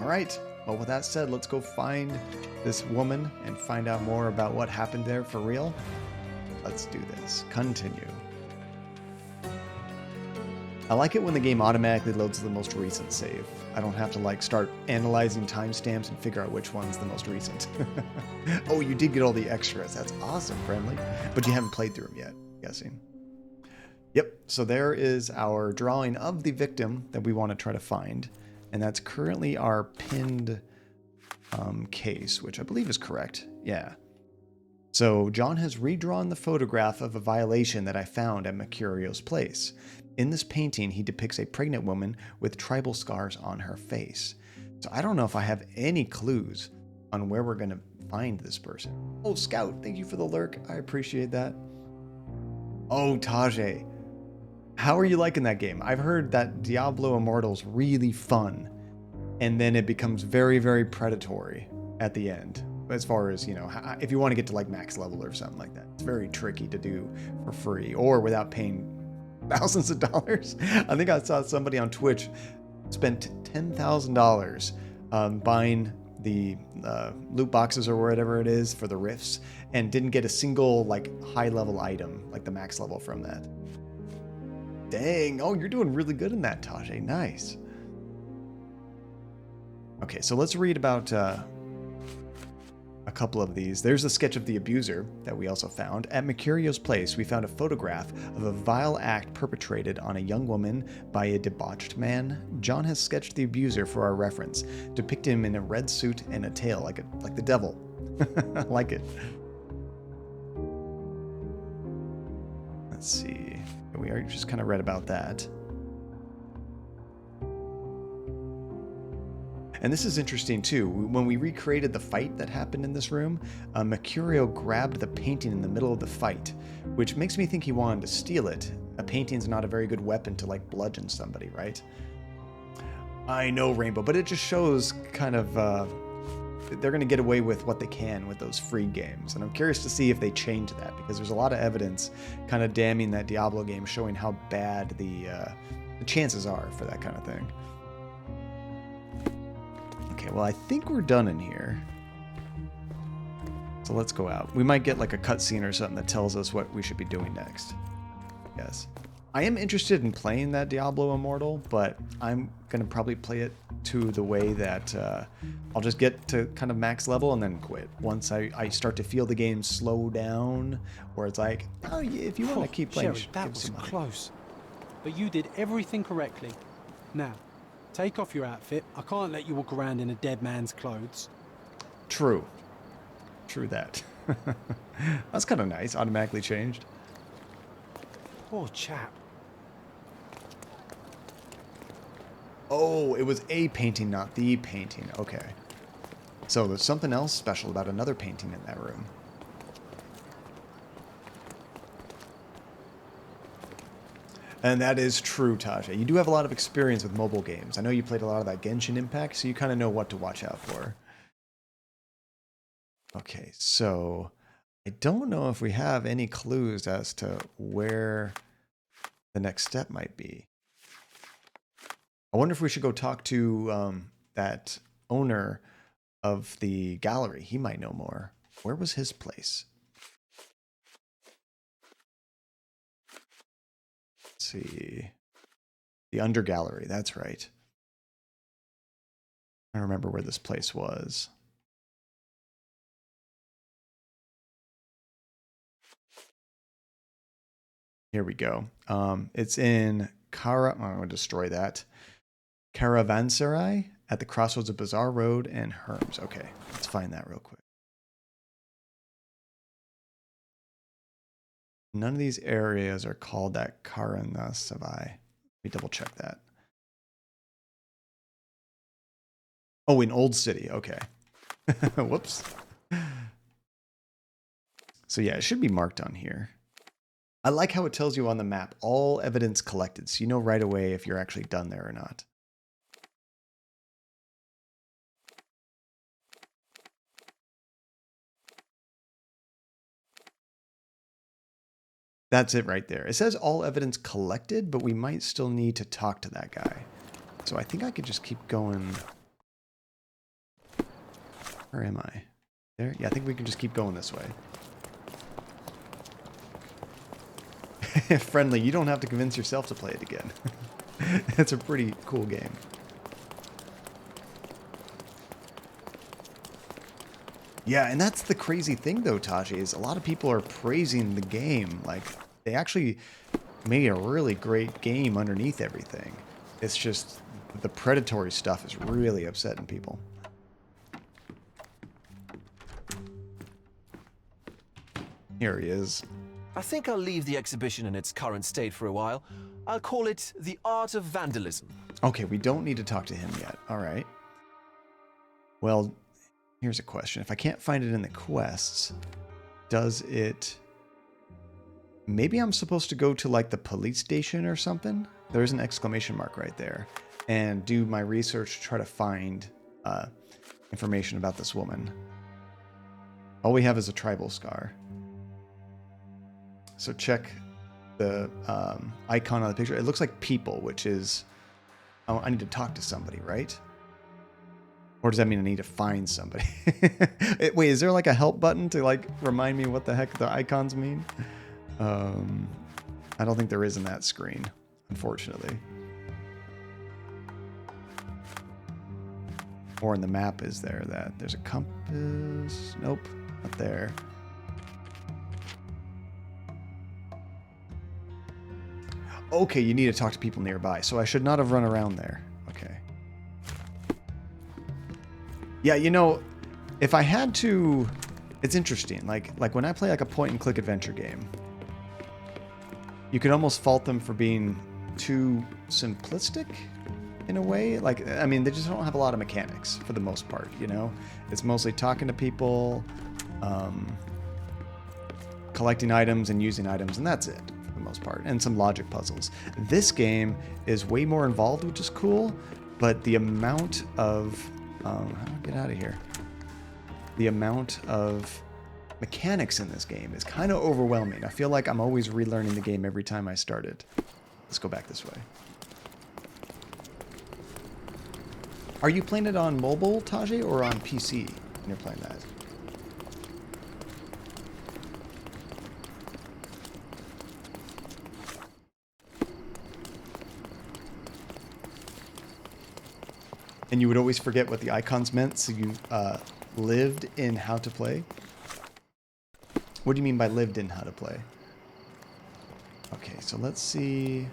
All right. Well, with that said, let's go find this woman and find out more about what happened there for real. Let's do this. Continue. I like it when the game automatically loads the most recent save. I don't have to like start analyzing timestamps and figure out which one's the most recent. Oh, you did get all the extras. That's awesome, Friendly. But you haven't played through them yet, I'm guessing. Yep, so there is our drawing of the victim that we want to try to find. And that's currently our pinned case, which I believe is correct. Yeah. So John has redrawn the photograph of a violation that I found at Mercurio's place. In this painting, he depicts a pregnant woman with tribal scars on her face. So I don't know if I have any clues on where we're going to find this person. Oh, Scout, thank you for the lurk. I appreciate that. Oh, Tajay. How are you liking that game? I've heard that Diablo Immortal's really fun, and then it becomes very, very predatory at the end. As far as, you know, if you want to get to like max level or something like that. It's very tricky to do for free or without paying thousands of dollars. I think I saw somebody on Twitch spent $10,000 buying the loot boxes or whatever it is for the rifts and didn't get a single like high level item, like the max level from that. Dang. Oh, you're doing really good in that, Tajay. Nice. Okay, so let's read about a couple of these. There's a sketch of the abuser that we also found. At Mercurio's place, we found a photograph of a vile act perpetrated on a young woman by a debauched man. John has sketched the abuser for our reference, depicting him in a red suit and a tail like the devil. I like it. Let's see. We already just kind of read about that. And this is interesting too. When we recreated the fight that happened in this room, Mercurio grabbed the painting in the middle of the fight, which makes me think he wanted to steal it. A painting's not a very good weapon to like bludgeon somebody, right? I know, Rainbow, but it just shows kind of they're going to get away with what they can with those free games. And I'm curious to see if they change that, because there's a lot of evidence kind of damning that Diablo game, showing how bad the chances are for that kind of thing. Okay, well, I think we're done in here. So let's go out. We might get like a cutscene or something that tells us what we should be doing next. Yes. I am interested in playing that Diablo Immortal, but I'm going to probably play it to the way that I'll just get to kind of max level and then quit. Once I start to feel the game slow down, where it's like, oh, yeah, if you want to keep playing, Sherry, that was close. But you did everything correctly. Now, take off your outfit. I can't let you walk around in a dead man's clothes. True. True that. That's kind of nice. Automatically changed. Poor chap. Oh, it was a painting, not the painting. Okay. So there's something else special about another painting in that room. And that is true, Tasha. You do have a lot of experience with mobile games. I know you played a lot of that Genshin Impact, so you kind of know what to watch out for. Okay, so I don't know if we have any clues as to where the next step might be. I wonder if we should go talk to that owner of the gallery. He might know more. Where was his place? Let's see. The Undergallery, that's right. I remember where this place was. Here we go. It's in I'm going to destroy that. Caravanserai at the crossroads of Bazaar Road and Herms. Okay, let's find that real quick. None of these areas are called that Caravanserai. Let me double check that. Oh, in Old City. Okay. Whoops. So yeah, it should be marked on here. I like how it tells you on the map, all evidence collected, so you know right away if you're actually done there or not. That's it right there. It says all evidence collected, but we might still need to talk to that guy. So I think I could just keep going Where am I? There? Yeah, I think we can just keep going this way. Friendly, you don't have to convince yourself to play it again. It's a pretty cool game. Yeah, and that's the crazy thing though, Taji, is a lot of people are praising the game. Like, they actually made a really great game underneath everything. It's just the predatory stuff is really upsetting people. Here he is. I think I'll leave the exhibition in its current state for a while. I'll call it The Art of Vandalism. Okay, we don't need to talk to him yet. All right. Well, here's a question. If I can't find it in the quests, does it... Maybe I'm supposed to go to, like, the police station or something? There's an exclamation mark right there. And do my research to try to find information about this woman. All we have is a tribal scar. So check the icon on the picture. It looks like people, which is... Oh, I need to talk to somebody, right? Or does that mean I need to find somebody? Wait, is there like a help button to like remind me what the heck the icons mean? I don't think there is in that screen, unfortunately. Or in the map is there that there's a compass? Nope, not there. Okay, you need to talk to people nearby, so I should not have run around there. Okay. Yeah, you know, if I had to... It's interesting. Like when I play like a point-and-click adventure game, you could almost fault them for being too simplistic in a way. Like, I mean, they just don't have a lot of mechanics for the most part, you know? It's mostly talking to people, collecting items and using items, and that's it. Most part, and some logic puzzles. This game is way more involved, which is cool, but the amount of how do I get out of here? The amount of mechanics in this game is kind of overwhelming. I feel like I'm always relearning the game every time I start it. Let's go back this way. Are you playing it on mobile, Taji, or on PC when you're playing that? And you would always forget what the icons meant, so you lived in how to play? What do you mean by lived in how to play? Okay, so let's see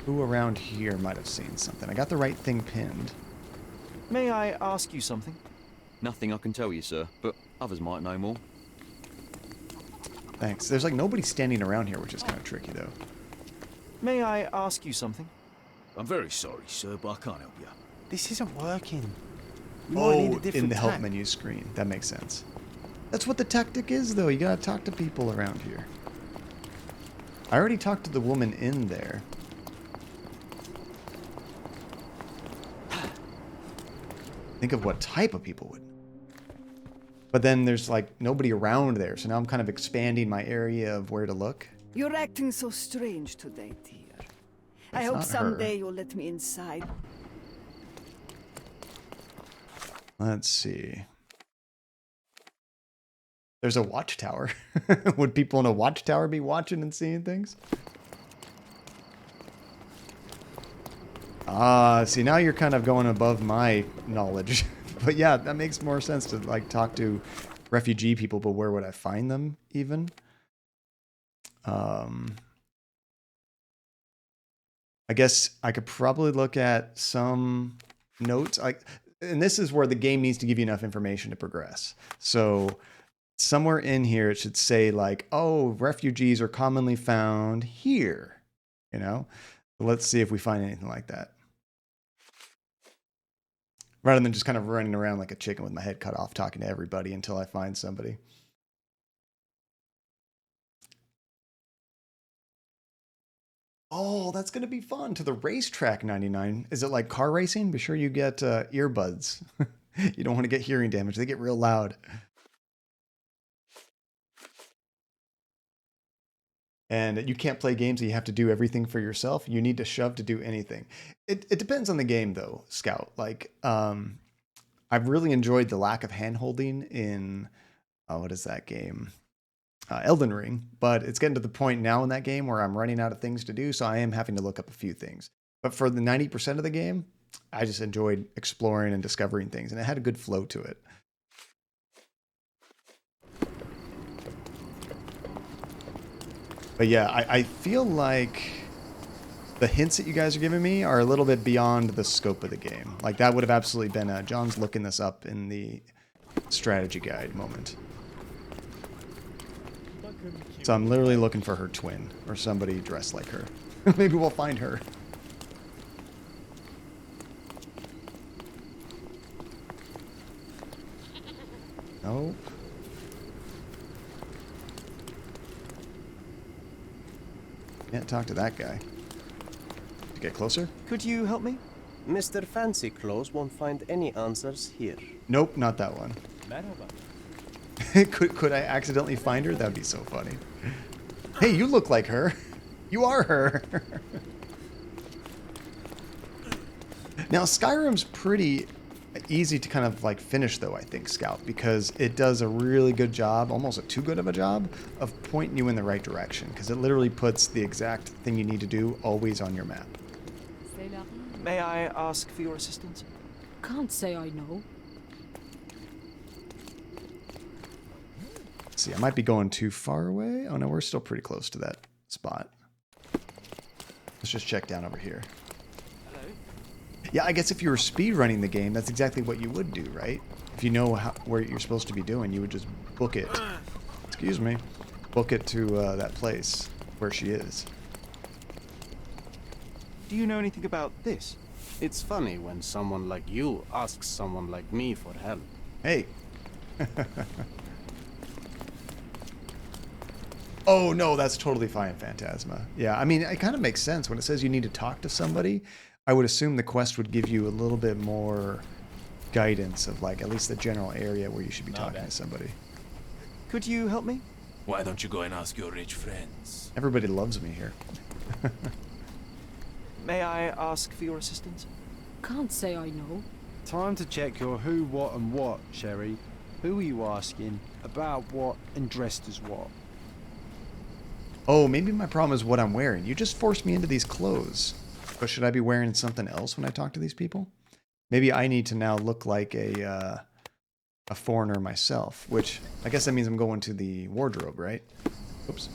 who around here might have seen something. I got the right thing pinned. May I ask you something? Nothing I can tell you, sir, but others might know more. Thanks. There's like nobody standing around here, which is kind of tricky, though. May I ask you something? I'm very sorry, sir, but I can't help you. This isn't working. We might need a different in the help tack. menu screen. That makes sense. That's what the tactic is, though. You gotta talk to people around here. I already talked to the woman in there. Think of what type of people would. But then there's like nobody around there, so now I'm kind of expanding my area of where to look. You're acting so strange today, dear. I That's hope not her. someday you'll let me inside. Let's see. There's a watchtower. Would people in a watchtower be watching and seeing things? Ah, see, now you're kind of going above my knowledge. But yeah, that makes more sense to like talk to refugee people, but where would I find them even? I guess I could probably look at some notes. And this is where the game needs to give you enough information to progress. So somewhere in here, it should say like, oh, refugees are commonly found here, you know? So let's see if we find anything like that. Rather than just kind of running around like a chicken with my head cut off, talking to everybody until I find somebody. Oh, that's going to be fun. To the racetrack 99. Is it like car racing? Be sure you get earbuds. You don't want to get hearing damage. They get real loud. And you can't play games that you have to do everything for yourself. You need to shove to do anything. It depends on the game, though, Scout. Like, I I've really enjoyed the lack of hand-holding in, what is that game? Elden Ring, but it's getting to the point now in that game where I'm running out of things to do, so I am having to look up a few things. But for the 90% of the game, I just enjoyed exploring and discovering things, and it had a good flow to it. But yeah, I feel like the hints that you guys are giving me are a little bit beyond the scope of the game. Like, that would have absolutely been John's looking this up in the strategy guide moment. So I'm literally looking for her twin, or somebody dressed like her. Maybe we'll find her. Nope. Can't talk to that guy. To get closer? Could you help me? Mr. Fancy Clothes won't find any answers here. Nope, not that one. Could I accidentally find her? That'd be so funny. Hey, you look like her. You are her. Now, Skyrim's pretty easy to kind of like finish though, I think, Scout, because it does a really good job, almost a too good of a job, of pointing you in the right direction, because it literally puts the exact thing you need to do always on your map. May I ask for your assistance? Can't say I know. Let's see, I might be going too far away. Oh no, we're still pretty close to that spot. Let's just check down over here. Yeah, I guess if you were speedrunning the game, that's exactly what you would do, right? If you know where you're supposed to be doing, you would just book it. Excuse me. Book it to that place where she is. Do you know anything about this? It's funny when someone like you asks someone like me for help. Hey. Oh, no, that's totally fine, Phantasma. Yeah, I mean, it kind of makes sense. When it says you need to talk to somebody, I would assume the quest would give you a little bit more guidance of, like, at least the general area where you should be talking to somebody. Could you help me? Why don't you go and ask your rich friends? Everybody loves me here. May I ask for your assistance? Can't say I know. Time to check your who, what, and what, Sherry. Who are you asking? About what? And dressed as what? Oh, maybe my problem is what I'm wearing. You just forced me into these clothes. But should I be wearing something else when I talk to these people? Maybe I need to now look like a foreigner myself, which I guess that means I'm going to the wardrobe, right? Oops.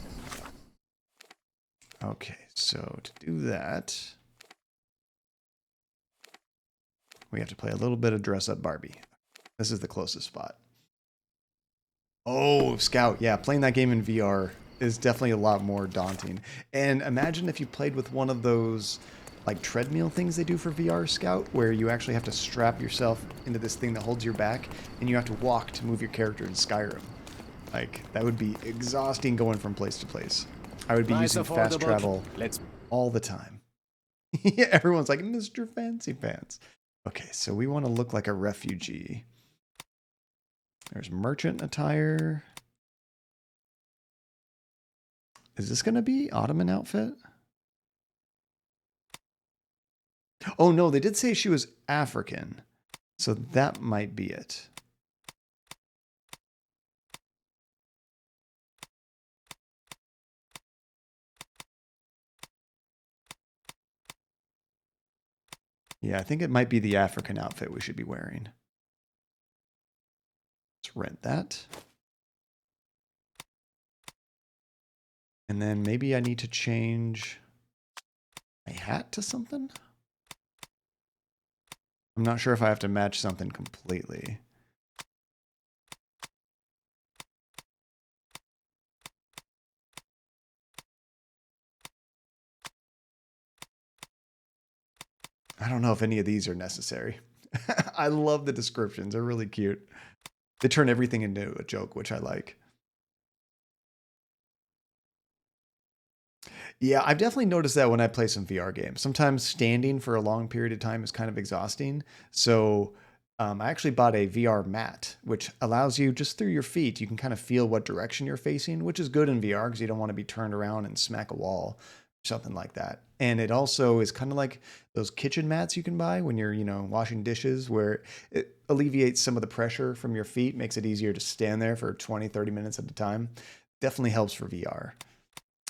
Okay, so to do that, we have to play a little bit of Dress Up Barbie. This is the closest spot. Oh, Scout. Yeah, playing that game in VR is definitely a lot more daunting. And imagine if you played with one of those like treadmill things they do for VR, Scout, where you actually have to strap yourself into this thing that holds your back and you have to walk to move your character in Skyrim. Like, that would be exhausting going from place to place. I would be using fast travel all the time. Yeah, everyone's like, Mr. Fancy Pants. Okay, so we want to look like a refugee. There's merchant attire. Is this going to be Ottoman outfit? Oh, no, they did say she was African. So that might be it. Yeah, I think it might be the African outfit we should be wearing. Let's rent that. And then maybe I need to change my hat to something? I'm not sure if I have to match something completely. I don't know if any of these are necessary. I love the descriptions. They're really cute. They turn everything into a joke, which I like. Yeah, I've definitely noticed that when I play some VR games. Sometimes standing for a long period of time is kind of exhausting. So I actually bought a VR mat, which allows you just through your feet, you can kind of feel what direction you're facing, which is good in VR because you don't want to be turned around and smack a wall. something like that. And it also is kind of like those kitchen mats you can buy when you're, washing dishes, where it alleviates some of the pressure from your feet, makes it easier to stand there for 20, 30 minutes at a time. Definitely helps for VR.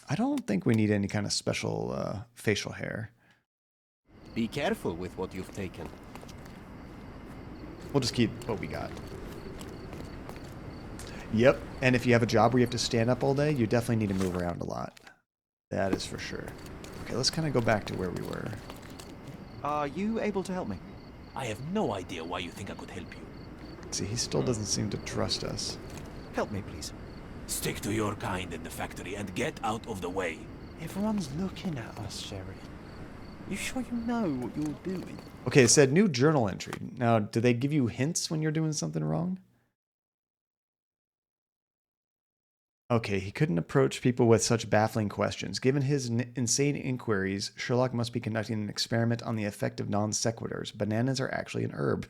I don't think we need any kind of special facial hair. Be careful with what you've taken. We'll just keep what we got. Yep. And if you have a job where you have to stand up all day, you definitely need to move around a lot. That is for sure. Okay, let's kind of go back to where we were. Are you able to help me? I have no idea why you think I could help you. See, he still doesn't seem to trust us. Help me, please. Stick to your kind in the factory and get out of the way. Everyone's looking at us, Sherry. You sure you know what you're doing? Okay, it said new journal entry. Now, do they give you hints when you're doing something wrong? Okay, he couldn't approach people with such baffling questions. Given his insane inquiries, Sherlock must be conducting an experiment on the effect of non sequiturs. Bananas are actually an herb.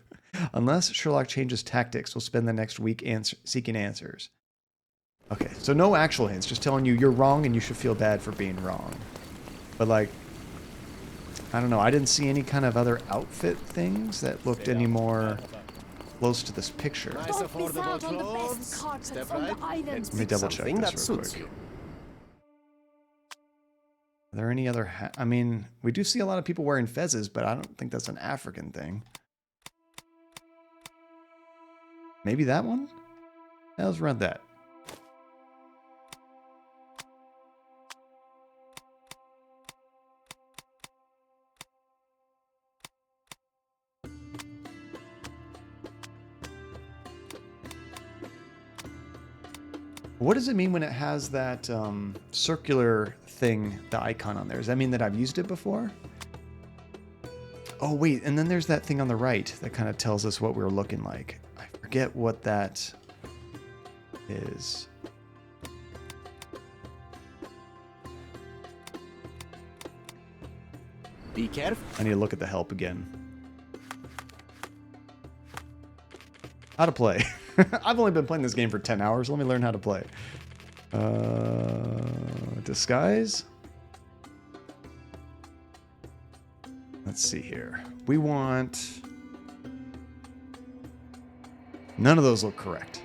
Unless Sherlock changes tactics, we'll spend the next week seeking answers. Okay, so no actual hints, just telling you you're wrong and you should feel bad for being wrong. But like, I don't know, I didn't see any kind of other outfit things that looked any more close to this picture. Nice affordable clothes. Step right. Let's Let me pick double check something this that real suits quick. you. Are there any other I mean, we do see a lot of people wearing fezzes, but I don't think that's an African thing. Maybe that one? Yeah, let's run that. What does it mean when it has that circular thing, the icon on there? Does that mean that I've used it before? Oh, wait, and then there's that thing on the right that kind of tells us what we're looking like. I forget what that is. Be careful. I need to look at the help again. How to play. I've only been playing this game for 10 hours. Let me learn how to play. Disguise. Let's see here. We want... None of those look correct.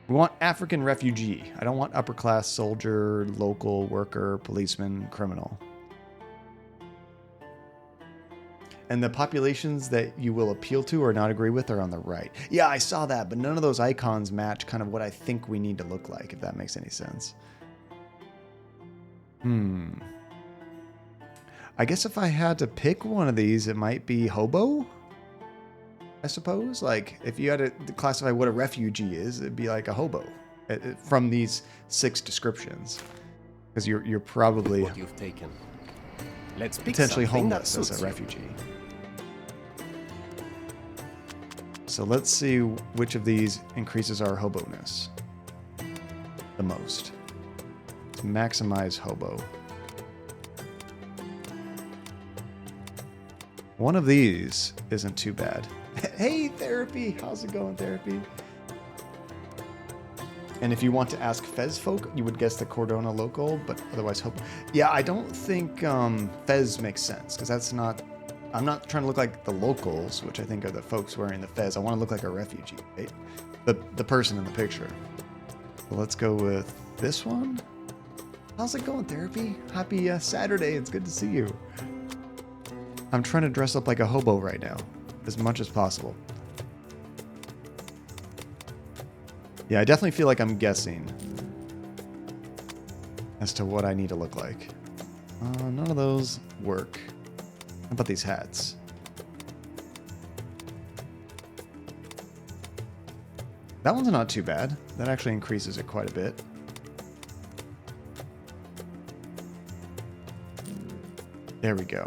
We want African refugee. I don't want upper class soldier, local worker, policeman, criminal. And the populations that you will appeal to or not agree with are on the right. Yeah, I saw that, but none of those icons match kind of what I think we need to look like, if that makes any sense. I guess if I had to pick one of these, it might be hobo, I suppose. Like, if you had to classify what a refugee is, it'd be like a hobo from these 6 descriptions. Because you're probably What you've taken. Let's pick potentially something that homeless as suits a you. refugee. So let's see which of these increases our hobo-ness the most. Let's maximize hobo. One of these isn't too bad. Hey, Therapy! How's it going, Therapy? And if you want to ask Fez folk, you would guess the Cordona local, but otherwise hope. Yeah, I don't think Fez makes sense, because that's not... I'm not trying to look like the locals, which I think are the folks wearing the Fez. I want to look like a refugee, right? The person in the picture. So let's go with this one. How's it going, Therapy? Happy Saturday. It's good to see you. I'm trying to dress up like a hobo right now, as much as possible. Yeah, I definitely feel like I'm guessing as to what I need to look like. None of those work. How about these hats? That one's not too bad. That actually increases it quite a bit. There we go.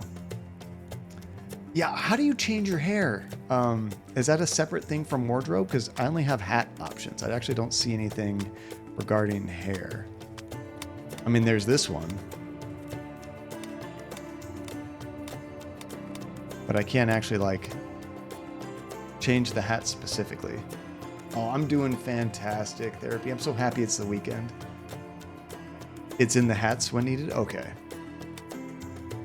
Yeah, how do you change your hair? Is that a separate thing from wardrobe? Because I only have hat options. I actually don't see anything regarding hair. I mean, there's this one. But I can't actually, like, change the hat specifically. Oh, I'm doing fantastic, Therapy. I'm so happy it's the weekend. It's in the hats when needed? Okay.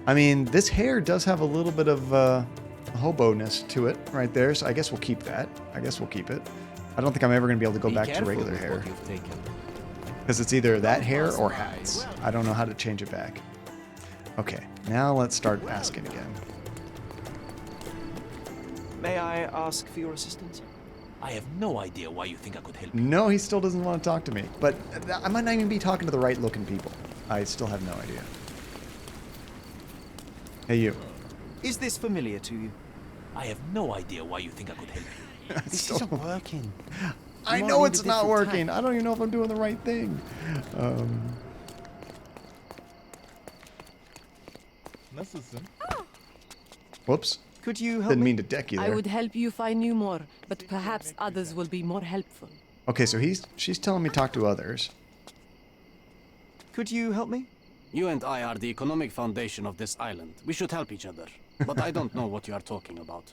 I mean, this hair does have a little bit of hobo-ness to it right there, so I guess we'll keep that. I guess we'll keep it. I don't think I'm ever going to be able to go back to regular hair. Because it's either that hair or hats. I don't know how to change it back. Okay, now let's start asking again. May I ask for your assistance? I have no idea why you think I could help you. No, he still doesn't want to talk to me. But I might not even be talking to the right looking people. I still have no idea. Hey, you. Is this familiar to you? I have no idea why you think I could help you. This isn't working. I You might know need it's a not different working. tack. I don't even know if I'm doing the right thing. Whoops. Could you help Didn't me? mean to deck you I there. would help you find new more, but perhaps others will be more helpful. Okay, so she's telling me talk to others. Could you help me? You and I are the economic foundation of this island. We should help each other. But I don't know what you are talking about.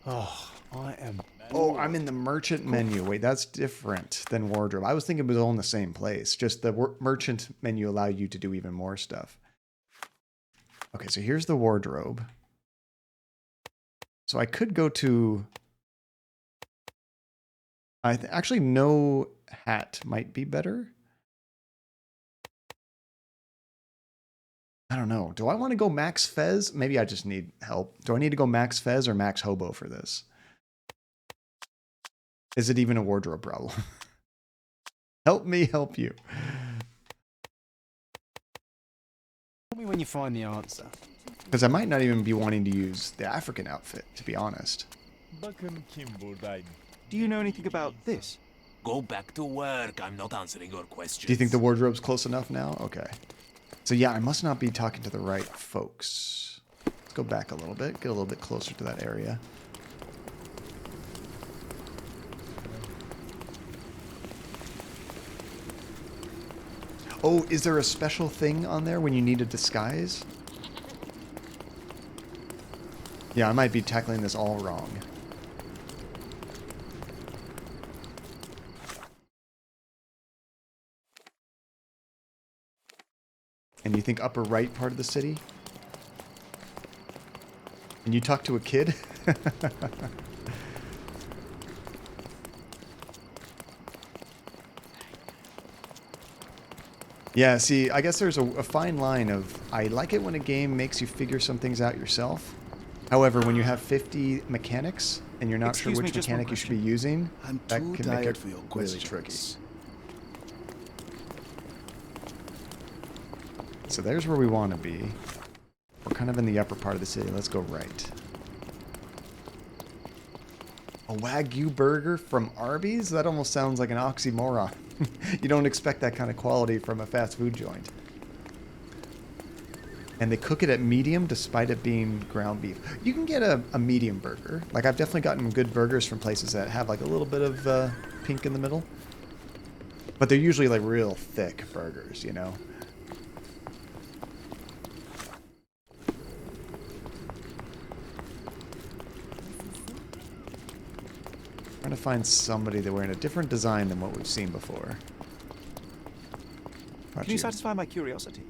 Oh, I am. Oh, I'm in the merchant menu. Wait, that's different than wardrobe. I was thinking it was all in the same place. Just the merchant menu allowed you to do even more stuff. Okay, so here's the wardrobe. So I could go to... actually, no hat might be better. I don't know. Do I want to go max fez? Maybe I just need help. Do I need to go max fez or max hobo for this? Is it even a wardrobe problem? Help me help you. Tell me when you find the answer. Because I might not even be wanting to use the African outfit, to be honest. Do you know anything about this? Go back to work. I'm not answering your questions. Do you think the wardrobe's close enough now? Okay. So yeah, I must not be talking to the right folks. Let's go back a little bit, get a little bit closer to that area. Oh, is there a special thing on there when you need a disguise? Yeah, I might be tackling this all wrong. And you think upper right part of the city? And you talk to a kid? Yeah, see, I guess there's a fine line of, I like it when a game makes you figure some things out yourself. However, when you have 50 mechanics and you're not sure Excuse me, which just one mechanic you should be using, I'm that too can make tired it for your really tricky. questions. So there's where we want to be. We're kind of in the upper part of the city. Let's go right. A Wagyu burger from Arby's? That almost sounds like an oxymoron. You don't expect that kind of quality from a fast food joint. And they cook it at medium despite it being ground beef. You can get a medium burger. Like, I've definitely gotten good burgers from places that have like a little bit of pink in the middle. But they're usually like real thick burgers, you know? Trying to find somebody that wearing a different design than what we've seen before. Can you satisfy my curiosity?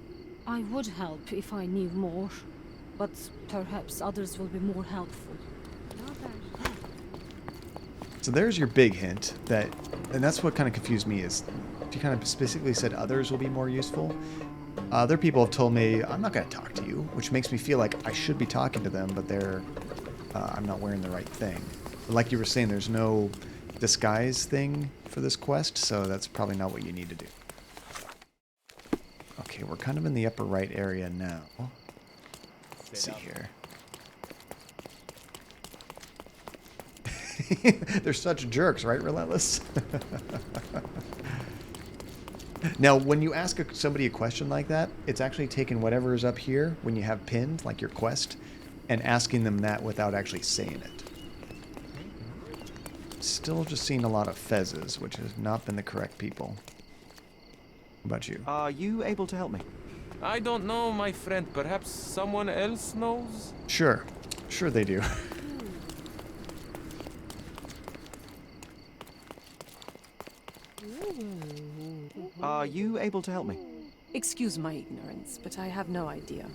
I would help if I knew more, but perhaps others will be more helpful. So there's your big hint that, and that's what kind of confused me is, you kind of specifically said others will be more useful. Other people have told me, I'm not going to talk to you, which makes me feel like I should be talking to them, but I'm not wearing the right thing. But like you were saying, there's no disguise thing for this quest, so that's probably not what you need to do. Okay, we're kind of in the upper right area now. Let's see here. They're such jerks, right, Relentless? Now, when you ask somebody a question like that, it's actually taking whatever is up here when you have pinned, like your quest, and asking them that without actually saying it. Still just seeing a lot of fezzes, which has not been the correct people. What about you? Are you able to help me? I don't know, my friend. Perhaps someone else knows? Sure. Sure they do. Are you able to help me? Excuse my ignorance, but I have no idea.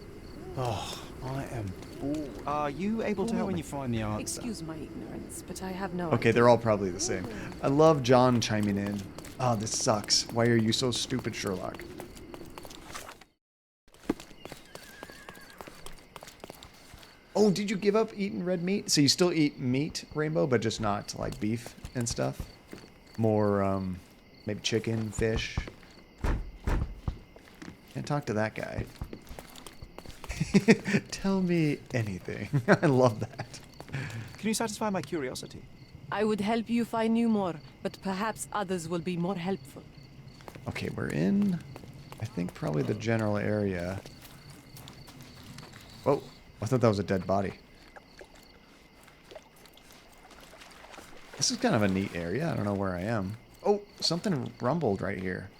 Oh, I am bored. Are you able to Call me help when me? you find the answer. Excuse my ignorance, but I have no Okay, idea. they're all probably the same. I love John chiming in. Oh, this sucks. Why are you so stupid, Sherlock? Oh, did you give up eating red meat? So you still eat meat, Rainbow, but just not like beef and stuff? More, maybe chicken, fish? Can't talk to that guy. Tell me anything. I love that. Can you satisfy my curiosity? I would help you find you more, but perhaps others will be more helpful. Okay, we're in, I think, probably the general area. Whoa, I thought that was a dead body. This is kind of a neat area. I don't know where I am. Oh, something rumbled right here.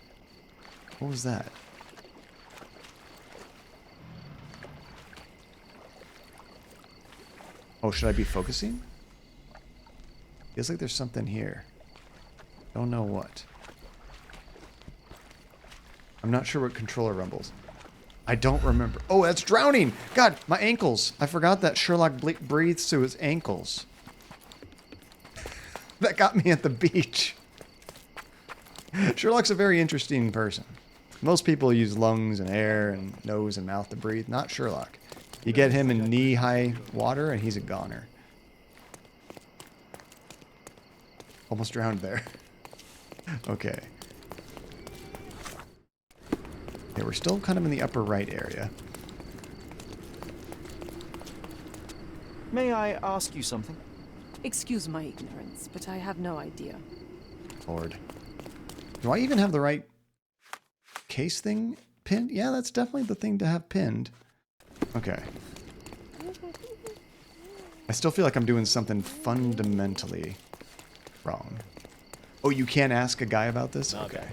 What was that? Oh, should I be focusing? Feels like there's something here. Don't know what. I'm not sure what controller rumbles. I don't remember. Oh, that's drowning! God, my ankles! I forgot that Sherlock breathes through his ankles. That got me at the beach. Sherlock's a very interesting person. Most people use lungs and air and nose and mouth to breathe. Not Sherlock. You get him in knee-high water and he's a goner. Almost drowned there. Okay. Okay, we're still kind of in the upper right area. May I ask you something? Excuse my ignorance, but I have no idea. Lord. Do I even have the right case thing pinned? Yeah, that's definitely the thing to have pinned. Okay. I still feel like I'm doing something fundamentally wrong. Oh, you can't ask a guy about this? Okay.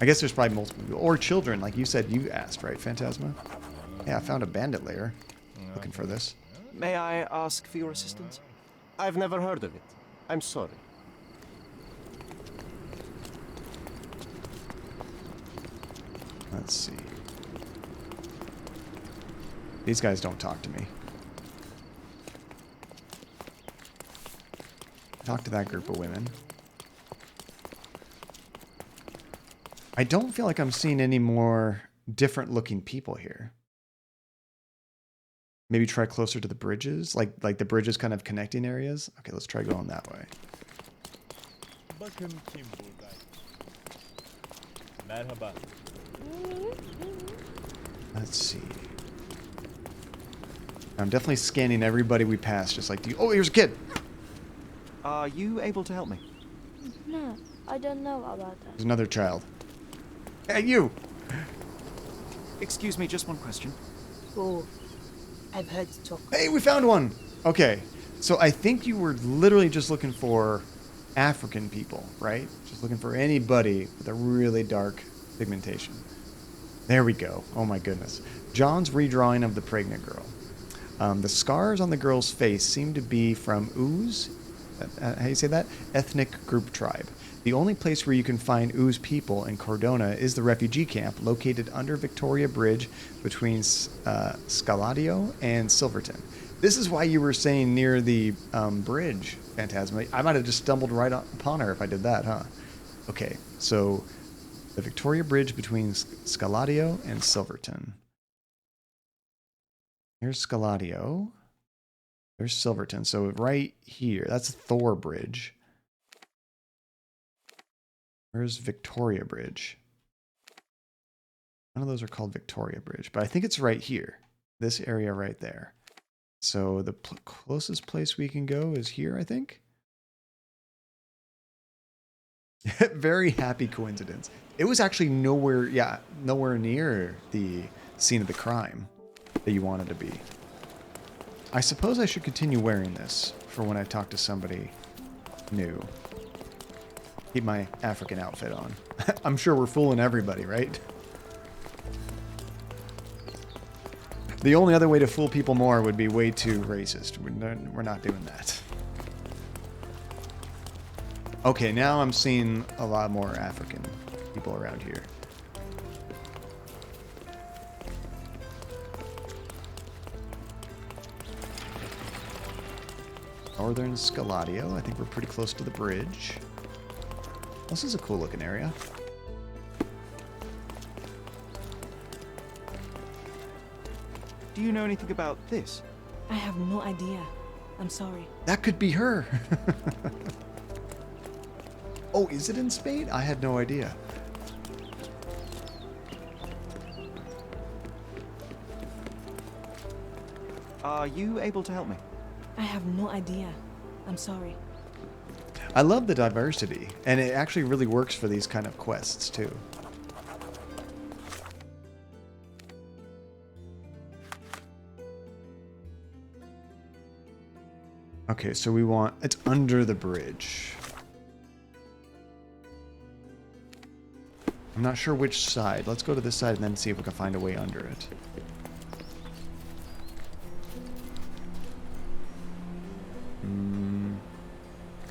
I guess there's probably multiple people. Or children, like you said you asked, right, Phantasma? Yeah, I found a bandit lair. Looking for this. May I ask for your assistance? I've never heard of it. I'm sorry. Let's see. These guys don't talk to me. Talk to that group of women. I don't feel like I'm seeing any more different looking people here. Maybe try closer to the bridges, like the bridges kind of connecting areas. Okay, let's try going that way. Let's see. I'm definitely scanning everybody we pass, just like, oh, here's a kid. Are you able to help me? No, I don't know about that. There's another child. Hey, you! Excuse me, just one question. Oh, I've heard talk. Hey, we found one! Okay, so I think you were literally just looking for African people, right? Just looking for anybody with a really dark pigmentation. There we go. Oh my goodness. John's redrawing of the pregnant girl. The scars on the girl's face seem to be from Ooze, how do you say that? Ethnic group tribe. The only place where you can find Ooze people in Cordona is the refugee camp located under Victoria Bridge between Scaladio and Silverton. This is why you were saying near the bridge, Phantasma. I might have just stumbled right upon her if I did that, huh? Okay, so the Victoria Bridge between Scaladio and Silverton. Here's Scaladio. There's Silverton. So right here, that's Thor Bridge. Where's Victoria Bridge? None of those are called Victoria Bridge, but I think it's right here. This area right there. So the closest place we can go is here, I think. Very happy coincidence. It was actually nowhere near the scene of the crime that you wanted to be. I suppose I should continue wearing this for when I talk to somebody new. Keep my African outfit on. I'm sure we're fooling everybody, right? The only other way to fool people more would be way too racist. We're not doing that. Okay, now I'm seeing a lot more African people around here. Northern Scaladio. I think we're pretty close to the bridge. This is a cool looking area. Do you know anything about this? I have no idea. I'm sorry. That could be her. Oh, is it in Spain? I had no idea. Are you able to help me? I have no idea. I'm sorry. I love the diversity, and it actually really works for these kind of quests too. Okay, so we want... It's under the bridge. I'm not sure which side. Let's go to this side and then see if we can find a way under it.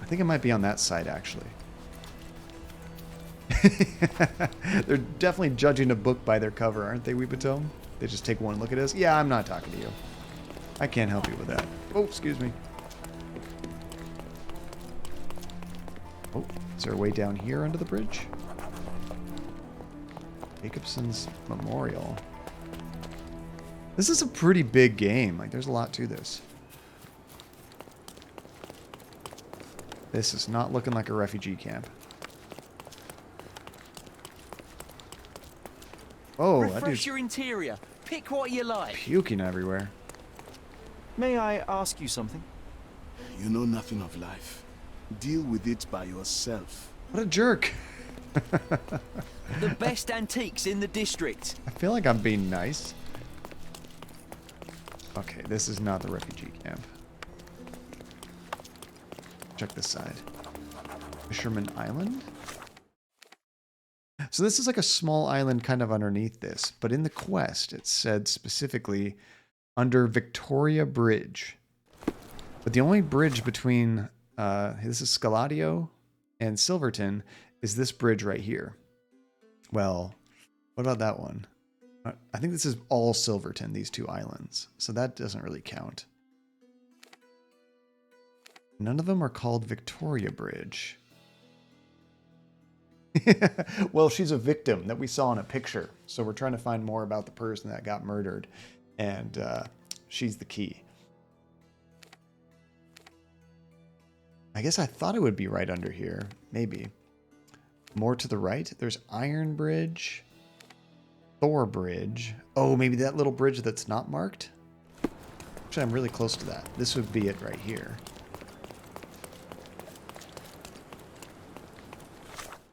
I think it might be on that side, actually. They're definitely judging a book by their cover, aren't they, Weebatome? They just take one look at us. Yeah, I'm not talking to you. I can't help you with that. Oh, excuse me. Oh, is there a way down here under the bridge? Jacobson's Memorial. This is a pretty big game. Like, there's a lot to this. This is not looking like a refugee camp. Oh, that Refresh dude's your interior. Pick what you like. puking everywhere. May I ask you something? You know nothing of life. Deal with it by yourself. What a jerk. The best antiques in the district. I feel like I'm being nice. Okay, this is not the refugee camp. Check this side. Fisherman Island? So this is like a small island kind of underneath this, but in the quest it said specifically under Victoria Bridge. But the only bridge between this is Scaladio and Silverton is this bridge right here. Well, what about that one? I think this is all Silverton, these two islands. So that doesn't really count. None of them are called Victoria Bridge. Well, she's a victim that we saw in a picture. So we're trying to find more about the person that got murdered. And she's the key. I guess I thought it would be right under here. Maybe. More to the right, there's Iron Bridge. Thor Bridge. Oh, maybe that little bridge that's not marked? Actually, I'm really close to that. This would be it right here.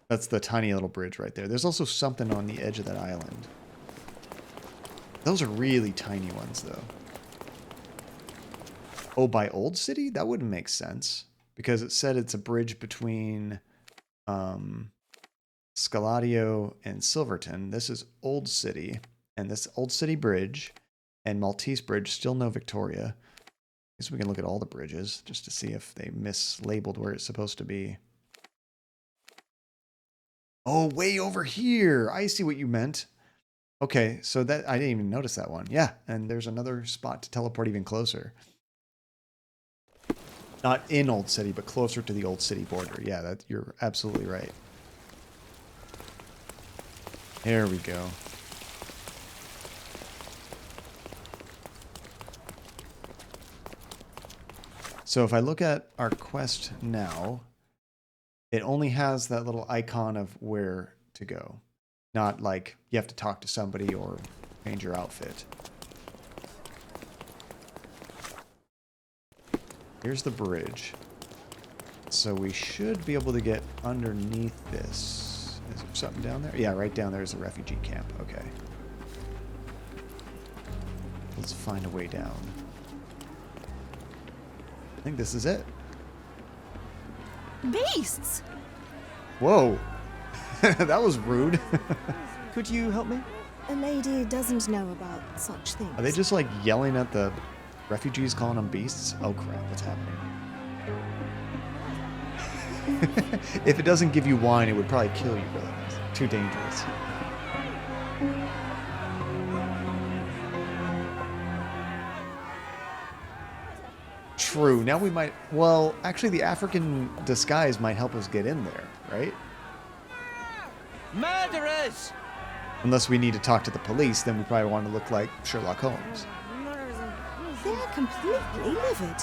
That's the tiny little bridge right there. There's also something on the edge of that island. Those are really tiny ones, though. Oh, by Old City? That wouldn't make sense. Because it said it's a bridge between Scaladio and Silverton. This is Old City. And this Old City Bridge and Maltese Bridge, still no Victoria. I guess we can look at all the bridges just to see if they mislabeled where it's supposed to be. Oh, way over here. I see what you meant. Okay, so that I didn't even notice that one. Yeah, and there's another spot to teleport even closer. Not in Old City, but closer to the Old City border. Yeah, that you're absolutely right. There we go. So if I look at our quest now, it only has that little icon of where to go. Not like you have to talk to somebody or change your outfit. Here's the bridge. So we should be able to get underneath this. Is there something down there? Yeah, right down there is a refugee camp. Okay. Let's find a way down. I think this is it. Beasts! Whoa. That was rude. Could you help me? A lady doesn't know about such things. Are they just like yelling at the refugees, calling them beasts? Oh crap, what's happening? If it doesn't give you wine, it would probably kill you, brother. It's too dangerous. True. Now we might... Well, actually, the African disguise might help us get in there, right? Murderers! Unless we need to talk to the police, then we probably want to look like Sherlock Holmes. They're completely livid.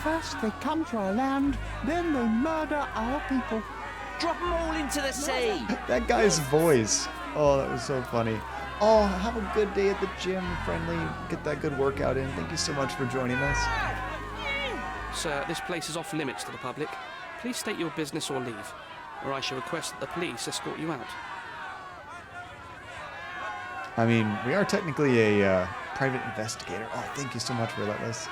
First they come to our land, then they murder our people. Drop them all into the sea! That guy's voice. Oh, that was so funny. Oh, have a good day at the gym, friendly. Get that good workout in. Thank you so much for joining us. Sir, this place is off limits to the public. Please state your business or leave, or I shall request that the police escort you out. I mean, we are technically a private investigator. Oh, thank you so much for letting us.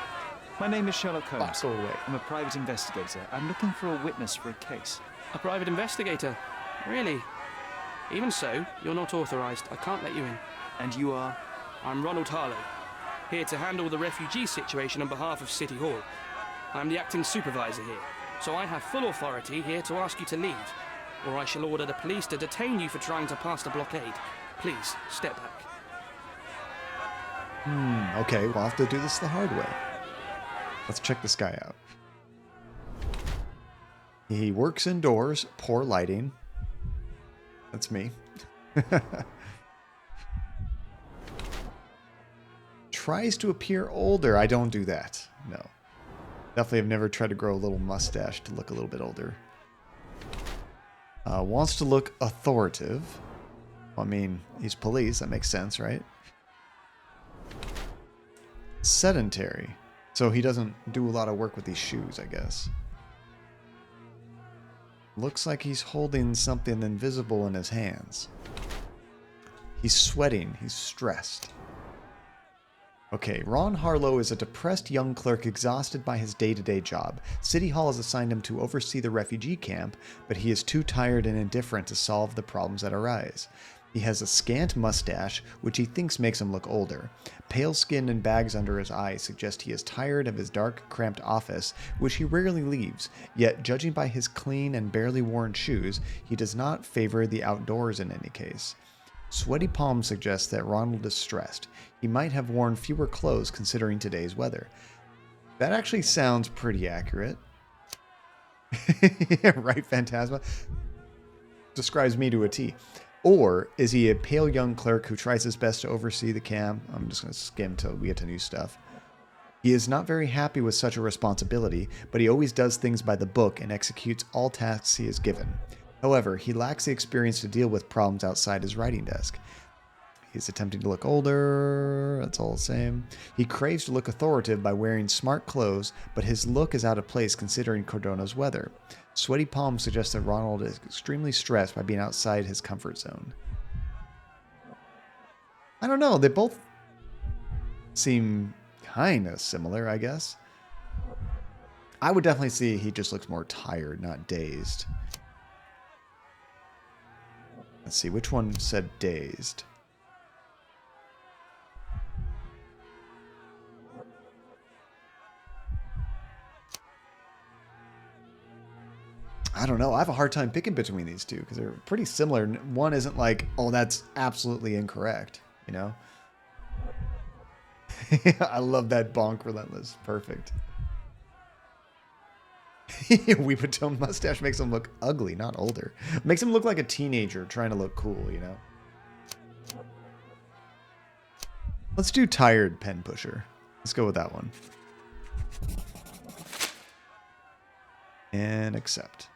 My name is Sherlock Holmes. Go away. I'm a private investigator. I'm looking for a witness for a case. A private investigator? Really? Even so, you're not authorized. I can't let you in. And you are? I'm Ronald Harlow, here to handle the refugee situation on behalf of City Hall. I'm the acting supervisor here, so I have full authority here to ask you to leave, or I shall order the police to detain you for trying to pass the blockade. Please, step back. Okay, we'll have to do this the hard way. Let's check this guy out. He works indoors, poor lighting. That's me. Tries to appear older. I don't do that. No. Definitely have never tried to grow a little mustache to look a little bit older. Wants to look authoritative. I mean, he's police. That makes sense, right? Sedentary. So he doesn't do a lot of work with these shoes, I guess. Looks like he's holding something invisible in his hands. He's sweating. He's stressed. Okay, Ron Harlow is a depressed young clerk exhausted by his day-to-day job. City Hall has assigned him to oversee the refugee camp, but he is too tired and indifferent to solve the problems that arise. He has a scant mustache, which he thinks makes him look older. Pale skin and bags under his eyes suggest he is tired of his dark, cramped office, which he rarely leaves, yet judging by his clean and barely worn shoes, he does not favor the outdoors in any case. Sweaty palms suggest that Ronald is stressed. He might have worn fewer clothes considering today's weather. That actually sounds pretty accurate. Yeah, right, Phantasma? Describes me to a T. Or is he a pale young clerk who tries his best to oversee the camp? I'm just going to skim till we get to new stuff. He is not very happy with such a responsibility, but he always does things by the book and executes all tasks he is given. However, he lacks the experience to deal with problems outside his writing desk. He's attempting to look older, that's all the same. He craves to look authoritative by wearing smart clothes, but his look is out of place considering Cordona's weather. Sweaty palms suggest that Ronald is extremely stressed by being outside his comfort zone. I don't know, they both seem kind of similar, I guess. I would definitely see he just looks more tired, not dazed. Let's see, which one said dazed? I don't know. I have a hard time picking between these two because they're pretty similar. One isn't like, oh, that's absolutely incorrect, you know? I love that bonk relentless. Perfect. Weepatone mustache makes him look ugly, not older. Makes him look like a teenager trying to look cool, you know? Let's do tired pen pusher. Let's go with that one. And accept.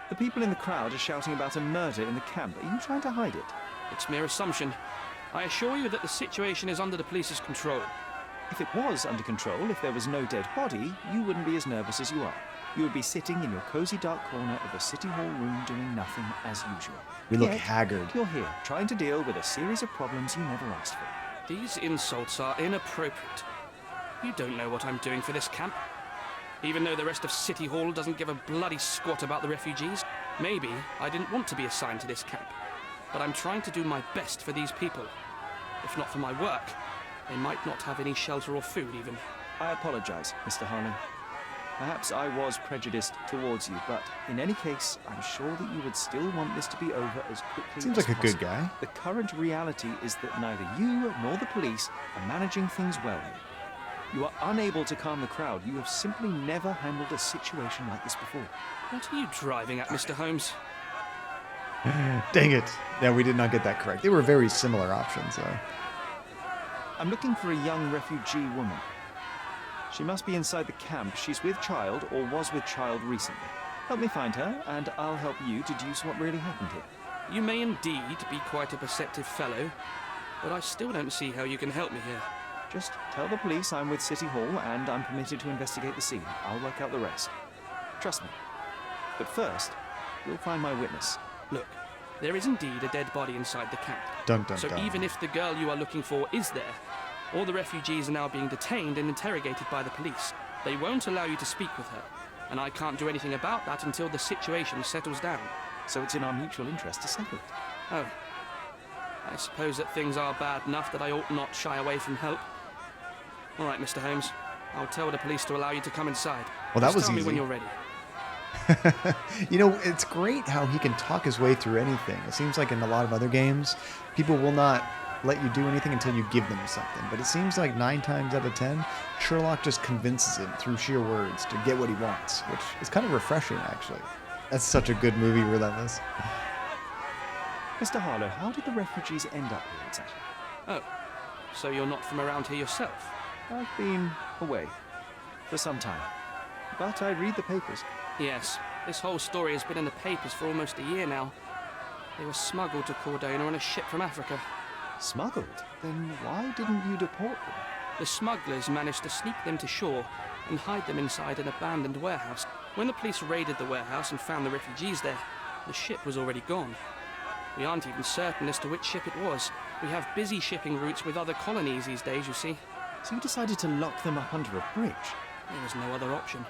The people in the crowd are shouting about a murder in the camp. Are you trying to hide it? It's mere assumption. I assure you that the situation is under the police's control. If it was under control, if there was no dead body, you wouldn't be as nervous as you are. You would be sitting in your cozy dark corner of the City Hall room doing nothing as usual. We look haggard. You're here, trying to deal with a series of problems you never asked for. These insults are inappropriate. You don't know what I'm doing for this camp. Even though the rest of City Hall doesn't give a bloody squat about the refugees, maybe I didn't want to be assigned to this camp. But I'm trying to do my best for these people. If not for my work, they might not have any shelter or food even. I apologize, Mr. Harlan. Perhaps I was prejudiced towards you, but in any case, I'm sure that you would still want this to be over as quickly as possible. Seems like a good guy. The current reality is that neither you nor the police are managing things well here. You are unable to calm the crowd. You have simply never handled a situation like this before. What are you driving at, Mr. Holmes? Dang it. Yeah, we did not get that correct. They were very similar options, though. I'm looking for a young refugee woman. She must be inside the camp. She's with child or was with child recently. Help me find her, and I'll help you deduce what really happened here. You may indeed be quite a perceptive fellow, but I still don't see how you can help me here. Just tell the police I'm with City Hall and I'm permitted to investigate the scene. I'll work out the rest. Trust me. But first, you'll find my witness. Look, there is indeed a dead body inside the camp. Dun, dun, so dun. even if the girl you are looking for is there, all the refugees are now being detained and interrogated by the police. They won't allow you to speak with her, and I can't do anything about that until the situation settles down. So it's in our mutual interest to settle it. Oh. I suppose that things are bad enough that I ought not shy away from help. All right, Mr. Holmes. I'll tell the police to allow you to come inside. Well, that Just was tell me easy. when you're ready. You know, it's great how he can talk his way through anything. It seems like in a lot of other games, people will not let you do anything until you give them something. But it seems like 9 times out of 10, Sherlock just convinces him through sheer words to get what he wants, which is kind of refreshing, actually. That's such a good movie, Relentless. Mr. Harlow, how did the refugees end up here exactly? Oh, so you're not from around here yourself? I've been away for some time, but I read the papers. Yes, this whole story has been in the papers for almost a year now. They were smuggled to Cordona on a ship from Africa. Smuggled? Then why didn't you deport them? The smugglers managed to sneak them to shore and hide them inside an abandoned warehouse. When the police raided the warehouse and found the refugees there, the ship was already gone. We aren't even certain as to which ship it was. We have busy shipping routes with other colonies these days, you see. So you decided to lock them up under a bridge? There was no other option.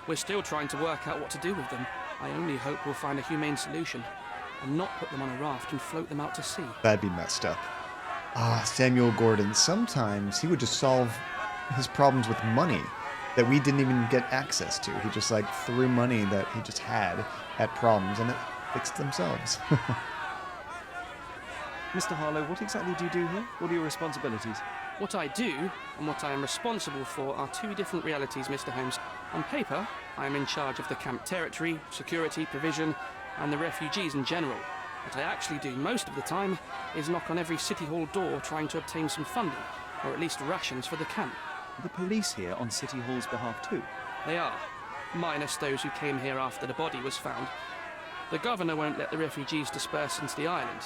We're still trying to work out what to do with them. I only hope we'll find a humane solution and not put them on a raft and float them out to sea. That'd be messed up. Samuel Gordon. Sometimes he would just solve his problems with money that we didn't even get access to. He just like threw money that he just had at problems and it fixed themselves. Mr. Harlow, what exactly do you do here? What are your responsibilities? What I do and what I am responsible for are 2 different realities, Mr. Holmes. On paper, I am in charge of the camp territory, security, provision, and the refugees in general. What I actually do most of the time is knock on every City Hall door trying to obtain some funding, or at least rations for the camp. The police here on City Hall's behalf too? They are, minus those who came here after the body was found. The governor won't let the refugees disperse into the island,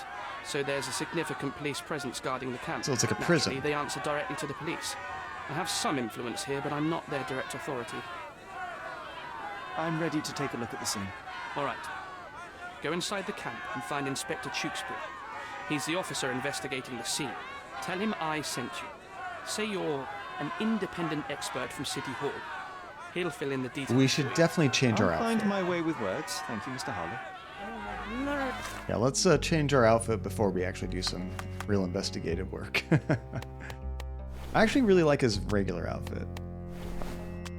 so there's a significant police presence guarding the camp. So it's like a prison. Naturally, they answer directly to the police. I have some influence here, but I'm not their direct authority. I'm ready to take a look at the scene. All right. Go inside the camp and find Inspector Tewkesbury. He's the officer investigating the scene. Tell him I sent you. Say you're an independent expert from City Hall. He'll fill in the details. We should definitely change our I'll outfit. find my way with words. Thank you, Mr. Harlow. Yeah, let's change our outfit before we actually do some real investigative work. I actually really like his regular outfit.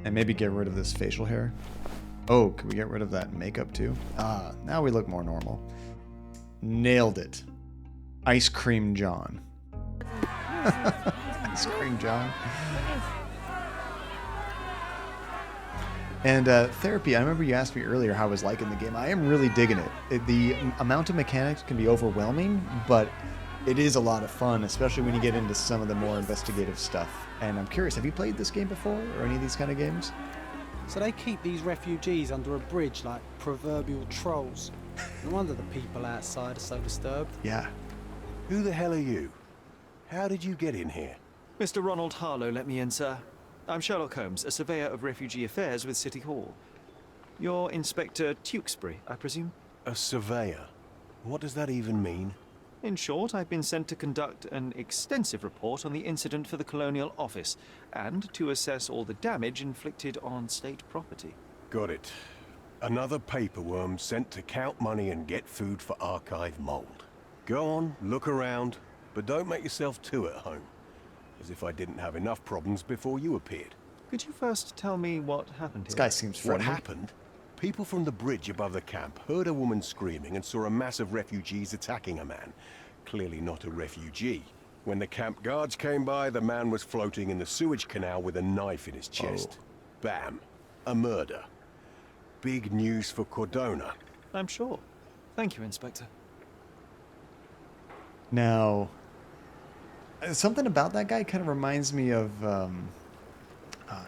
And maybe get rid of this facial hair. Oh, can we get rid of that makeup too? Now we look more normal. Nailed it. Ice Cream John. Ice Cream John. And therapy, I remember you asked me earlier how I was liking the game. I am really digging it. The amount of mechanics can be overwhelming, but it is a lot of fun, especially when you get into some of the more investigative stuff. And I'm curious, have you played this game before, or any of these kind of games? So they keep these refugees under a bridge like proverbial trolls. No wonder the people outside are so disturbed. Yeah. Who the hell are you? How did you get in here? Mr. Ronald Harlow let me in, sir. I'm Sherlock Holmes, a surveyor of refugee affairs with City Hall. You're Inspector Tewkesbury, I presume? A surveyor? What does that even mean? In short, I've been sent to conduct an extensive report on the incident for the Colonial Office and to assess all the damage inflicted on state property. Got it. Another paperworm sent to count money and get food for archive mold. Go on, look around, but don't make yourself too at home. As if I didn't have enough problems before you appeared. Could you first tell me what happened here? This guy seems friendly. What happened? People from the bridge above the camp heard a woman screaming and saw a mass of refugees attacking a man. Clearly not a refugee. When the camp guards came by, the man was floating in the sewage canal with a knife in his chest. Bam. A murder. Big news for Cordona. I'm sure. Thank you, Inspector. Now, something about that guy kind of reminds me of, I'm trying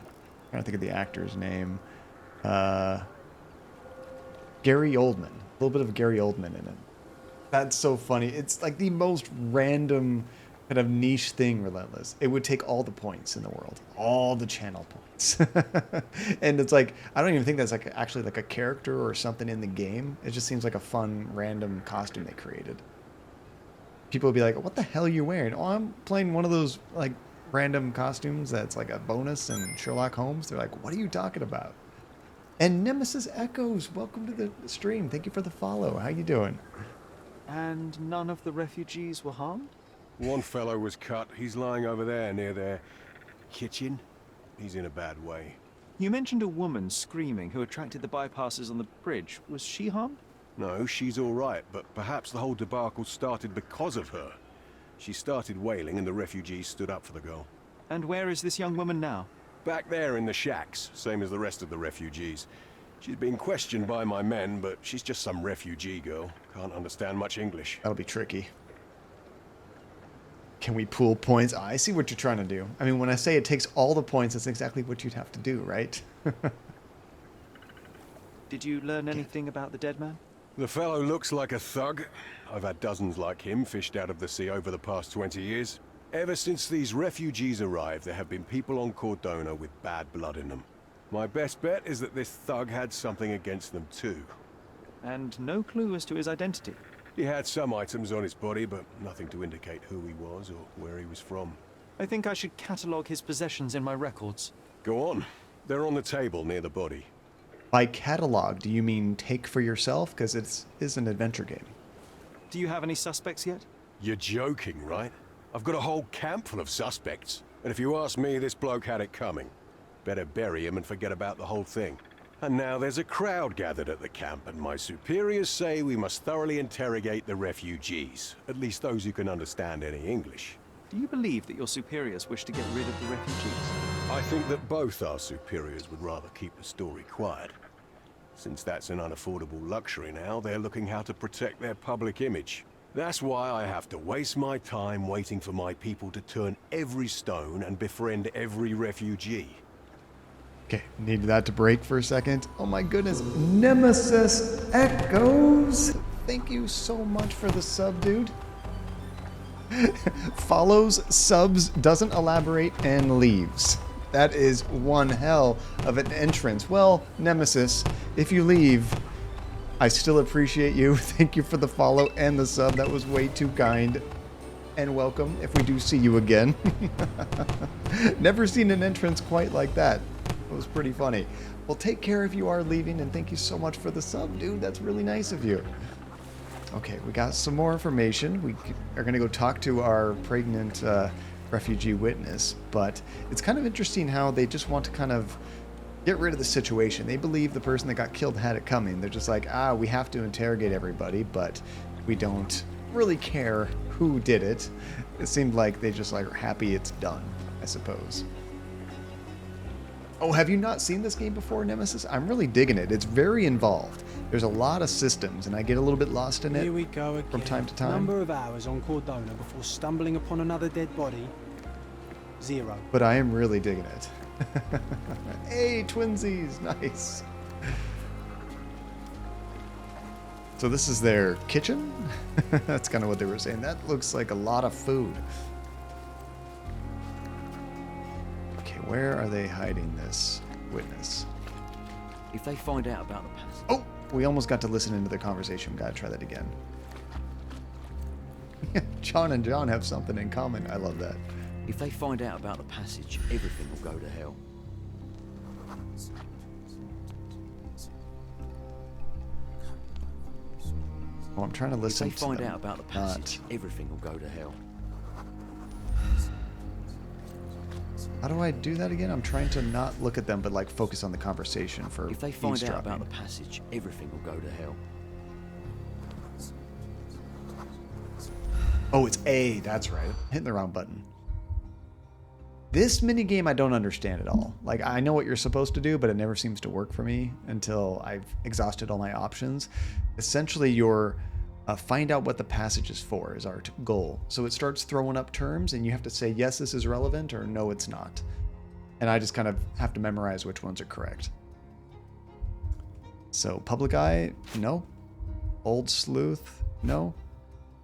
to think of the actor's name. Gary Oldman. A little bit of Gary Oldman in it. That's so funny. It's like the most random kind of niche thing, Relentless. It would take all the points in the world. All the channel points. And it's like, I don't even think that's like actually like a character or something in the game. It just seems like a fun, random costume they created. People would be like, what the hell are you wearing? Oh, I'm playing one of those like random costumes that's like a bonus in Sherlock Holmes. They're like, what are you talking about? And Nemesis Echoes, welcome to the stream. Thank you for the follow. How you doing? And none of the refugees were harmed? One fellow was cut. He's lying over there near their kitchen. He's in a bad way. You mentioned a woman screaming who attracted the bypassers on the bridge. Was she harmed? No, she's all right, but perhaps the whole debacle started because of her. She started wailing and the refugees stood up for the girl. And where is this young woman now? Back there in the shacks, same as the rest of the refugees. She's being questioned by my men, but she's just some refugee girl. Can't understand much English. That'll be tricky. Can we pool points? I see what you're trying to do. I mean, when I say it takes all the points, that's exactly what you'd have to do, right? Did you learn anything about the dead man? The fellow looks like a thug. I've had dozens like him fished out of the sea over the past 20 years. Ever since these refugees arrived, there have been people on Cordona with bad blood in them. My best bet is that this thug had something against them too. And no clue as to his identity? He had some items on his body, but nothing to indicate who he was or where he was from. I think I should catalogue his possessions in my records. Go on. They're on the table near the body. By catalog, do you mean take for yourself? Because it is an adventure game. Do you have any suspects yet? You're joking, right? I've got a whole camp full of suspects. And if you ask me, this bloke had it coming. Better bury him and forget about the whole thing. And now there's a crowd gathered at the camp, and my superiors say we must thoroughly interrogate the refugees. At least those who can understand any English. Do you believe that your superiors wish to get rid of the refugees? I think that both our superiors would rather keep the story quiet. Since that's an unaffordable luxury now, they're looking how to protect their public image. That's why I have to waste my time waiting for my people to turn every stone and befriend every refugee. Okay, needed that to break for a second. Oh my goodness, Nemesis Echoes! Thank you so much for the sub, dude. Follows, subs, doesn't elaborate, and leaves. That is one hell of an entrance. Well, Nemesis, if you leave, I still appreciate you. Thank you for the follow and the sub. That was way too kind. And welcome if we do see you again. Never seen an entrance quite like that. It was pretty funny. Well, take care if you are leaving, and thank you so much for the sub, dude. That's really nice of you. Okay, we got some more information. We are going to go talk to our pregnant refugee witness, but it's kind of interesting how they just want to kind of get rid of the situation. They believe the person that got killed had it coming. They're just like, we have to interrogate everybody, but we don't really care who did it. It seemed like they just like are happy it's done, I suppose. Oh, have you not seen this game before, Nemesis? I'm really digging it. It's very involved. There's a lot of systems, and I get a little bit lost in it. Here we go again. From time to time. Number of hours on Cordona before stumbling upon another dead body. 0. But I am really digging it. Hey, twinsies! Nice. So this is their kitchen? That's kind of what they were saying. That looks like a lot of food. Okay, where are they hiding this witness? If they find out about the passage... Oh! We almost got to listen into the conversation. Gotta try that again. John and John have something in common. I love that. If they find out about the passage, everything will go to hell. Oh, I'm trying to listen if they find out about the passage, everything will go to hell. How do I do that again? I'm trying to not look at them, but like focus on the conversation for If they find out eavesdropping. about the passage, everything will go to hell. Oh, it's A. That's right. Hitting the wrong button. This minigame I don't understand at all. Like, I know what you're supposed to do, but it never seems to work for me until I've exhausted all my options. Essentially, your find out what the passage is for is our goal. So it starts throwing up terms, and you have to say, yes, this is relevant, or no, it's not. And I just kind of have to memorize which ones are correct. So, Public Eye, no. Old Sleuth, no.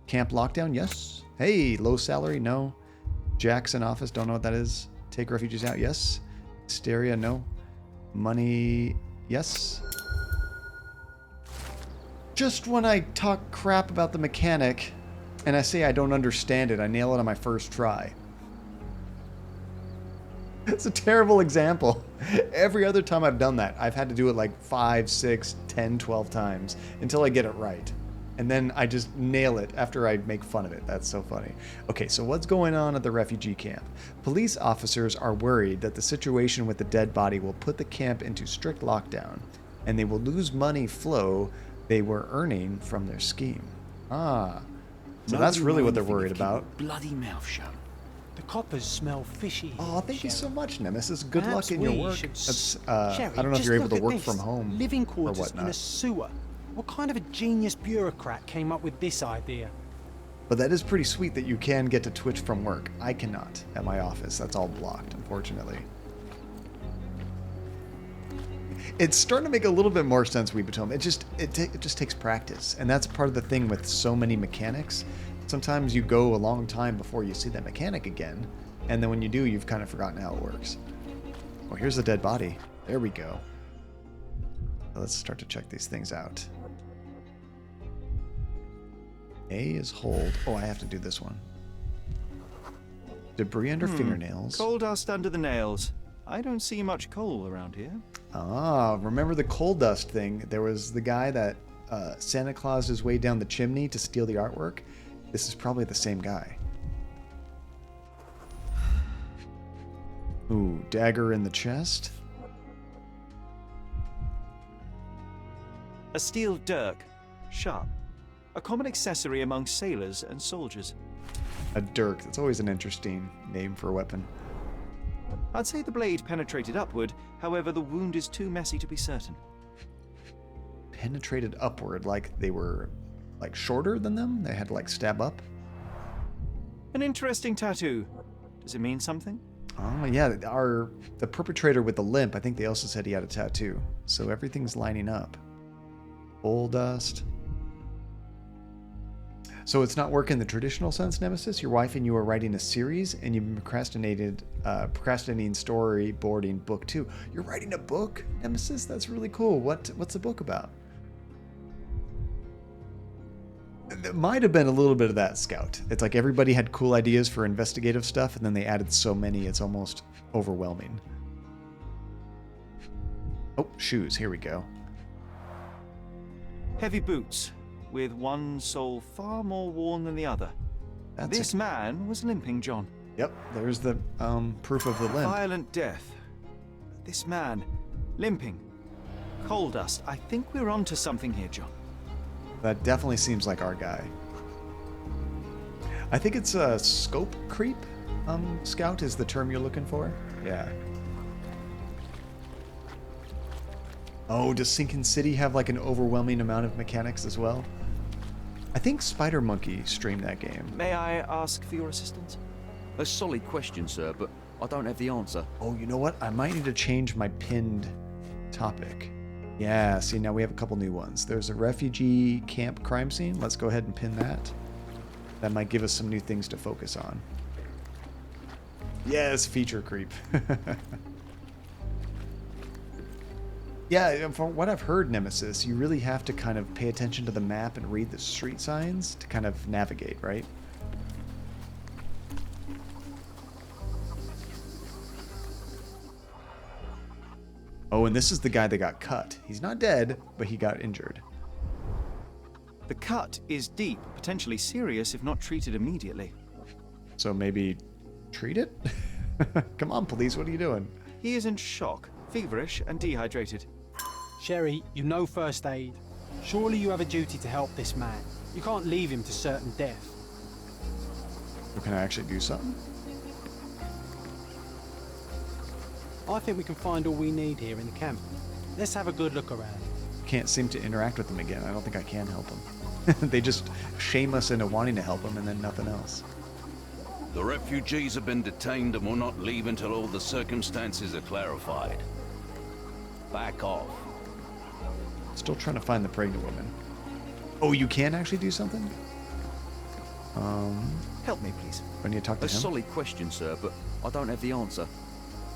Camp Lockdown, yes. Hey, low salary, no. Jackson Office, don't know what that is. Take refugees out, yes. Hysteria, no. Money, yes. Just when I talk crap about the mechanic and I say I don't understand it, I nail it on my first try. It's a terrible example. Every other time I've done that, I've had to do it like 5, 6, 10, 12 times until I get it right. And then I just nail it after I make fun of it. That's so funny. Okay, so what's going on at the refugee camp? Police officers are worried that the situation with the dead body will put the camp into strict lockdown, and they will lose money flow they were earning from their scheme. Ah, so that's really what they're worried about. Bloody mouth shut. The coppers smell fishy. Oh, thank you so much, Nemesis. Good Perhaps luck in your we work. should That's, Sherry, I don't know if just you're able look to at work this. from home Living or quarters in whatnot. a sewer. What kind of a genius bureaucrat came up with this idea? But that is pretty sweet that you can get to Twitch from work. I cannot at my office. That's all blocked, unfortunately. It's starting to make a little bit more sense, Weebotome. It just takes practice, and that's part of the thing with so many mechanics. Sometimes you go a long time before you see that mechanic again, and then when you do, you've kind of forgotten how it works. Oh, here's the dead body. There we go. Let's start to check these things out. A is hold. Oh, I have to do this one. Debris under fingernails. Coal dust under the nails. I don't see much coal around here. Ah, remember the coal dust thing? There was the guy that Santa Claus his way down the chimney to steal the artwork. This is probably the same guy. Ooh, dagger in the chest. A steel dirk. Sharp. A common accessory among sailors and soldiers. A dirk. That's always an interesting name for a weapon. I'd say the blade penetrated upward, however the wound is too messy to be certain. Penetrated upward, like they were like shorter than them? They had to like stab up? An interesting tattoo. Does it mean something? Oh yeah, the perpetrator with the limp, I think they also said he had a tattoo. So everything's lining up. Coal dust. So it's not work in the traditional sense, Nemesis? Your wife and you are writing a series and you've been procrastinating storyboarding book 2. You're writing a book, Nemesis? That's really cool. What's the book about? It might have been a little bit of that, Scout. It's like everybody had cool ideas for investigative stuff and then they added so many it's almost overwhelming. Oh, shoes. Here we go. Heavy boots, with one sole far more worn than the other. This man was limping, John. Yep, there's the proof of the limp. Violent death. This man, limping. Coal dust. I think we're onto something here, John. That definitely seems like our guy. I think it's a scope creep, Scout, is the term you're looking for? Yeah. Oh, does Sinking City have like an overwhelming amount of mechanics as well? I think Spider Monkey streamed that game. May I ask for your assistance? A solid question, sir, but I don't have the answer. Oh, you know what? I might need to change my pinned topic. Yeah, see, now we have a couple new ones. There's a refugee camp crime scene. Let's go ahead and pin that. That might give us some new things to focus on. Yes, feature creep. Yeah, from what I've heard, Nemesis, you really have to kind of pay attention to the map and read the street signs to kind of navigate, right? Oh, and this is the guy that got cut. He's not dead, but he got injured. The cut is deep, potentially serious if not treated immediately. So maybe treat it? Come on, police, what are you doing? He is in shock, feverish, and dehydrated. Sherry, you know first aid. Surely you have a duty to help this man. You can't leave him to certain death. So can I actually do something? I think we can find all we need here in the camp. Let's have a good look around. Can't seem to interact with them again. I don't think I can help them. They just shame us into wanting to help them and then nothing else. The refugees have been detained and will not leave until all the circumstances are clarified. Back off. Still trying to find the pregnant woman. Oh, you can actually do something? Help me, please. I need to talk to A him. solid question, sir, but I don't have the answer.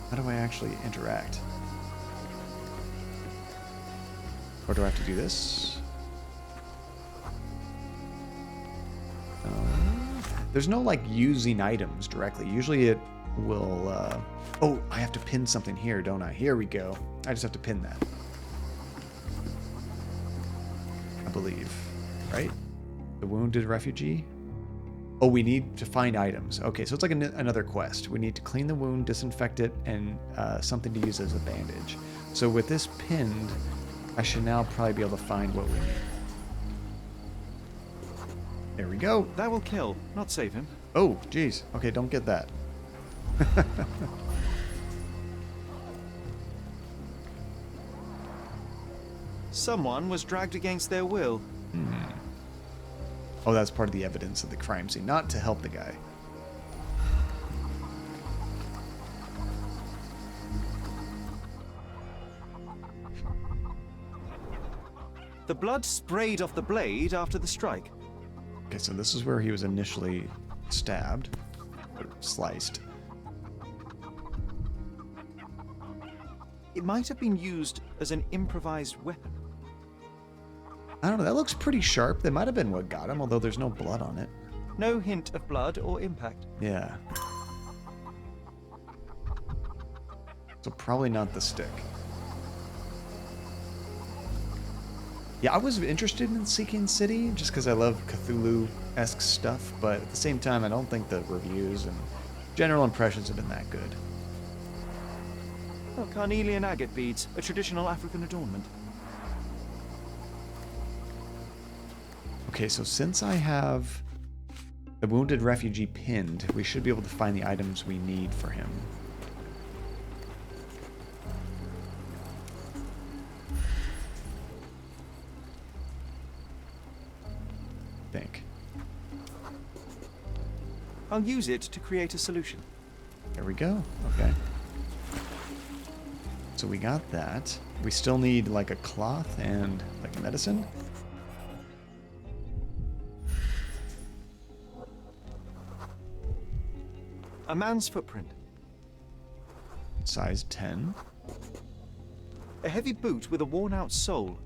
How do I actually interact? Or do I have to do this? There's no like using items directly. Usually it will, oh, I have to pin something here, don't I? Here we go. I just have to pin that. I believe, right? The wounded refugee? Oh, we need to find items. Okay, so it's like another quest. We need to clean the wound, disinfect it, and something to use as a bandage. So with this pinned, I should now probably be able to find what we need. There we go. That will kill, not save him. Oh, geez. Okay, don't get that. Someone was dragged against their will. Oh, that's part of the evidence of the crime scene, not to help the guy. The blood sprayed off the blade after the strike. Okay, so this is where he was initially stabbed, or sliced. It might have been used as an improvised weapon. I don't know, that looks pretty sharp. That might have been what got him, although there's no blood on it. No hint of blood or impact. Yeah. So probably not the stick. Yeah, I was interested in Seeking City just because I love Cthulhu-esque stuff, but at the same time, I don't think the reviews and general impressions have been that good. Oh, carnelian agate beads, a traditional African adornment. Okay, so since I have the wounded refugee pinned, we should be able to find the items we need for him. Think. I'll use it to create a solution. There we go. Okay. So we got that. We still need like a cloth and like medicine. A man's footprint. Size 10. A heavy boot with a worn-out sole.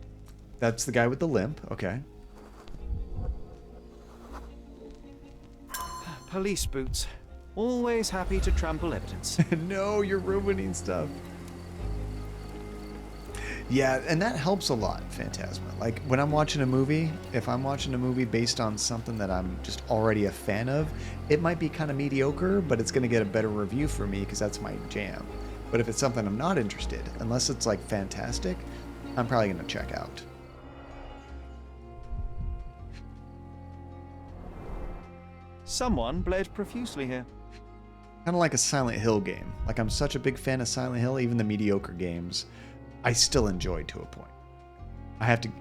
That's the guy with the limp. Okay. Police boots. Always happy to trample evidence. No, you're ruining stuff. Yeah, and that helps a lot, Phantasma. Like, when I'm watching a movie, if I'm watching a movie based on something that I'm just already a fan of, it might be kind of mediocre, but it's going to get a better review for me because that's my jam. But if it's something I'm not interested, unless it's, like, fantastic, I'm probably going to check out. Someone bled profusely here. Kind of like a Silent Hill game. Like, I'm such a big fan of Silent Hill, even the mediocre games, I still enjoy to a point.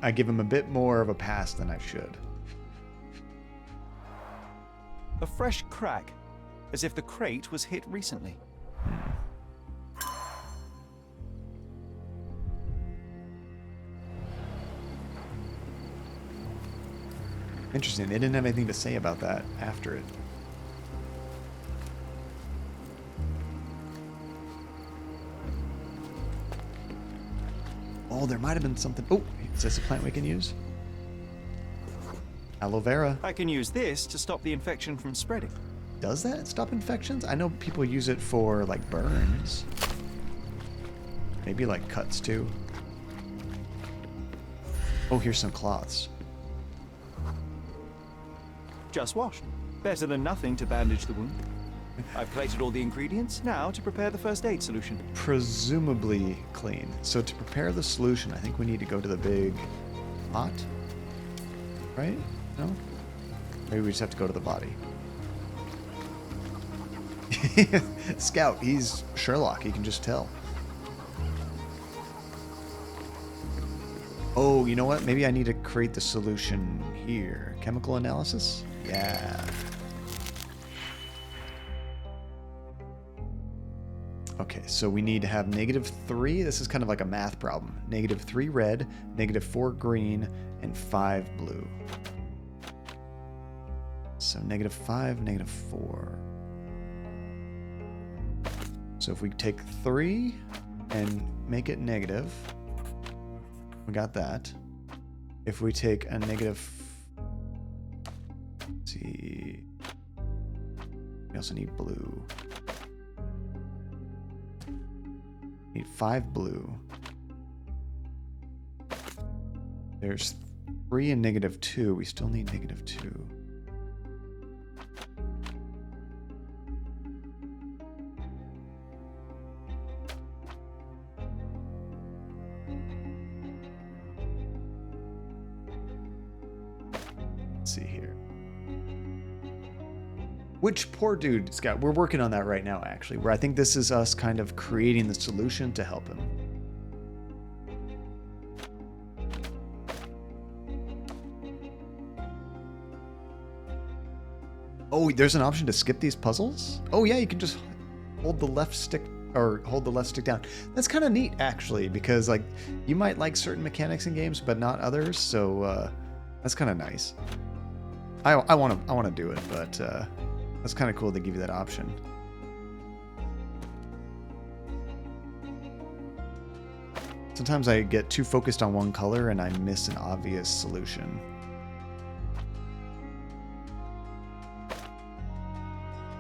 I give him a bit more of a pass than I should. A fresh crack, as if the crate was hit recently. Interesting, they didn't have anything to say about that after it. Oh, there might have been something. Oh, is this a plant we can use? Aloe vera. I can use this to stop the infection from spreading. Does that stop infections? I know people use it for, like, burns. Maybe, like, cuts, too. Oh, here's some cloths. Just washed. Better than nothing to bandage the wound. I've plated all the ingredients, now to prepare the first aid solution. Presumably clean. So to prepare the solution, I think we need to go to the big pot, right? No? Maybe we just have to go to the body. Scout, he's Sherlock, he can just tell. Oh, you know what? Maybe I need to create the solution here. Chemical analysis? Yeah. Okay, so we need to have -3. This is kind of like a math problem. -3 red, -4 green, and 5 blue. So -5, -4. So if we take 3 and make it negative, we got that. If we take a negative, let's see, we also need blue. Need 5 blue. There's 3 and -2. We still need -2. Let's see here. Which poor dude, Scott? We're working on that right now, actually, where I think this is us kind of creating the solution to help him. Oh, there's an option to skip these puzzles? Oh yeah, you can just hold the left stick or hold the left stick down. That's kind of neat, actually, because like you might like certain mechanics in games, but not others. So that's kind of nice. I want to do it, but that's kind of cool to give you that option. Sometimes I get too focused on one color and I miss an obvious solution.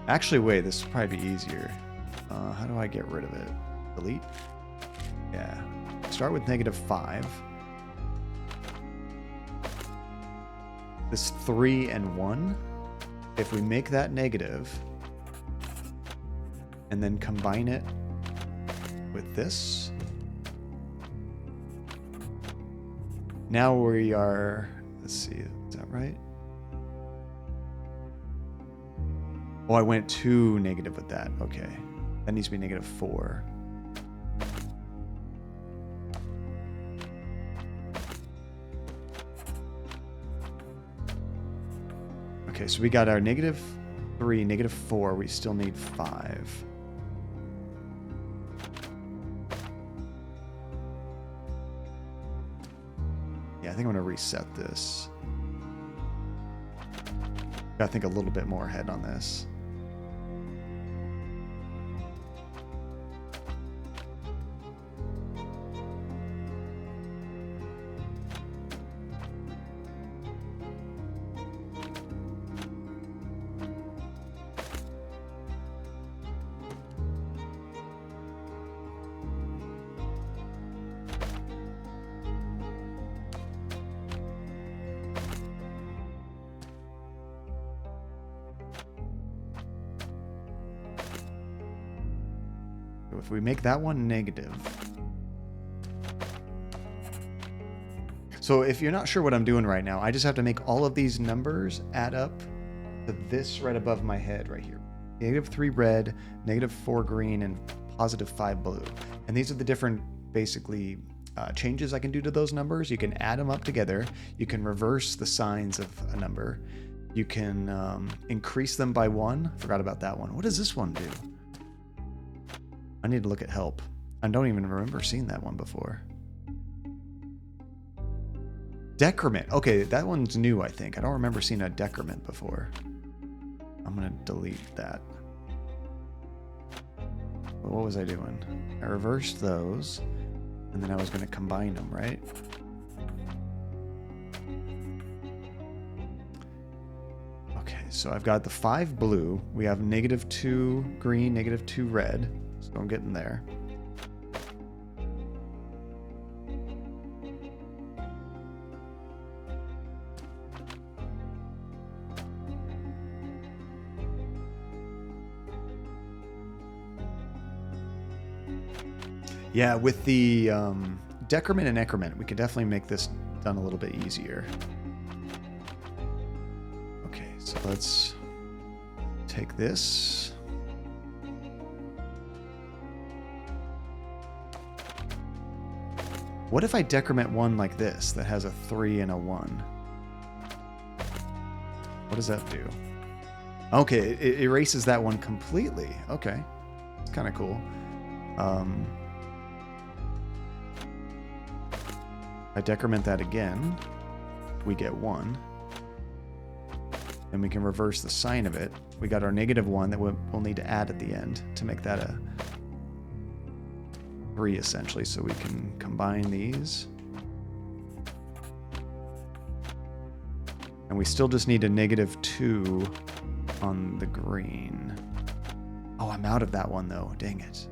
Actually, wait, this will probably be easier. How do I get rid of it? Delete? Yeah. Start with -5. This 3 and 1. If we make that negative and then combine it with this, now we are, let's see, is that right? Oh, I went too negative with that. Okay. That needs to be -4. Okay, so we got our -3, -4. We still need 5. Yeah, I think I'm going to reset this. Gotta think a little bit more ahead on this. If we make that one negative. So if you're not sure what I'm doing right now, I just have to make all of these numbers add up to this right above my head right here. -3 red, -4 green, and +5 blue. And these are the different, basically, changes I can do to those numbers. You can add them up together. You can reverse the signs of a number. You can increase them by 1. Forgot about that one. What does this one do? I need to look at help. I don't even remember seeing that one before. Decrement. Okay, that one's new, I think. I don't remember seeing a decrement before. I'm going to delete that. But what was I doing? I reversed those, and then I was going to combine them, right? Okay, so I've got the 5 blue. We have -2 green, -2 red. So I'm getting there. Yeah, with the decrement and increment, we could definitely make this done a little bit easier. Okay, so let's take this. What if I decrement one like this that has a 3 and a 1? What does that do? Okay, it erases that one completely. Okay, it's kind of cool. I decrement that again. We get 1. And we can reverse the sign of it. We got our -1 that we'll need to add at the end to make that a 3 essentially. So we can combine these. And we still just need a -2 on the green. Oh, I'm out of that one though. Dang it.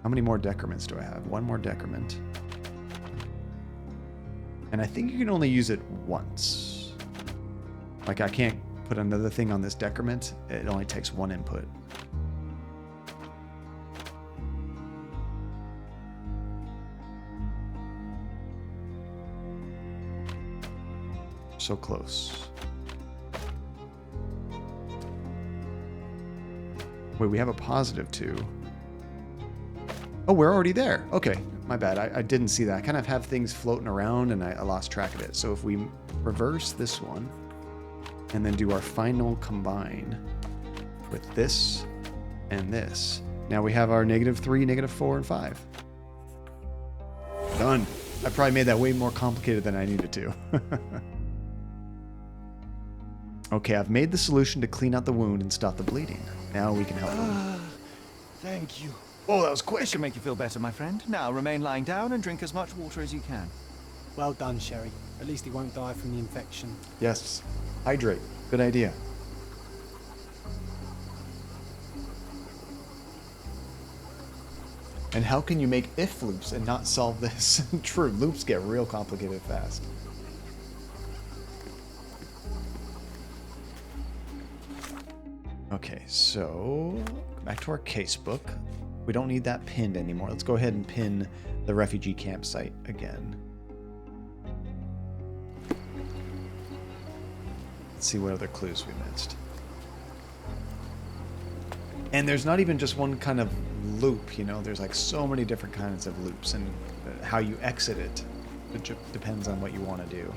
How many more decrements do I have? 1 more decrement. And I think you can only use it once. Like, I can't put another thing on this decrement. It only takes 1 input. So close. Wait, we have a +2. Oh, we're already there. Okay, my bad. I didn't see that. I kind of have things floating around and I lost track of it. So if we reverse this one and then do our final combine with this and this, now we have our -3, -4, and 5. Done. I probably made that way more complicated than I needed to. Okay, I've made the solution to clean out the wound and stop the bleeding. Now we can help him. Thank you. Oh, that was quick. This should make you feel better, my friend. Now remain lying down and drink as much water as you can. Well done, Sherry. At least he won't die from the infection. Yes. Hydrate. Good idea. And how can you make if loops and not solve this? True, loops get real complicated fast. Okay, so back to our casebook. We don't need that pinned anymore. Let's go ahead and pin the refugee campsite again. Let's see what other clues we missed. And there's not even just one kind of loop, you know, there's like so many different kinds of loops, and how you exit it depends on what you want to do.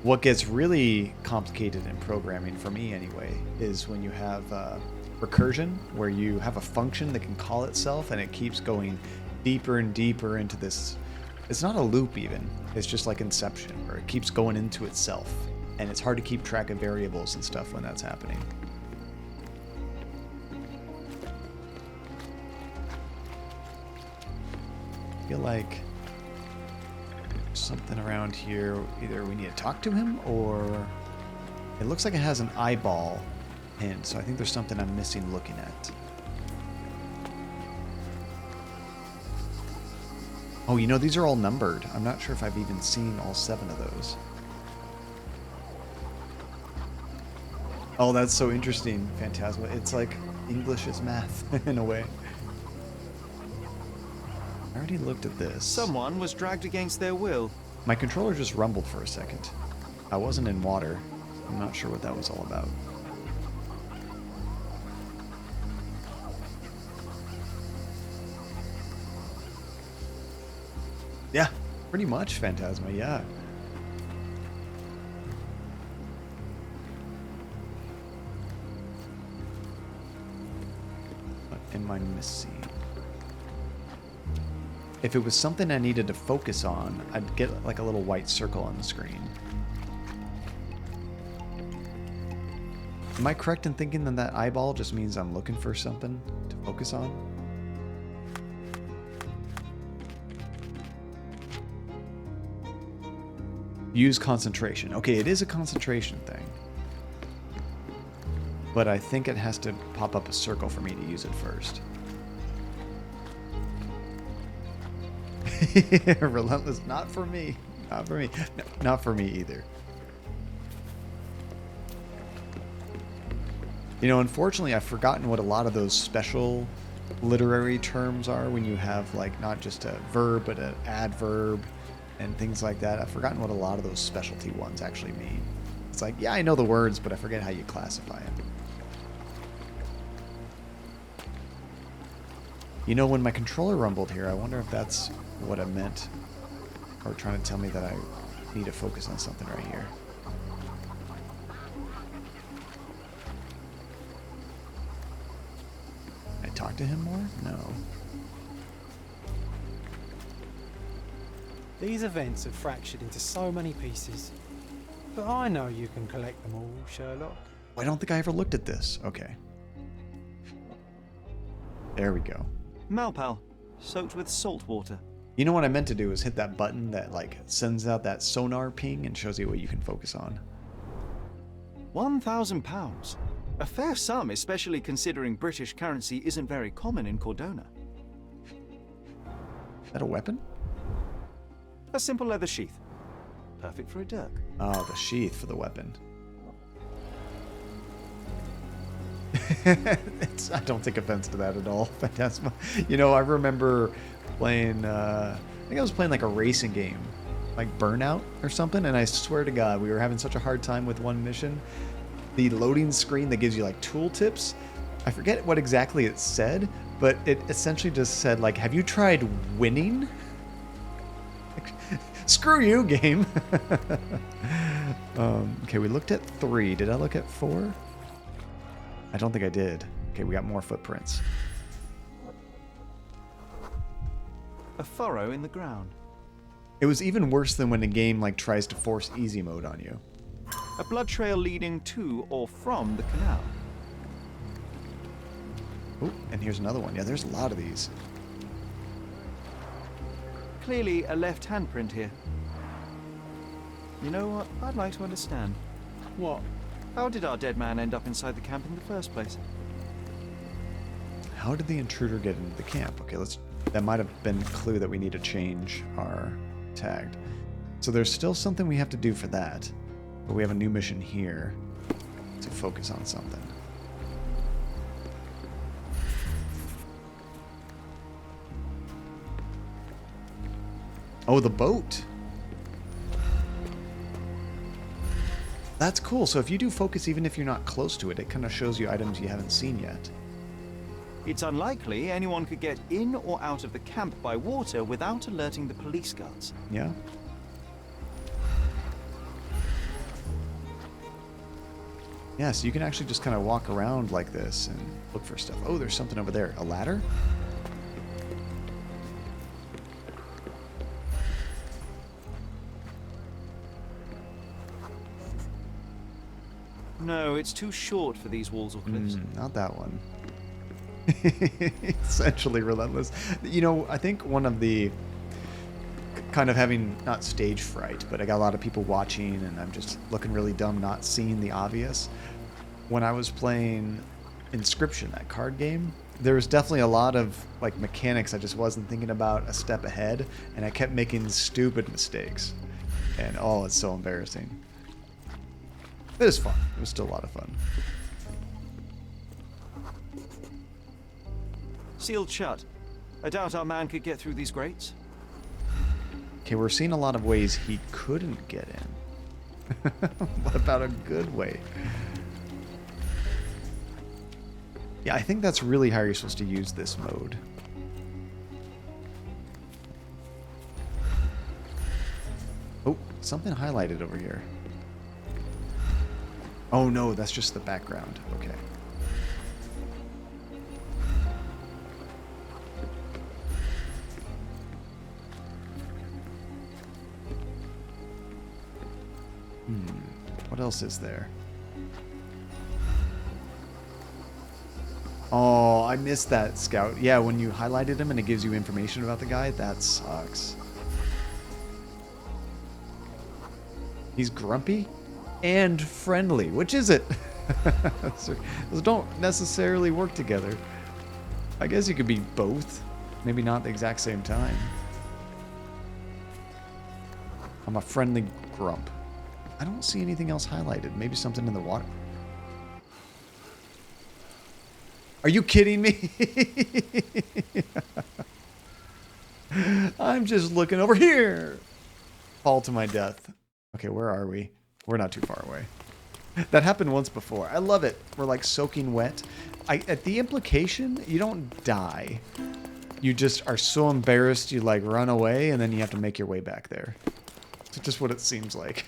What gets really complicated in programming, for me anyway, is when you have recursion, where you have a function that can call itself and it keeps going deeper and deeper into this. It's not a loop even, it's just like Inception, where it keeps going into itself, and it's hard to keep track of variables and stuff when that's happening. I feel like something around here. Either we need to talk to him, or it looks like it has an eyeball pinned, so I think there's something I'm missing looking at. Oh, you know, these are all numbered. I'm not sure if I've even seen all 7 of those. Oh, that's so interesting, Phantasma. It's like English is math in a way. I already looked at this. Someone was dragged against their will. My controller just rumbled for a second. I wasn't in water. I'm not sure what that was all about. Yeah, pretty much, Phantasma, yeah. What am I missing? If it was something I needed to focus on, I'd get like a little white circle on the screen. Am I correct in thinking that that eyeball just means I'm looking for something to focus on? Use concentration. Okay, it is a concentration thing. But I think it has to pop up a circle for me to use it first. Relentless, not for me. Not for me. No, not for me either. You know, unfortunately, I've forgotten what a lot of those special literary terms are when you have, like, not just a verb, but an adverb and things like that. I've forgotten what a lot of those specialty ones actually mean. It's like, yeah, I know the words, but I forget how you classify them. You know, when my controller rumbled here, I wonder if that's what it meant. Or trying to tell me that I need to focus on something right here. Can I talk to him more? No. These events have fractured into so many pieces. But I know you can collect them all, Sherlock. I don't think I ever looked at this. Okay. There we go. Malpal, soaked with salt water. You know what I meant to do is hit that button that like sends out that sonar ping and shows you what you can focus on. £1,000. A fair sum, especially considering British currency isn't very common in Cordona. Is that a weapon? A simple leather sheath. Perfect for a dirk. Oh, the sheath for the weapon. I don't take offense to that at all. Phantasma. You know, I remember playing, I think I was playing like a racing game, like Burnout or something, and I swear to God, we were having such a hard time with one mission. The loading screen that gives you like tooltips, I forget what exactly it said, but it essentially just said like, have you tried winning? Screw you, game. Okay, we looked at 3. Did I look at 4? I don't think I did. Okay, we got more footprints. A furrow in the ground. It was even worse than when a game like tries to force easy mode on you. A blood trail leading to or from the canal. Oh, and here's another one. Yeah, there's a lot of these. Clearly a left handprint here. You know what? I'd like to understand. What? How did our dead man end up inside the camp in the first place? How did the intruder get into the camp? Okay, that might have been a clue that we need to change our tagged. So there's still something we have to do for that. But we have a new mission here to focus on something. Oh, the boat. That's cool. So if you do focus, even if you're not close to it, it kind of shows you items you haven't seen yet. It's unlikely anyone could get in or out of the camp by water without alerting the police guards. Yeah. Yeah, so you can actually just kind of walk around like this and look for stuff. Oh, there's something over there. A ladder? No, it's too short for these walls or cliffs. Not that one. Essentially relentless. You know, I think one of the kind of having, not stage fright, but I got a lot of people watching and I'm just looking really dumb not seeing the obvious. When I was playing Inscription, that card game, there was definitely a lot of like mechanics I just wasn't thinking about a step ahead, and I kept making stupid mistakes. And oh, it's so embarrassing. It was fun. It was still a lot of fun. Sealed shut. I doubt our man could get through these grates. Okay, we're seeing a lot of ways he couldn't get in. What about a good way? Yeah, I think that's really how you're supposed to use this mode. Oh, something highlighted over here. Oh no, that's just the background. Okay. What else is there? Oh, I missed that, Scout. Yeah, when you highlighted him and it gives you information about the guy, that sucks. He's grumpy and friendly. Which is it? Those don't necessarily work together. I guess you could be both. Maybe not at the exact same time. I'm a friendly grump. I don't see anything else highlighted. Maybe something in the water. Are you kidding me? I'm just looking over here. Fall to my death. Okay, where are we? We're not too far away. That happened once before. I love it. We're like soaking wet. At the implication, you don't die. you just are so embarrassed you like run away and then you have to make your way back there. It's just what it seems like.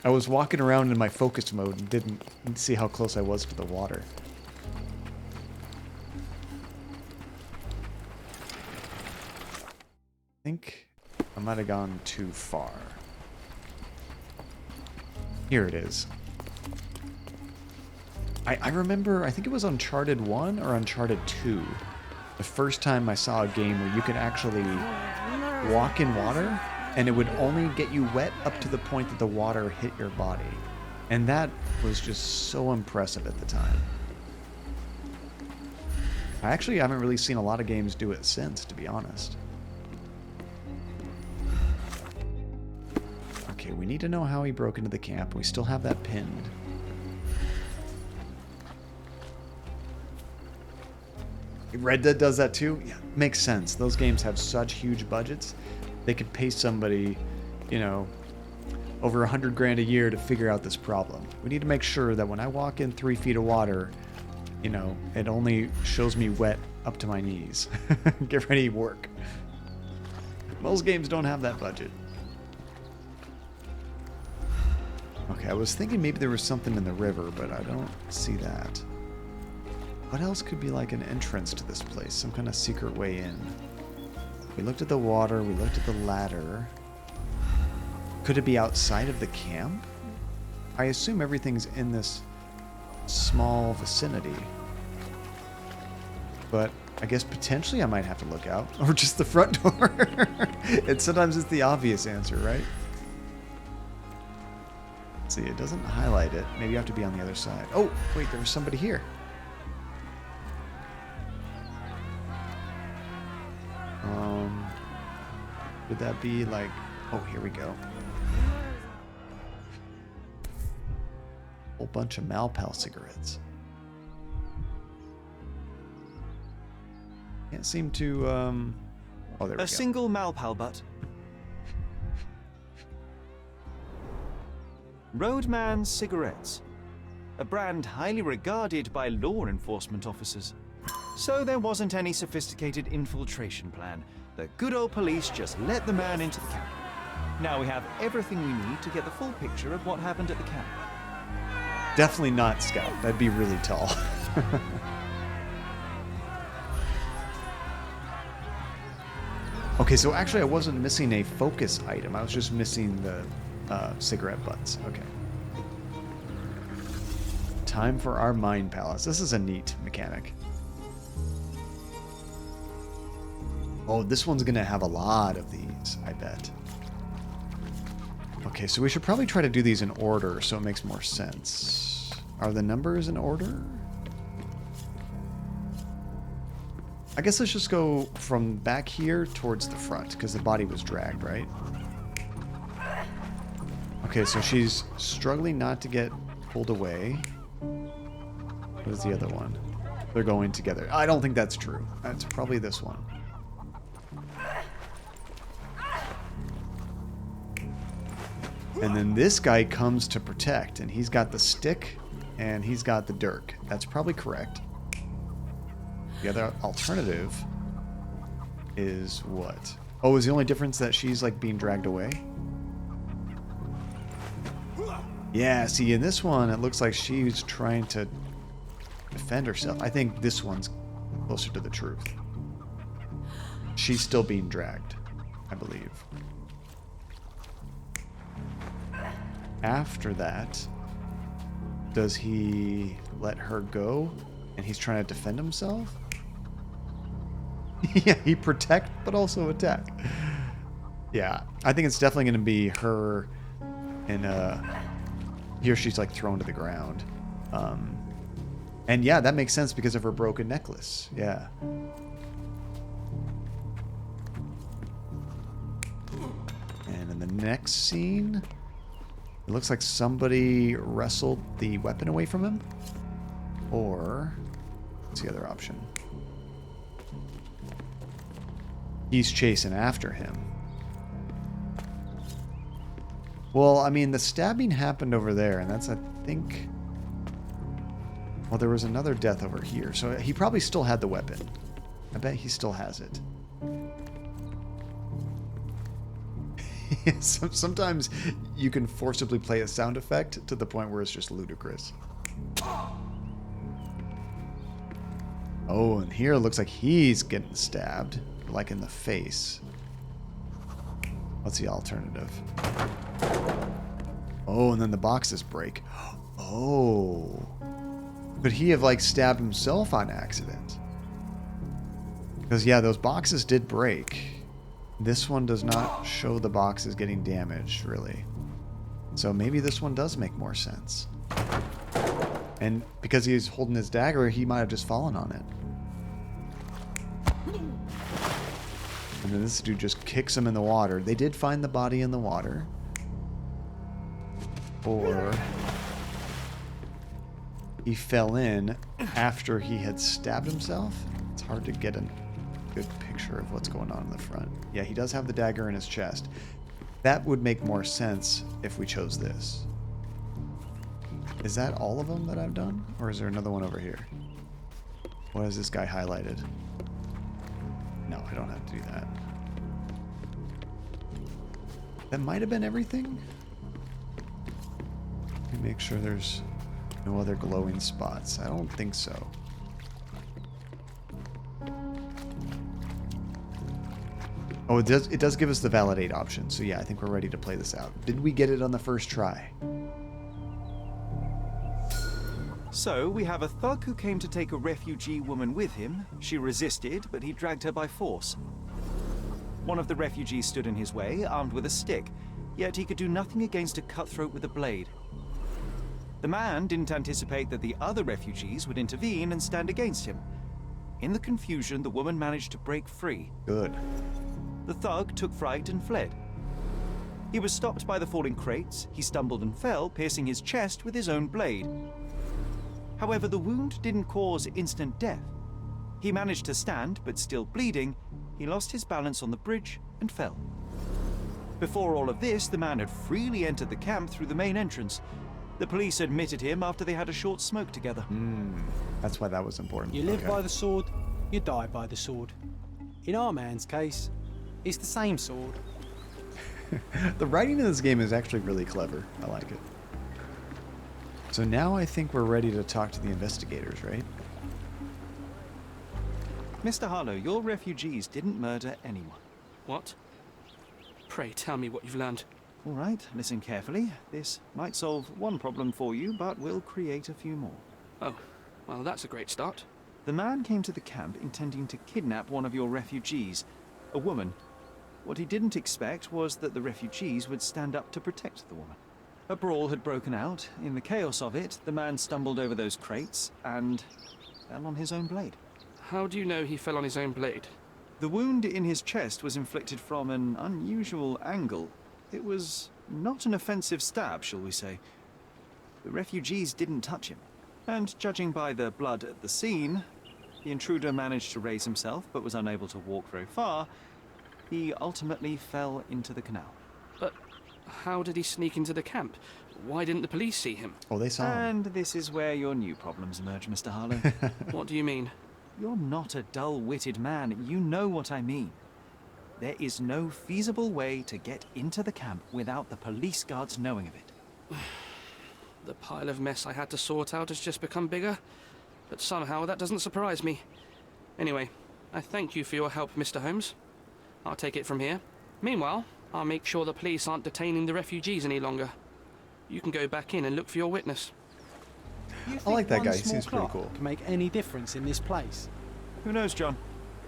I was walking around in my focus mode and didn't see how close I was to the water. I think I might have gone too far. Here it is. I remember, I think it was Uncharted 1 or Uncharted 2. The first time I saw a game where you could actually walk in water and it would only get you wet up to the point that the water hit your body. And that was just so impressive at the time. I actually haven't really seen a lot of games do it since, to be honest. Okay, we need to know how he broke into the camp. We still have that pinned. Red Dead does that too? Yeah, makes sense. Those games have such huge budgets. They could pay somebody, you know, over 100 grand a year to figure out this problem. We need to make sure that when I walk in 3 feet of water, you know, it only shows me wet up to my knees. Get ready to work. Most games don't have that budget. Okay, I was thinking maybe there was something in the river, but I don't see that. What else could be like an entrance to this place? Some kind of secret way in. We looked at the water, we looked at the ladder. Could it be outside of the camp? I assume everything's in this small vicinity. But I guess potentially I might have to look out. Or just the front door. And sometimes it's the obvious answer, right? Let's see, it doesn't highlight it. Maybe you have to be on the other side. Oh, wait, there was somebody here. Would that be like... Oh, here we go. Whole bunch of Malpal cigarettes. Can't seem to, Oh, there we go. A single Malpal butt. Roadman Cigarettes. A brand highly regarded by law enforcement officers. So there wasn't any sophisticated infiltration plan. The good old police just let the man into the camp. Now we have everything we need to get the full picture of what happened at the camp. Definitely not Scout. That'd be really tall. Okay, so actually I wasn't missing a focus item. I was just missing the cigarette butts. Okay. Time for our Mind Palace. This is a neat mechanic. Oh, this one's going to have a lot of these, I bet. Okay, so we should probably try to do these in order so it makes more sense. Are the numbers in order? I guess let's just go from back here towards the front, because the body was dragged, right? Okay, so she's struggling not to get pulled away. What is the other one? They're going together. I don't think that's true. That's probably this one. And then this guy comes to protect, and he's got the stick, and he's got the dirk. That's probably correct. The other alternative is what? Oh, is the only difference that she's like being dragged away? Yeah, see, in this one, it looks like she's trying to defend herself. I think this one's closer to the truth. She's still being dragged, I believe. After that, does he let her go and he's trying to defend himself? Yeah, he protect but also attack. Yeah, I think it's definitely going to be her and here she's like thrown to the ground. And yeah, that makes sense because of her broken necklace. Yeah. And in the next scene, it looks like somebody wrestled the weapon away from him. Or, what's the other option? He's chasing after him. Well, I mean, the stabbing happened over there, and that's, I think... Well, there was another death over here, so he probably still had the weapon. I bet he still has it. Sometimes you can forcibly play a sound effect to the point where it's just ludicrous. Oh, and here it looks like he's getting stabbed, like in the face. What's the alternative? Oh, and then the boxes break. Oh. Could he have, like, stabbed himself on accident? Because, yeah, those boxes did break. This one does not show the boxes getting damaged, really. So maybe this one does make more sense. And because he's holding his dagger, he might have just fallen on it. And then this dude just kicks him in the water. They did find the body in the water. Or he fell in after he had stabbed himself. It's hard to get a good picture of what's going on in the front. Yeah, he does have the dagger in his chest. That would make more sense if we chose this. Is that all of them that I've done? Or is there another one over here? What has this guy highlighted? No, I don't have to do that. That might have been everything. Let me make sure there's no other glowing spots. I don't think so. Oh, it does give us the validate option. So yeah, I think we're ready to play this out. Did we get it on the first try? So, we have a thug who came to take a refugee woman with him. She resisted, but he dragged her by force. One of the refugees stood in his way, armed with a stick, yet he could do nothing against a cutthroat with a blade. The man didn't anticipate that the other refugees would intervene and stand against him. In the confusion, the woman managed to break free. Good. The thug took fright and fled. He was stopped by the falling crates. He stumbled and fell, piercing his chest with his own blade. However, the wound didn't cause instant death. He managed to stand, but still bleeding, he lost his balance on the bridge and fell. Before all of this, the man had freely entered the camp through the main entrance. The police admitted him after they had a short smoke together. That's why that was important. You live by the sword, you die by the sword. In our man's case, it's the same sword. The writing in this game is actually really clever. I like it. So now I think we're ready to talk to the investigators, right? Mr. Harlow, your refugees didn't murder anyone. What? Pray tell me what you've learned. All right, listen carefully. This might solve one problem for you, but will create a few more. Oh, well, that's a great start. The man came to the camp intending to kidnap one of your refugees, a woman. What he didn't expect was that the refugees would stand up to protect the woman. A brawl had broken out. In the chaos of it, the man stumbled over those crates and fell on his own blade. How do you know he fell on his own blade? The wound in his chest was inflicted from an unusual angle. It was not an offensive stab, shall we say. The refugees didn't touch him. And judging by the blood at the scene, the intruder managed to raise himself but was unable to walk very far. He ultimately fell into the canal. But how did he sneak into the camp? Why didn't the police see him? Oh, they saw him. And this is where your new problems emerge, Mr. Harlow. What do you mean? You're not a dull-witted man. You know what I mean. There is no feasible way to get into the camp without the police guards knowing of it. The pile of mess I had to sort out has just become bigger, but somehow that doesn't surprise me. Anyway, I thank you for your help, Mr. Holmes. I'll take it from here. Meanwhile, I'll make sure the police aren't detaining the refugees any longer. You can go back in and look for your witness. I like that guy. He seems pretty cool. Can make any difference in this place? Who knows, John?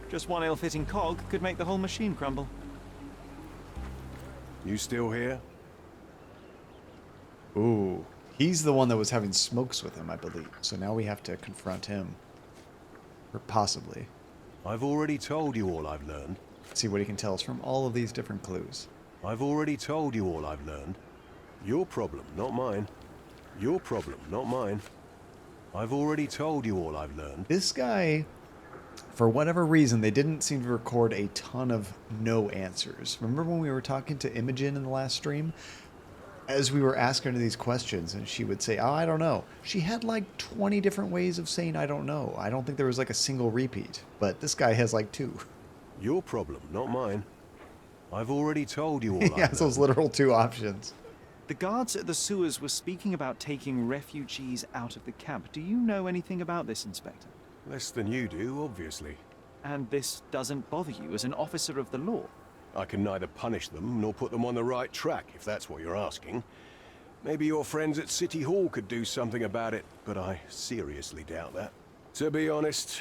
Just one ill-fitting cog could make the whole machine crumble. You still here? Ooh. He's the one that was having smokes with him, I believe. So now we have to confront him. Or possibly. I've already told you all I've learned. See what he can tell us from all of these different clues. I've already told you all I've learned. Your problem, not mine. Your problem, not mine. I've already told you all I've learned. This guy, for whatever reason, they didn't seem to record a ton of no answers. Remember when we were talking to Imogen in the last stream? as we were asking her these questions, and she would say, "Oh, I don't know." She had like 20 different ways of saying "I don't know." I don't think there was like a single repeat, but this guy has like 2. Your problem, not mine. I've already told you all He I has those know. literal 2 options. The guards at the sewers were speaking about taking refugees out of the camp. Do you know anything about this, Inspector? Less than you do, obviously. And this doesn't bother you as an officer of the law? I can neither punish them nor put them on the right track, if that's what you're asking. Maybe your friends at City Hall could do something about it, but I seriously doubt that. To be honest,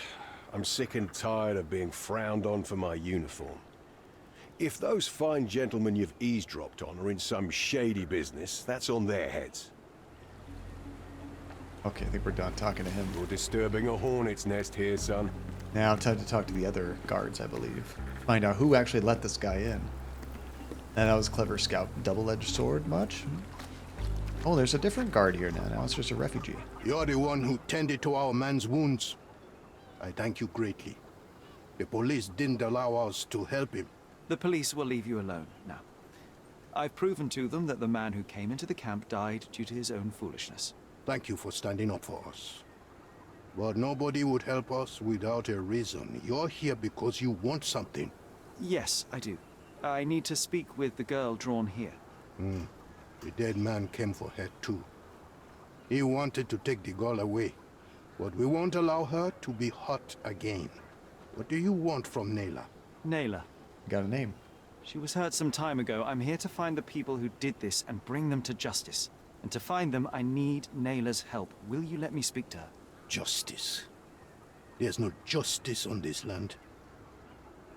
I'm sick and tired of being frowned on for my uniform. If those fine gentlemen you've eavesdropped on are in some shady business, that's on their heads. Okay, I think we're done talking to him. You're disturbing a hornet's nest here, son. Now time to talk to the other guards, I believe. Find out who actually let this guy in. And that was clever scout. Double-edged sword, much? Oh, there's a different guard here now. Now it's just a refugee. You're the one who tended to our man's wounds. I thank you greatly. The police didn't allow us to help him. The police will leave you alone now. I've proven to them that the man who came into the camp died due to his own foolishness. Thank you for standing up for us. But nobody would help us without a reason. You're here because you want something. Yes, I do. I need to speak with the girl drawn here. The dead man came for her too. He wanted to take the girl away, but we won't allow her to be hurt again. What do you want from Nayla? Nayla. Got a name. She was hurt some time ago. I'm here to find the people who did this and bring them to justice. And to find them, I need Nayla's help. Will you let me speak to her? Justice. There's no justice on this land.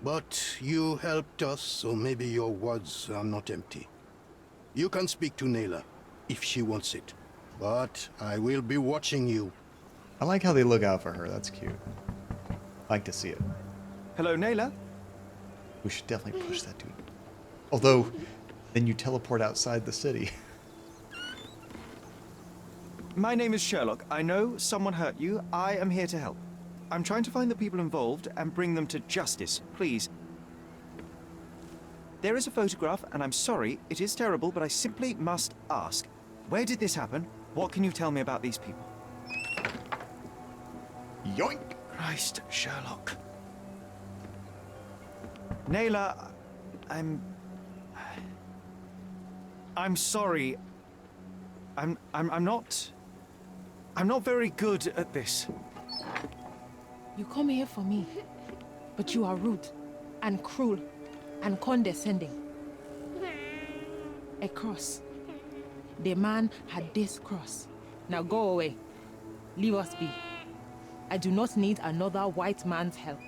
But you helped us, so maybe your words are not empty. You can speak to Nayla, if she wants it. But I will be watching you. I like how they look out for her. That's cute. I like to see it. Hello, Nayla? We should definitely push that dude. Although, then you teleport outside the city. My name is Sherlock. I know someone hurt you. I am here to help. I'm trying to find the people involved and bring them to justice. Please. There is a photograph, and I'm sorry, it is terrible, but I simply must ask. Where did this happen? What can you tell me about these people? Yoink! Christ, Sherlock. Nayla, I'm sorry. I'm not very good at this. You come here for me, but you are rude and cruel and condescending. A cross. The man had this cross. Now go away. Leave us be. I do not need another white man's help.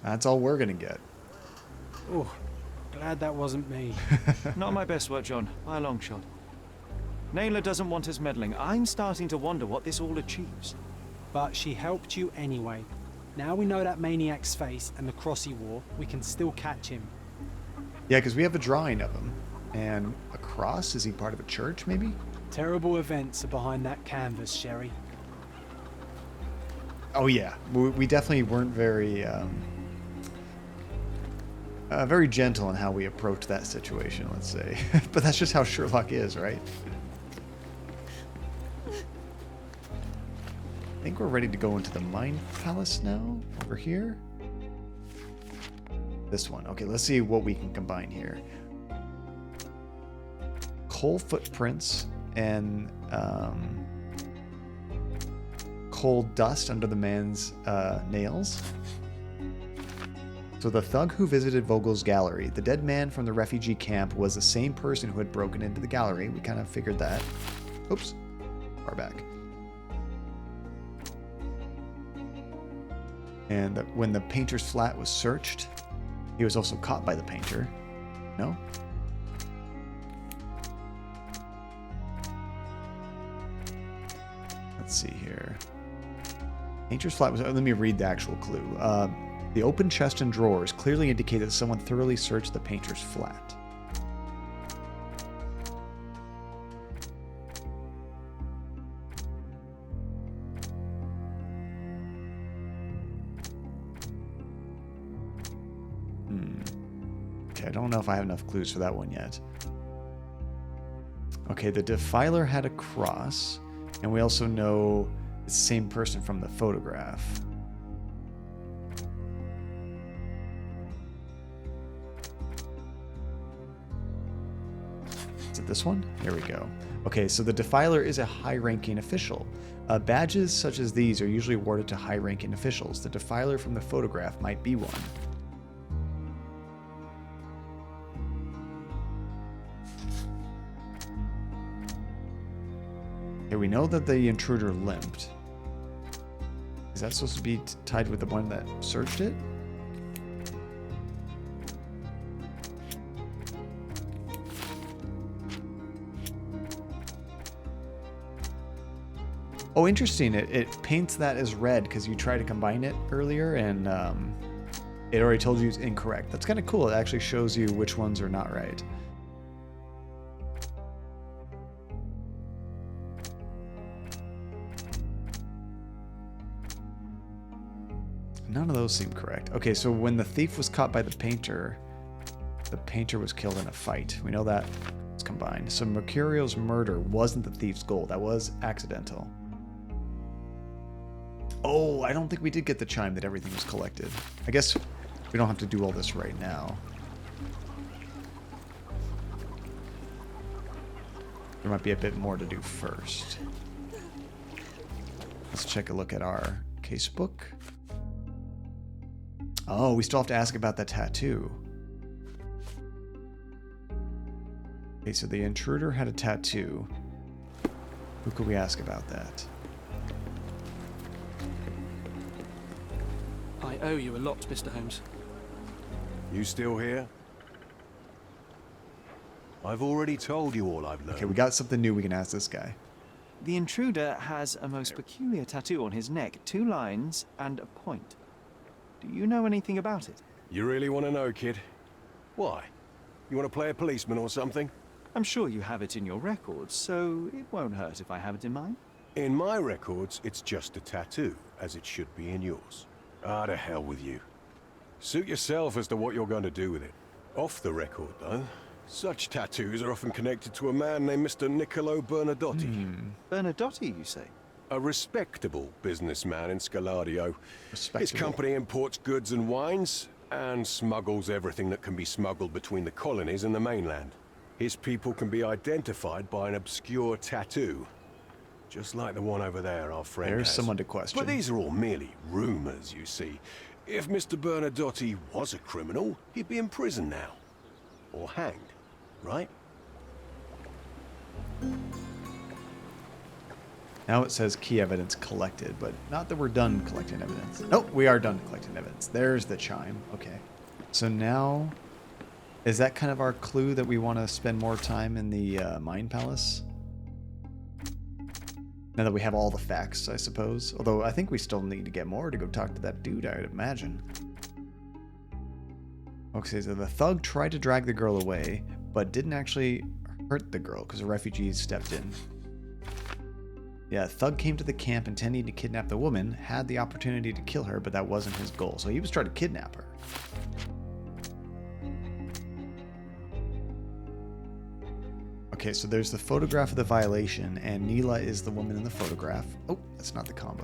That's all we're gonna get. Oh, glad that wasn't me. Not my best work, John, by a long shot. Nayla doesn't want us meddling. I'm starting to wonder what this all achieves. But she helped you anyway. Now we know that maniac's face and the cross he wore, we can still catch him. Yeah, because we have a drawing of him. And a cross? Is he part of a church, maybe? Terrible events are behind that canvas, Sherry. Oh yeah, we definitely weren't very, very gentle in how we approached that situation, let's say. But that's just how Sherlock is, right? I think we're ready to go into the Mind Palace now, over here. This one. Okay, let's see what we can combine here. Coal footprints and coal dust under the man's nails. So the thug who visited Vogel's gallery, the dead man from the refugee camp, was the same person who had broken into the gallery. We kind of figured that. Oops, far back. And that when the painter's flat was searched, he was also caught by the painter. No? Let's see here. Painter's flat was... let me read the actual clue. The open chest and drawers clearly indicate that someone thoroughly searched the painter's flat. Okay, I don't know if I have enough clues for that one yet. Okay, the defiler had a cross, and we also know it's the same person from the photograph. Is it this one? Here we go. Okay, so the defiler is a high-ranking official. Badges such as these are usually awarded to high-ranking officials. The defiler from the photograph might be one. Okay, we know that the intruder limped. Is that supposed to be tied with the one that searched it? Oh, interesting. It paints that as red because you tried to combine it earlier and it already told you it's incorrect. That's kind of cool. It actually shows you which ones are not right. None of those seem correct. Okay, so when the thief was caught by the painter was killed in a fight. We know that it's combined. So Mercurio's murder wasn't the thief's goal. That was accidental. Oh, I don't think we did get the chime that everything was collected. I guess we don't have to do all this right now. There might be a bit more to do first. Let's take a look at our casebook. Oh, we still have to ask about that tattoo. Okay, so the intruder had a tattoo. Who could we ask about that? I owe you a lot, Mr. Holmes. You still here? I've already told you all I've learned. Okay, we got something new we can ask this guy. The intruder has a most peculiar tattoo on his neck, 2 lines and a point. Do you know anything about it? You really want to know, kid? Why? You want to play a policeman or something? I'm sure you have it in your records, so it won't hurt if I have it in mine. In my records, it's just a tattoo, as it should be in yours. Ah, to hell with you. Suit yourself as to what you're going to do with it. Off the record, though, such tattoos are often connected to a man named Mr. Niccolo Bernadotti. Bernadotti, you say? A respectable businessman in Scalario. His Respectable. company imports goods and wines, and smuggles everything that can be smuggled between the colonies and the mainland. His people can be identified by an obscure tattoo. Just like the one over there our friend There's has. someone to question. But these are all merely rumors, you see. If Mr. Bernadotti was a criminal, he'd be in prison now. Or hanged, right? Now it says key evidence collected, but not that we're done collecting evidence. Nope, we are done collecting evidence. There's the chime. Okay. So now, is that kind of our clue that we want to spend more time in the Mind Palace? Now that we have all the facts, I suppose. Although I think we still need to get more to go talk to that dude, I would imagine. Okay, so the thug tried to drag the girl away, but didn't actually hurt the girl because the refugees stepped in. Yeah, thug came to the camp intending to kidnap the woman, had the opportunity to kill her, but that wasn't his goal. So he was trying to kidnap her. Okay, so there's the photograph of the violation, and Neela is the woman in the photograph. Oh, that's not the combo.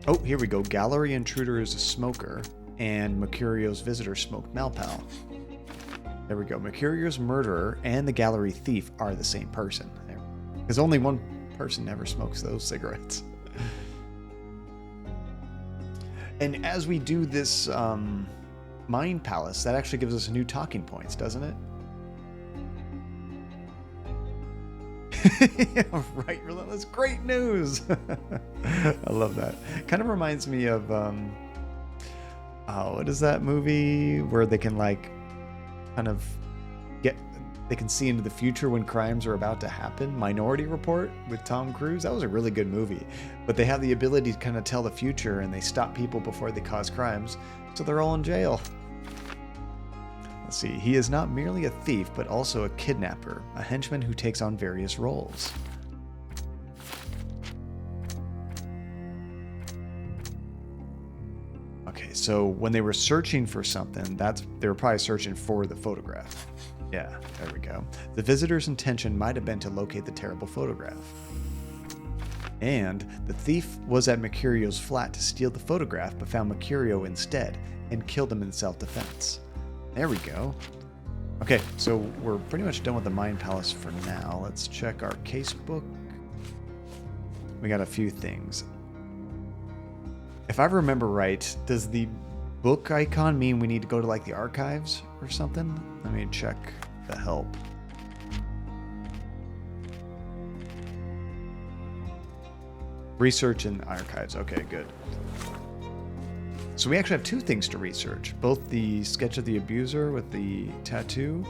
Oh, here we go. Gallery intruder is a smoker, and Mercurio's visitor smoked Malpal. There we go. Mercurio's murderer and the gallery thief are the same person. Because only one person ever smokes those cigarettes. And as we do this Mind Palace, that actually gives us new talking points, doesn't it? Right, Relentless. Great news! I love that. Kind of reminds me of, what is that movie where they can like kind of they can see into the future when crimes are about to happen? Minority Report with Tom Cruise. That was a really good movie. But they have the ability to kind of tell the future, and they stop people before they cause crimes, so they're all in jail. Let's see. He is not merely a thief, but also a kidnapper, a henchman who takes on various roles. Okay, so when they were searching for something, they were probably searching for the photograph. Yeah, there we go. The visitor's intention might have been to locate the terrible photograph. And the thief was at Mercurio's flat to steal the photograph, but found Mercurio instead and killed him in self-defense. There we go. Okay, so we're pretty much done with the Mind Palace for now. Let's check our casebook. We got a few things. If I remember right, does the book icon mean we need to go to like the archives or something? Let me check the help. Research in archives. Okay, good. So we actually have two things to research. Both the sketch of the abuser with the tattoo.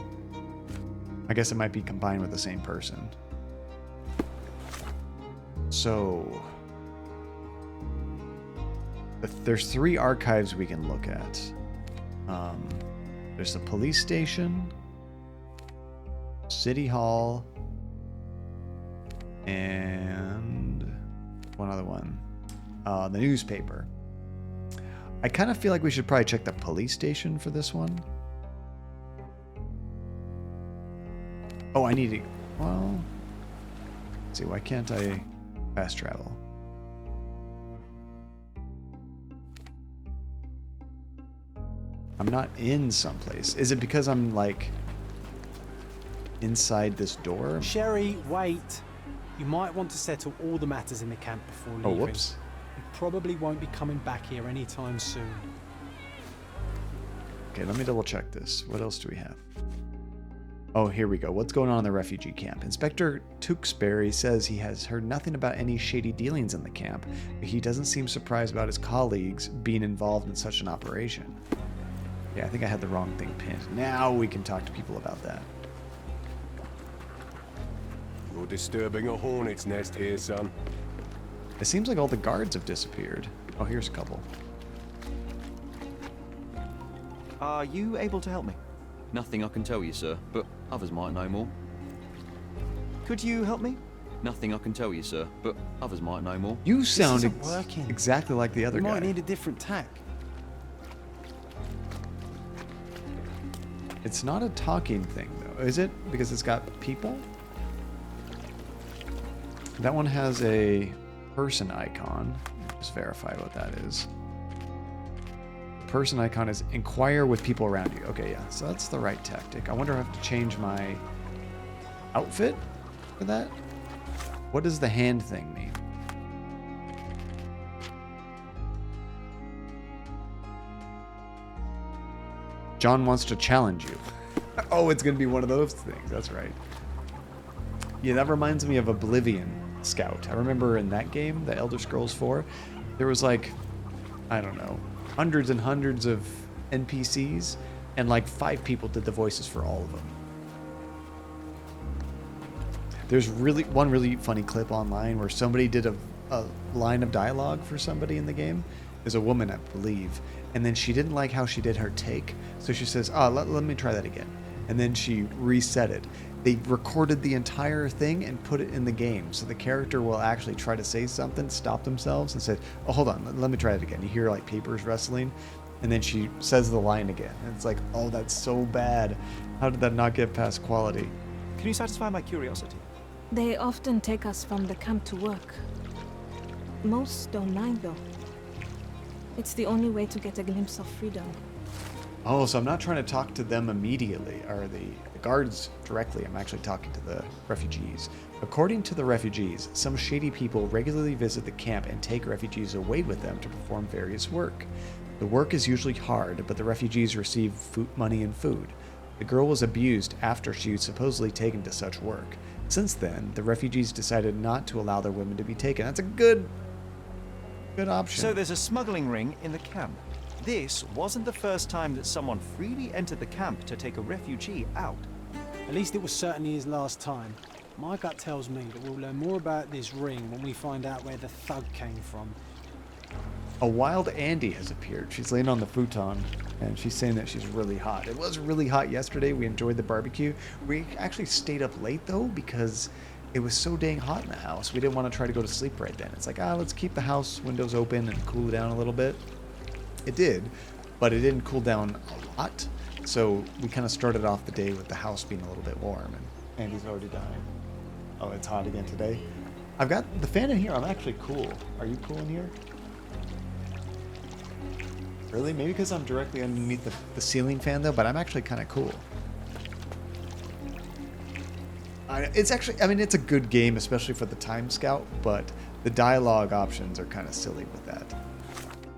I guess it might be combined with the same person. So there's 3 archives we can look at. There's the police station, City Hall, and one other one. The newspaper. I kind of feel like we should probably check the police station for this one. Oh, I need to... Well... Let's see, why can't I fast travel? I'm not in someplace. Is it because I'm, like, inside this door? Sherry, wait. You might want to settle all the matters in the camp before leaving. Oh, whoops. You probably won't be coming back here anytime soon. Okay, let me double check this. What else do we have? Oh, here we go. What's going on in the refugee camp? Inspector Tewksbury says he has heard nothing about any shady dealings in the camp, but he doesn't seem surprised about his colleagues being involved in such an operation. Yeah, I think I had the wrong thing pinned. Now we can talk to people about that. You're disturbing a hornet's nest here, son. It seems like all the guards have disappeared. Oh, here's a couple. Are you able to help me? Nothing I can tell you, sir, but others might know more. Could you help me? Nothing I can tell you, sir, but others might know more. You sound working. exactly like the other You guy. might need a different tack. It's not a talking thing, though, is it? Because it's got people? That one has a person icon. Just verify what that is. The person icon is inquire with people around you. Okay, yeah, so that's the right tactic. I wonder if I have to change my outfit for that? What does the hand thing mean? John wants to challenge you. Oh, it's going to be one of those things. That's right. Yeah, that reminds me of Oblivion Scout. I remember in that game, the Elder Scrolls 4, there was like, I don't know, hundreds and hundreds of NPCs, and like 5 people did the voices for all of them. There's one really funny clip online where somebody did a line of dialogue for somebody in the game. There's a woman, I believe, and then she didn't like how she did her take, so she says, let me try that again. And then she reset it. They recorded the entire thing and put it in the game, so the character will actually try to say something, stop themselves, and say, oh, hold on, let me try it again. You hear like papers rustling, and then she says the line again. And it's like, oh, that's so bad. How did that not get past quality? Can you satisfy my curiosity? They often take us from the camp to work. Most don't mind, though. It's the only way to get a glimpse of freedom. Oh, so I'm not trying to talk to them immediately, or the guards directly. I'm actually talking to the refugees. According to the refugees, some shady people regularly visit the camp and take refugees away with them to perform various work. The work is usually hard, but the refugees receive money and food. The girl was abused after she was supposedly taken to such work. Since then, the refugees decided not to allow their women to be taken. That's a good option. So there's a smuggling ring in the camp. This wasn't the first time that someone freely entered the camp to take a refugee out. At least it was certainly his last time. My gut tells me that we'll learn more about this ring when we find out where the thug came from. A wild Andy has appeared. She's laying on the futon, and she's saying that she's really hot. It was really hot yesterday. We enjoyed the barbecue. We actually stayed up late, though, because it was so dang hot in the house. We didn't want to try to go to sleep right then. It's like, let's keep the house windows open and cool it down a little bit. It did, but it didn't cool down a lot. So we kind of started off the day with the house being a little bit warm, and Andy's already dying. Oh, it's hot again today. I've got the fan in here. I'm actually cool. Are you cool in here? Really? Maybe because I'm directly underneath the ceiling fan, though, but I'm actually kind of cool. It's actually, I mean, it's a good game, especially for the Time Scout, but the dialogue options are kind of silly with that.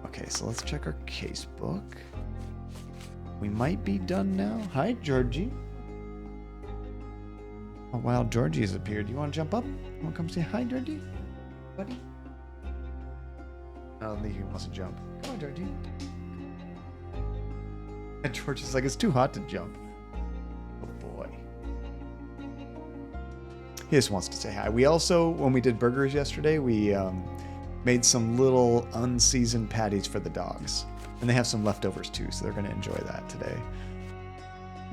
Okay, so let's check our case book. We might be done now. Hi, Georgie. Oh, wow, Georgie has appeared. You want to jump up? You want to come say hi, Georgie? Buddy? I don't think he wants to jump. Come on, Georgie. And Georgie's like, it's too hot to jump. Oh, boy. He just wants to say hi. We also, when we did burgers yesterday, we made some little unseasoned patties for the dogs. And they have some leftovers too, so they're going to enjoy that today.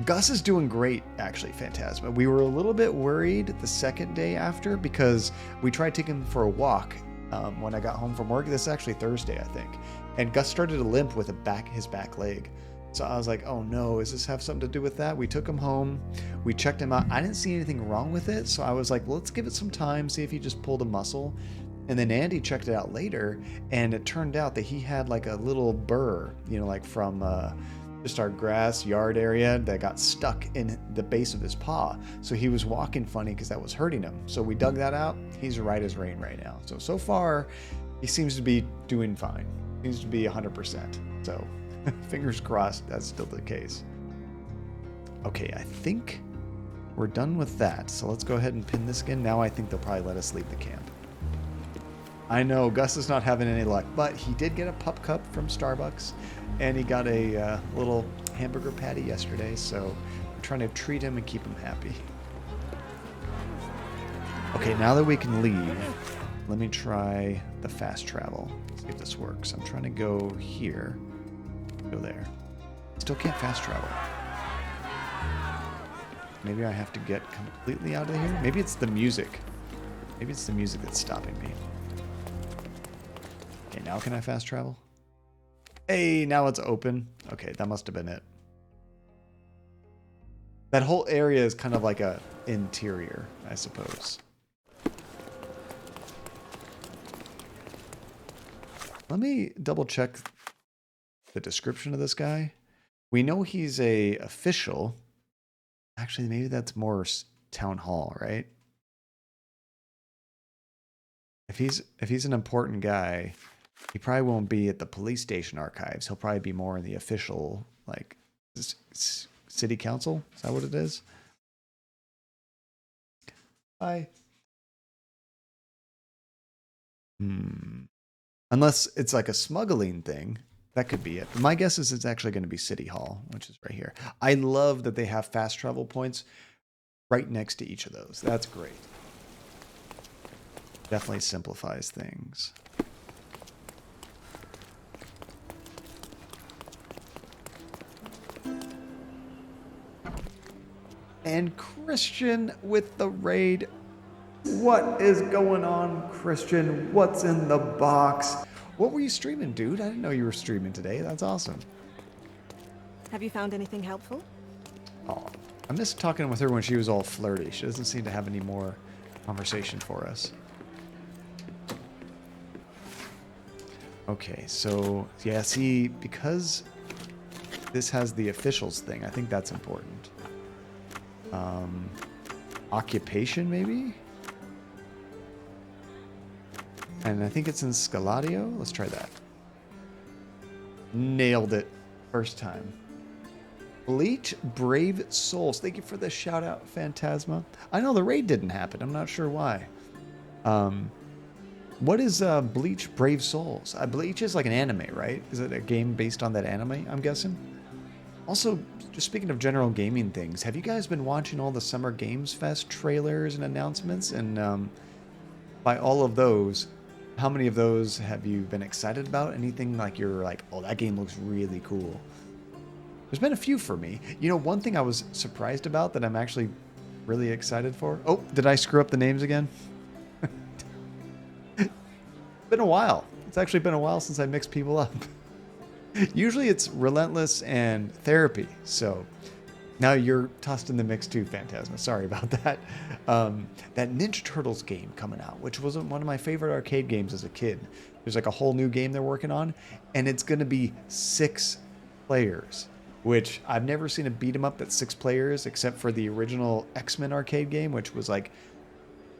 Gus is doing great, actually, Phantasma. We were a little bit worried the second day after because we tried taking him for a walk when I got home from work. This is actually Thursday, I think. And Gus started to limp with his back leg. So I was like, oh no, does this have something to do with that? We took him home. We checked him out. I didn't see anything wrong with it. So I was like, well, let's give it some time, see if he just pulled a muscle. And then Andy checked it out later, and it turned out that he had like a little burr, you know, like from just our grass yard area that got stuck in the base of his paw. So he was walking funny because that was hurting him. So we dug that out. He's right as rain right now. So far, he seems to be doing fine. Seems to be 100%. So fingers crossed that's still the case. Okay, I think we're done with that. So let's go ahead and pin this again. Now I think they'll probably let us leave the camp. I know Gus is not having any luck, but he did get a pup cup from Starbucks, and he got a little hamburger patty yesterday, so we're trying to treat him and keep him happy. Okay, now that we can leave, let me try the fast travel. See if this works. I'm trying to go here, go there. Still can't fast travel. Maybe I have to get completely out of here. Maybe it's the music. Maybe it's the music that's stopping me. Okay, now can I fast travel? Hey, now it's open. Okay, that must have been it. That whole area is kind of like a interior, I suppose. Let me double check the description of this guy. We know he's a official. Actually, maybe that's more town hall, right? If he's an important guy, he probably won't be at the police station archives. He'll probably be more in the official, like, city council. Is that what it is? Hi. Unless it's like a smuggling thing. That could be it. But my guess is it's actually going to be City Hall, which is right here. I love that they have fast travel points right next to each of those. That's great. Definitely simplifies things. And Christian with the raid. What is going on, Christian? What's in the box? What were you streaming, dude? I didn't know you were streaming today. That's awesome. Have you found anything helpful? Oh, I missed talking with her when she was all flirty. She doesn't seem to have any more conversation for us. Okay, so yeah, see, because this has the officials thing, I think that's important. Occupation, maybe? And I think it's in Scaladio. Let's try that. Nailed it. First time. Bleach Brave Souls. Thank you for the shout out, Phantasma. I know the raid didn't happen. I'm not sure why. What is Bleach Brave Souls? Bleach is like an anime, right? Is it a game based on that anime, I'm guessing? Also, just speaking of general gaming things, have you guys been watching all the Summer Games Fest trailers and announcements? And by all of those, how many of those have you been excited about? Anything like you're like, oh, that game looks really cool? There's been a few for me. You know, one thing I was surprised about that I'm actually really excited for. Oh, did I screw up the names again? Been a while. It's actually been a while since I mixed people up. Usually it's relentless and therapy. So now you're tossed in the mix too, Phantasma. Sorry about that. That Ninja Turtles game coming out, which was one of my favorite arcade games as a kid. There's like a whole new game they're working on, and it's going to be 6 players, which I've never seen a beat 'em up that's 6 players except for the original X-Men arcade game, which was like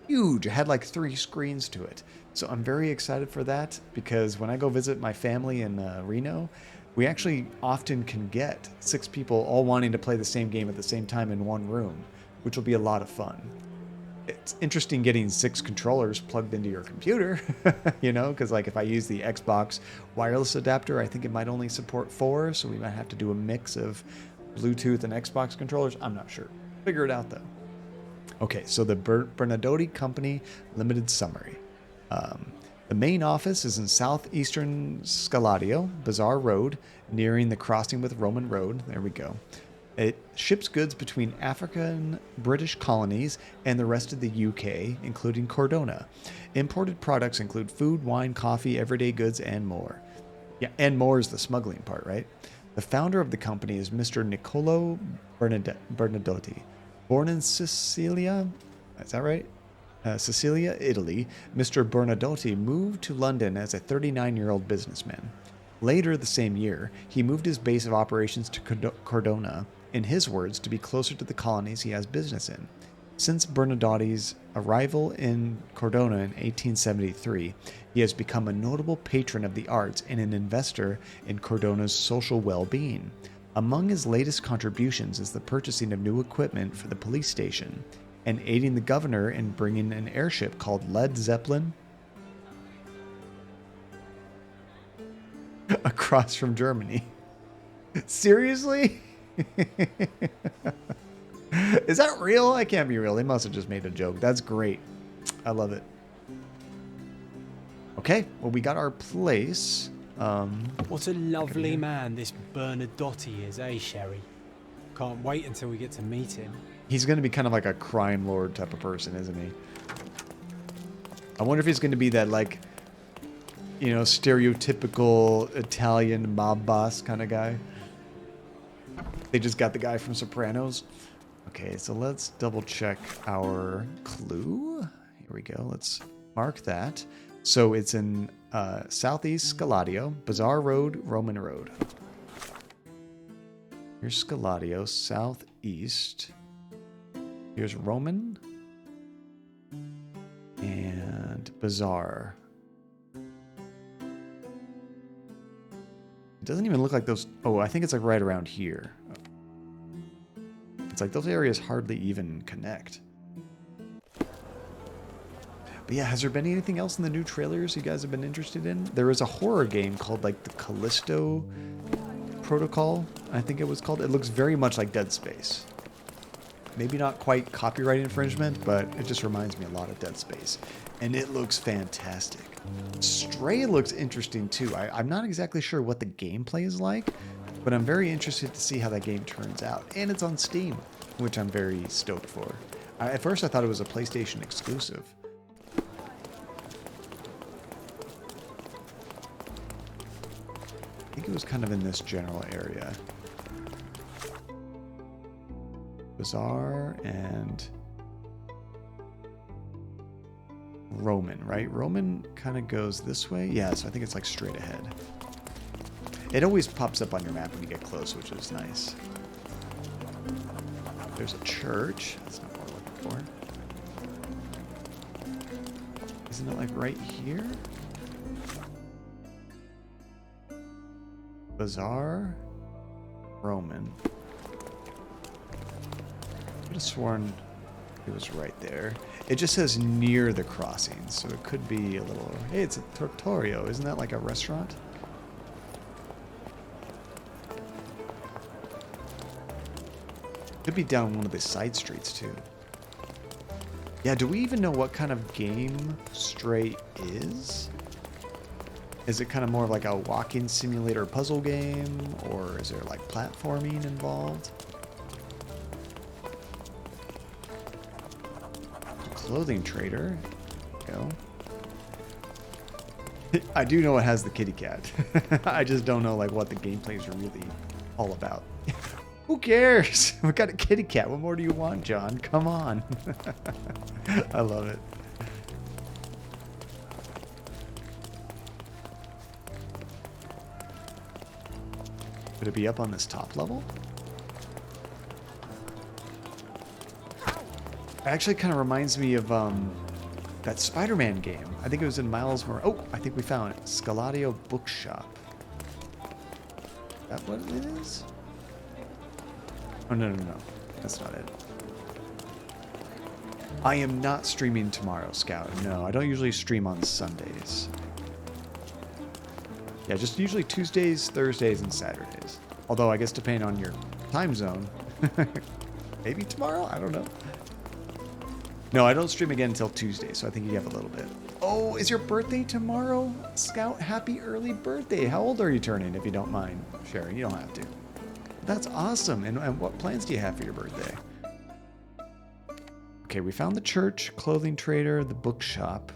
huge. It had like 3 screens to it. So I'm very excited for that because when I go visit my family in Reno, we actually often can get 6 people all wanting to play the same game at the same time in one room, which will be a lot of fun. It's interesting getting 6 controllers plugged into your computer, you know, because like if I use the Xbox wireless adapter, I think it might only support 4, so we might have to do a mix of Bluetooth and Xbox controllers. I'm not sure. Figure it out though. Okay, so the Bernadotti Company Limited Summary. The main office is in southeastern Scaladio, Bazaar Road, nearing the crossing with Roman Road. There we go. It ships goods between African British colonies and the rest of the UK, including Cordona. Imported products include food, wine, coffee, everyday goods, and more. Yeah, and more is the smuggling part, right? The founder of the company is Mr. Niccolo Bernadotti. Born in Sicilia, is that right? Sicilia, Italy, Mr. Bernadotti moved to London as a 39-year-old businessman. Later the same year, he moved his base of operations to Cordona, in his words, to be closer to the colonies he has business in. Since Bernadotti's arrival in Cordona in 1873, he has become a notable patron of the arts and an investor in Cordona's social well-being. Among his latest contributions is the purchasing of new equipment for the police station and aiding the governor in bringing an airship called Led Zeppelin across from Germany. Seriously? Is that real? That can't be real. They must have just made a joke. That's great. I love it. Okay, well, we got our place. What a lovely man this Bernadotti is, eh, Sherry? Can't wait until we get to meet him. He's going to be kind of like a crime lord type of person, isn't he? I wonder if he's going to be that, like, you know, stereotypical Italian mob boss kind of guy. They just got the guy from Sopranos. Okay, so let's double check our clue. Here we go. Let's mark that. So it's in southeast Scaladio, Bazaar Road, Roman Road. Here's Scaladio, southeast. Here's Roman. And Bazaar. It doesn't even look like those... Oh, I think it's like right around here. It's like those areas hardly even connect. But yeah, has there been anything else in the new trailers you guys have been interested in? There is a horror game called like the Callisto Protocol, I think it was called. It looks very much like Dead Space. Maybe not quite copyright infringement, but it just reminds me a lot of Dead Space. And it looks fantastic. Stray looks interesting too. I'm not exactly sure what the gameplay is like, but I'm very interested to see how that game turns out. And it's on Steam, which I'm very stoked for. At first I thought it was a PlayStation exclusive. I think it was kind of in this general area. Bazaar and Roman, right? Roman kind of goes this way. Yeah, so I think it's like straight ahead. It always pops up on your map when you get close, which is nice. There's a church. That's not what we're looking for. Isn't it like right here? Bazaar, Roman. I could have sworn it was right there. It just says near the crossing, so it could be a little... Hey, it's a Tortorio. Isn't that like a restaurant? Could be down one of the side streets, too. Yeah, do we even know what kind of game Stray is? Is it kind of more of like a walking simulator puzzle game? Or is there like platforming involved? Clothing trader. There we go. I do know it has the kitty cat. I just don't know like what the gameplay is really all about. Who cares? We got a kitty cat. What more do you want, John? Come on. I love it. Could it be up on this top level? It actually kind of reminds me of that Spider-Man game. I think it was in Miles Morales. Oh, I think we found it. Scaladio Bookshop. Is that what it is? Oh, no. That's not it. I am not streaming tomorrow, Scout. No, I don't usually stream on Sundays. Yeah, just usually Tuesdays, Thursdays, and Saturdays. Although, I guess depending on your time zone. Maybe tomorrow? I don't know. No, I don't stream again until Tuesday, so I think you have a little bit. Oh, is your birthday tomorrow, Scout? Happy early birthday. How old are you turning, if you don't mind sharing? You don't have to. That's awesome. And what plans do you have for your birthday? Okay, we found the church, clothing trader, the bookshop.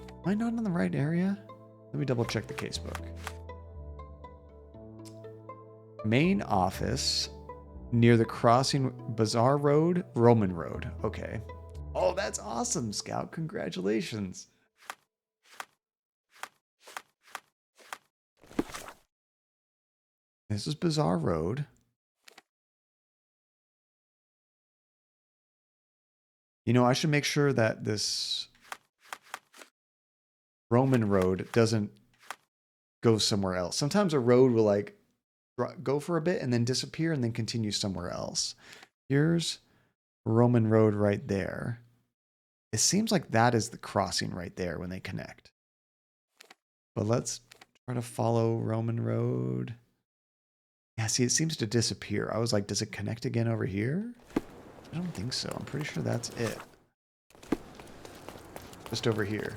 Am I not in the right area? Let me double check the casebook. Main office near the crossing Bazaar Road, Roman Road. Okay. Oh, that's awesome, Scout. Congratulations. This is Bazaar Road. You know, I should make sure that this Roman Road doesn't go somewhere else. Sometimes a road will like go for a bit and then disappear and then continue somewhere else. Here's Roman Road right there. It seems like that is the crossing right there when they connect. But let's try to follow Roman Road. Yeah, see, it seems to disappear. I was like, does it connect again over here? I don't think so. I'm pretty sure that's it. Just over here.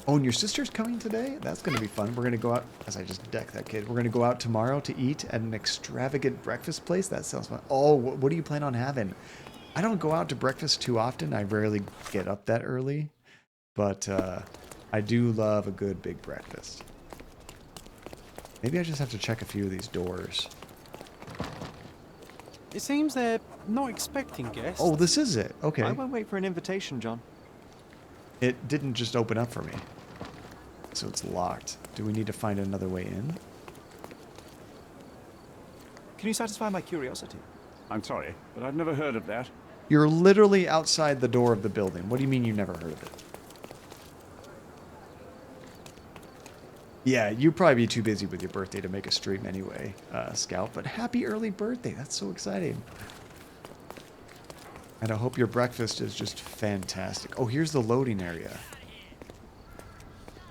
Oh, and your sister's coming today? That's going to be fun. We're going to go out, as I just decked that kid, we're going to go out tomorrow to eat at an extravagant breakfast place. That sounds fun. Oh, what do you plan on having? I don't go out to breakfast too often. I rarely get up that early. But I do love a good big breakfast. Maybe I just have to check a few of these doors. It seems they're not expecting guests. Oh, this is it. Okay. I won't wait for an invitation, John. It didn't just open up for me. So it's locked. Do we need to find another way in? Can you satisfy my curiosity? I'm sorry, but I've never heard of that. You're literally outside the door of the building. What do you mean you never heard of it? Yeah, you'd probably be too busy with your birthday to make a stream anyway, Scout. But happy early birthday. That's so exciting. And I hope your breakfast is just fantastic. Oh, here's the loading area.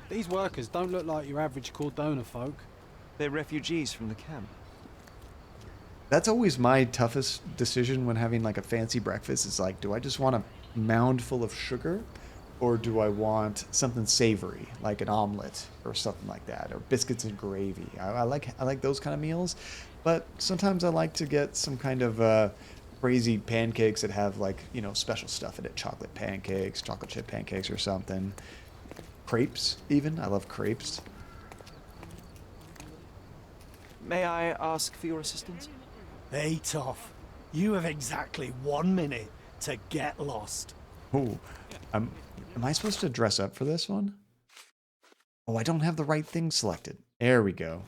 These workers don't look like your average Cordona folk. They're refugees from the camp. That's always my toughest decision when having like a fancy breakfast. Is like, do I just want a mound full of sugar? Or do I want something savory, like an omelet or something like that, or biscuits and gravy? I like those kind of meals, but sometimes I like to get some kind of crazy pancakes that have like, you know, special stuff in it. Chocolate pancakes, chocolate chip pancakes or something. Crepes, even. I love crepes. May I ask for your assistance? Hey, Toff. You have exactly 1 minute to get lost. Oh, am I supposed to dress up for this one? Oh, I don't have the right thing selected. There we go.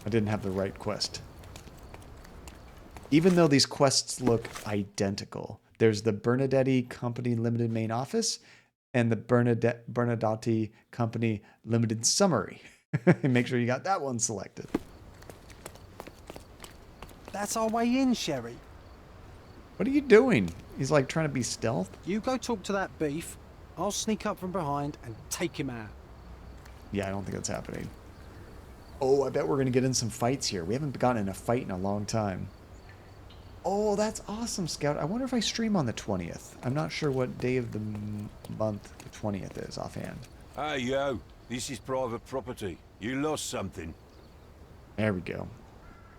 I didn't have the right quest. Even though these quests look identical. There's the Bernadetti Company Limited main office and the Bernadotti Company Limited summary. Make sure you got that one selected. That's our way in, Sherry. What are you doing? He's like trying to be stealth. You go talk to that beef. I'll sneak up from behind and take him out. Yeah, I don't think that's happening. Oh, I bet we're going to get in some fights here. We haven't gotten in a fight in a long time. Oh, that's awesome, Scout. I wonder if I stream on the 20th. I'm not sure what day of the month the 20th is offhand. Hey, yo. This is private property. You lost something. There we go.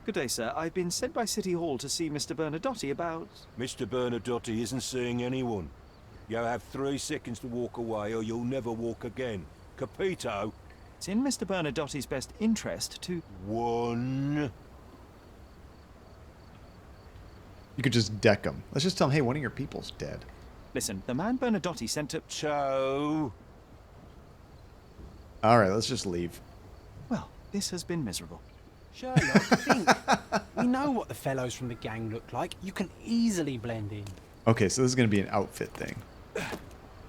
Good day, sir. I've been sent by City Hall to see Mr. Bernadotti about... Mr. Bernadotti isn't seeing anyone. You have 3 seconds to walk away or you'll never walk again. Capito? It's in Mr. Bernadotti's best interest to... 1. You could just deck him. Let's just tell him, hey, one of your people's dead. Listen, the man Bernadotti sent to... 2. Alright, let's just leave. Well, this has been miserable. Sherlock, think. We know what the fellows from the gang look like. You can easily blend in. Okay, so this is going to be an outfit thing.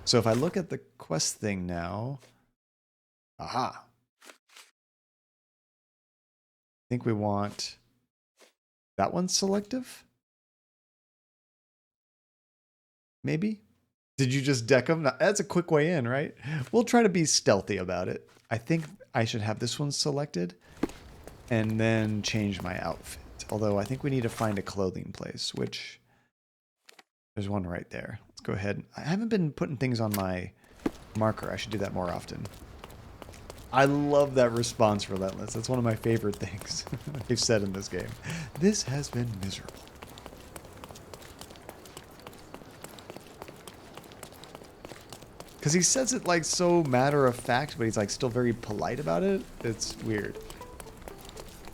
So if I look at the quest thing now... Aha. I think we want... That one's selective? Maybe? Did you just deck them? That's a quick way in, right? We'll try to be stealthy about it. I think I should have this one selected and then change my outfit. Although I think we need to find a clothing place, which there's one right there. Let's go ahead. I haven't been putting things on my marker. I should do that more often. I love that response relentless. That's one of my favorite things they've said in this game. This has been miserable. Because he says it like so matter of fact, but he's like still very polite about it. It's weird.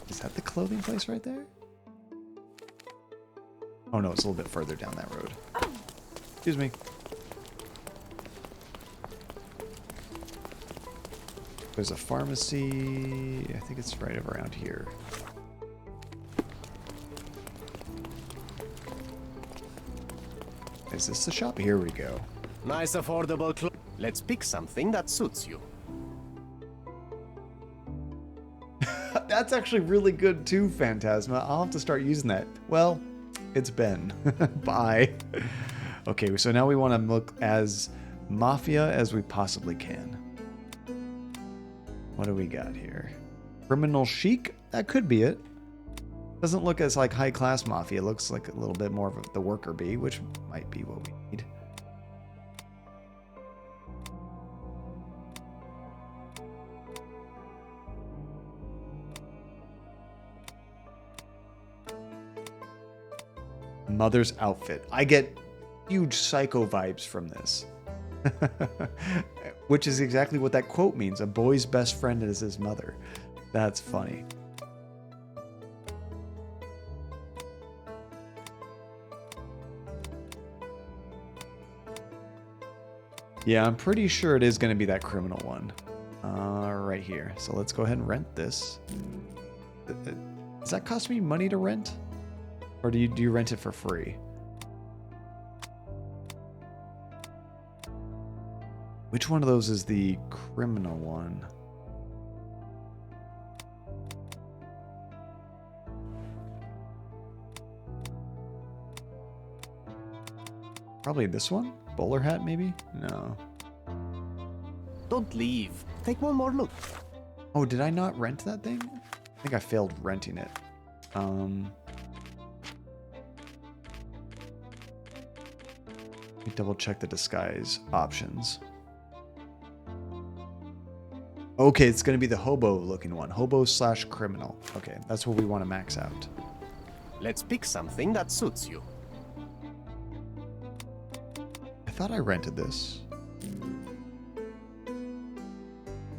Is that the clothing place right there? Oh no, it's a little bit further down that road. Excuse me. There's a pharmacy. I think it's right around here. Is this the shop? Here we go. Nice affordable clothes. Let's pick something that suits you. That's actually really good too, Phantasma. I'll have to start using that. Well, it's Ben. Bye. Okay, so now we want to look as mafia as we possibly can. What do we got here? Criminal chic? That could be it. Doesn't look as like high class mafia. It looks like a little bit more of the worker bee, which might be what we need. Mother's outfit. I get huge psycho vibes from this. Which is exactly what that quote means. A boy's best friend is his mother. That's funny. Yeah, I'm pretty sure it is going to be that criminal one. Right here. So let's go ahead and rent this. Does that cost me money to rent? Or do you rent it for free? Which one of those is the criminal one? Probably this one? Bowler hat, maybe? No. Don't leave. Take one more look. Oh, did I not rent that thing? I think I failed renting it. Let me double check the disguise options. Okay, it's going to be the hobo looking one. Hobo / criminal. Okay, that's what we want to max out. Let's pick something that suits you. I thought I rented this.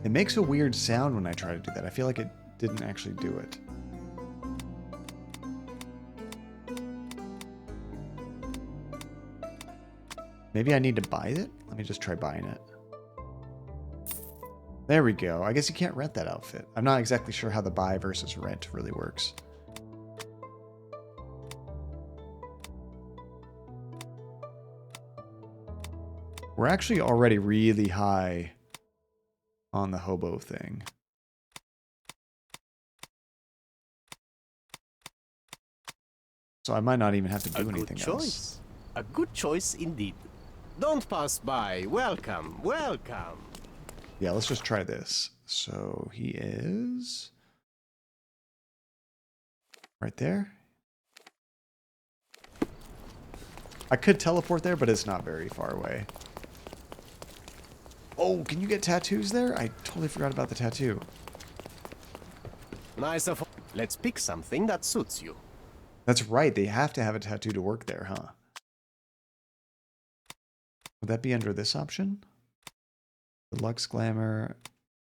It makes a weird sound when I try to do that. I feel like it didn't actually do it. Maybe I need to buy it? Let me just try buying it. There we go. I guess you can't rent that outfit. I'm not exactly sure how the buy versus rent really works. We're actually already really high on the hobo thing. So I might not even have to do anything else. A good choice indeed. Don't pass by. Welcome, welcome. Yeah, let's just try this. So he is right there. I could teleport there, but it's not very far away. Oh, can you get tattoos there? I totally forgot about the tattoo. Nice of. Let's pick something that suits you. That's right. They have to have a tattoo to work there, huh? Would that be under this option? Deluxe glamour,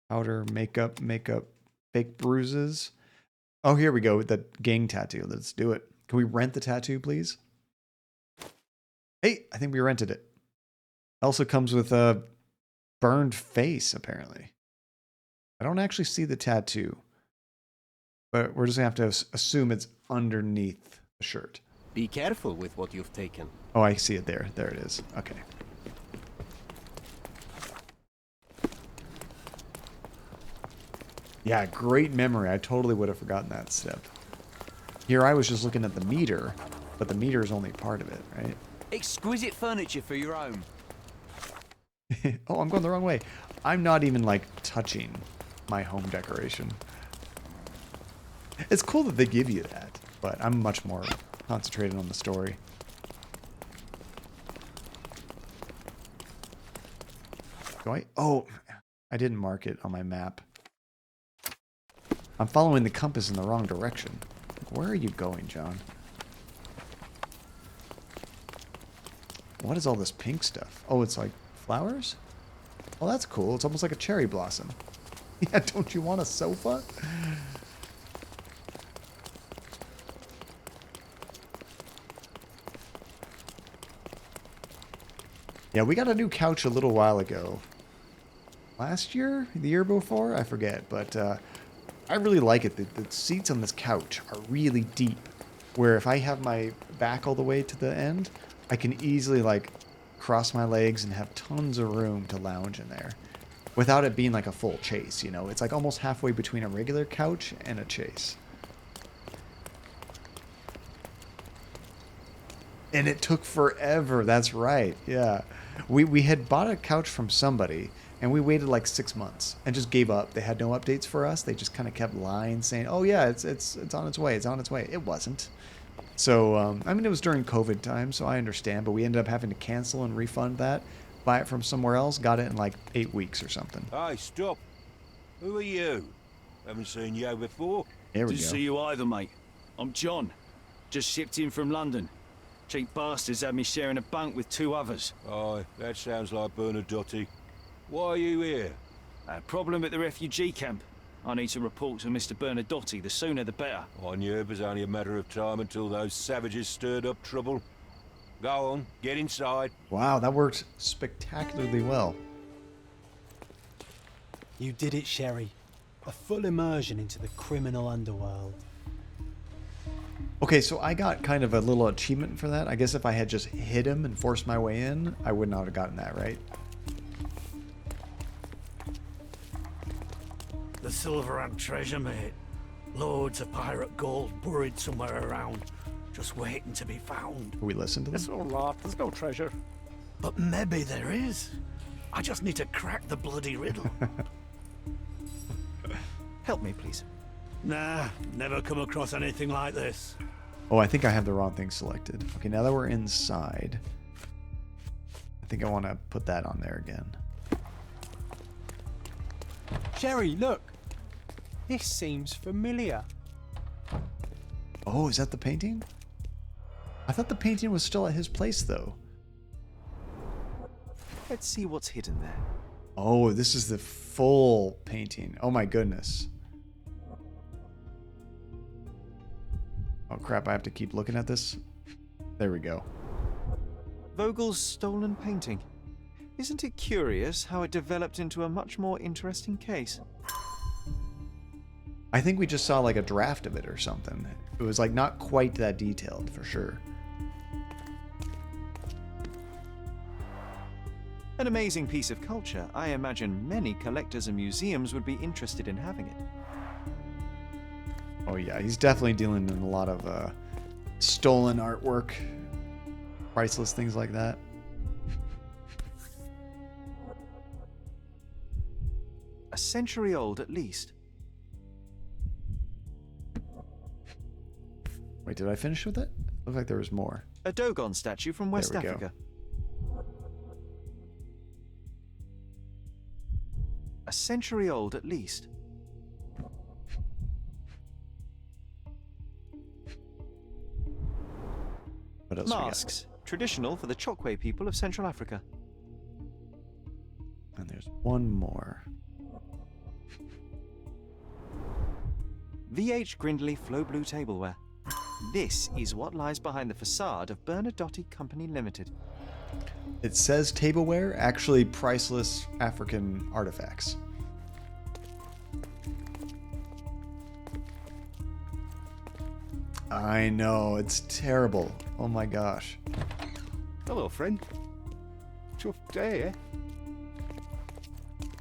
powder, makeup, fake bruises. Oh, here we go with the gang tattoo. Let's do it. Can we rent the tattoo, please? Hey, I think we rented it. Also comes with a burned face, apparently. I don't actually see the tattoo, but we're just gonna have to assume it's underneath the shirt. Be careful with what you've taken. Oh, I see it there. There it is. Okay. Yeah, great memory. I totally would have forgotten that step. Here I was just looking at the meter, but the meter is only part of it, right? Exquisite furniture for your home. Oh, I'm going the wrong way. I'm not even, like, touching my home decoration. It's cool that they give you that, but I'm much more concentrated on the story. Do I? Oh, I didn't mark it on my map. I'm following the compass in the wrong direction. Where are you going, John? What is all this pink stuff? Oh, it's like flowers? Oh, that's cool. It's almost like a cherry blossom. Yeah, don't you want a sofa? Yeah, we got a new couch a little while ago. Last year? The year before? I forget, but I really like it. The seats on this couch are really deep, where if I have my back all the way to the end, I can easily, like, cross my legs and have tons of room to lounge in there without it being like a full chase, you know? It's like almost halfway between a regular couch and a chase. And it took forever. That's right. Yeah. We had bought a couch from somebody, and we waited like 6 months and just gave up. They had no updates for us. They just kind of kept lying, saying, "Oh yeah, it's on its way. It's on its way." It wasn't. So I mean, it was during COVID time, so I understand. But we ended up having to cancel and refund that, buy it from somewhere else. Got it in like 8 weeks or something. Hey, stop. Who are you? Haven't seen you before. There we Didn't go. see you either, mate. I'm John. Just shipped in from London. Cheap bastards had me sharing a bunk with 2 others. Aye, that sounds like Bernadotte. Why are you here? A problem at the refugee camp. I need to report to Mr. Bernadotte. The sooner the better. I knew it was only a matter of time until those savages stirred up trouble. Go on, get inside. Wow, that worked spectacularly well. You did it, Sherry. A full immersion into the criminal underworld. Okay, so I got kind of a little achievement for that. I guess if I had just hit him and forced my way in, I would not have gotten that, right? The silver and treasure, mate. Loads of pirate gold buried somewhere around, just waiting to be found. We listen to them? It's all right, there's no treasure. But maybe there is. I just need to crack the bloody riddle. Help me, please. Nah, never come across anything like this. Oh, I think I have the wrong thing selected. Okay, now that we're inside, I think I want to put that on there again. Sherry, look. This seems familiar. Oh, is that the painting? I thought the painting was still at his place, though. Let's see what's hidden there. Oh, this is the full painting. Oh my goodness. Oh crap, I have to keep looking at this. There we go. Vogel's stolen painting. Isn't it curious how it developed into a much more interesting case? I think we just saw like a draft of it or something. It was like not quite that detailed for sure. An amazing piece of culture. I imagine many collectors and museums would be interested in having it. Oh yeah, he's definitely dealing in a lot of stolen artwork, priceless things like that. A century old at least. Wait, did I finish with it? Looked like there was more. A Dogon statue from West There we go. Africa. A century old at least. What else we got? Masks, traditional for the Chokwe people of Central Africa. one more. VH Grindley Flow Blue Tableware. This is what lies behind the facade of Bernadotte Company Limited. It says tableware, actually priceless African artifacts. I know, it's terrible. Oh my gosh. Hello, friend. Tough day, eh?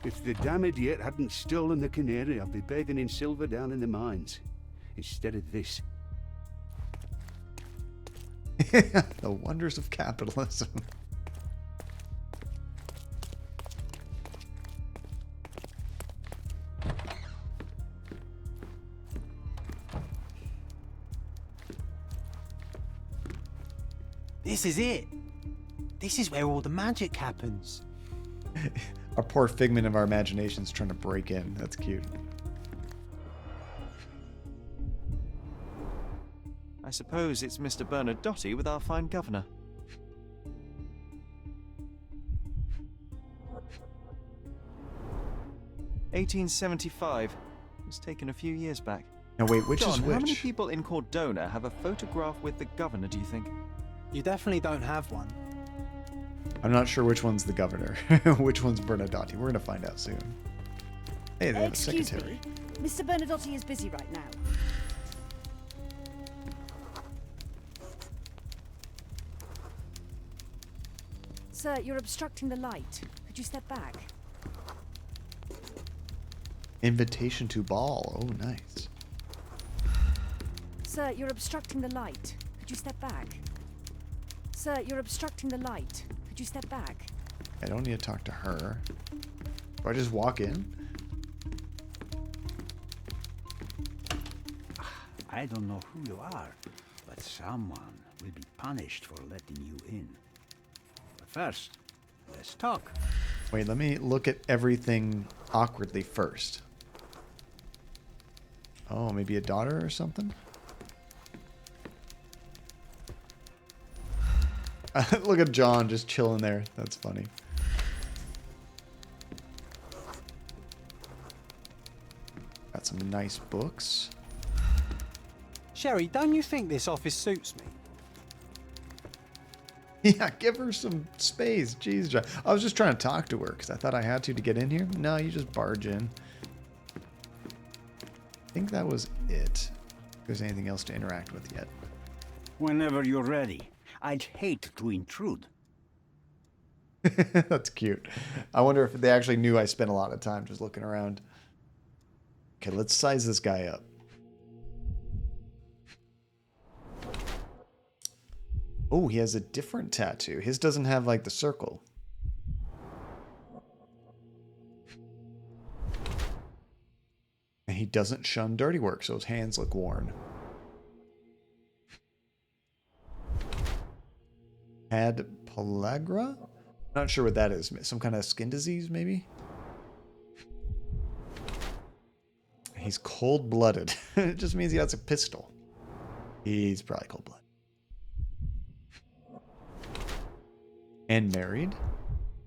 If the damn idiot hadn't stolen the canary, I'd be bathing in silver down in the mines. Instead of this. The wonders of capitalism. This is it. This is where all the magic happens. Our poor figment of our imagination's trying to break in. That's cute. I suppose it's Mr. Bernadotte with our fine governor. "1875. It's taken a few years back. Now wait, which John, is how many which? people in Cordona have a photograph with the governor, do you think? You definitely don't have one. I'm not sure which one's the governor. Which one's Bernadotte? We're gonna find out soon. Hey, they have a Excuse secretary. me. Mr. Bernadotte is busy right now. Sir, you're obstructing the light. Could you step back? Invitation to ball. Oh, nice. Sir, you're obstructing the light. Could you step back? Sir, you're obstructing the light. Could you step back? I don't need to talk to her. Do I just walk in? I don't know who you are, but someone will be punished for letting you in. But first, let's talk. Wait, let me look at everything awkwardly first. Oh, maybe a daughter or something? Look at John just chilling there. That's funny. Got some nice books. Sherry, don't you think this office suits me? Yeah, give her some space. Jeez, John. I was just trying to talk to her because I thought I had to get in here. No, you just barge in. I think that was it. If there's anything else to interact with yet. Whenever you're ready. I'd hate to intrude. That's cute. I wonder if they actually knew I spent a lot of time just looking around. Okay, let's size this guy up. Oh, he has a different tattoo. His doesn't have, like, the circle. And he doesn't shun dirty work, so his hands look worn. Had pellagra? Not sure what that is. Some kind of skin disease, maybe? He's cold-blooded. It just means he has a pistol. He's probably cold-blooded. And married.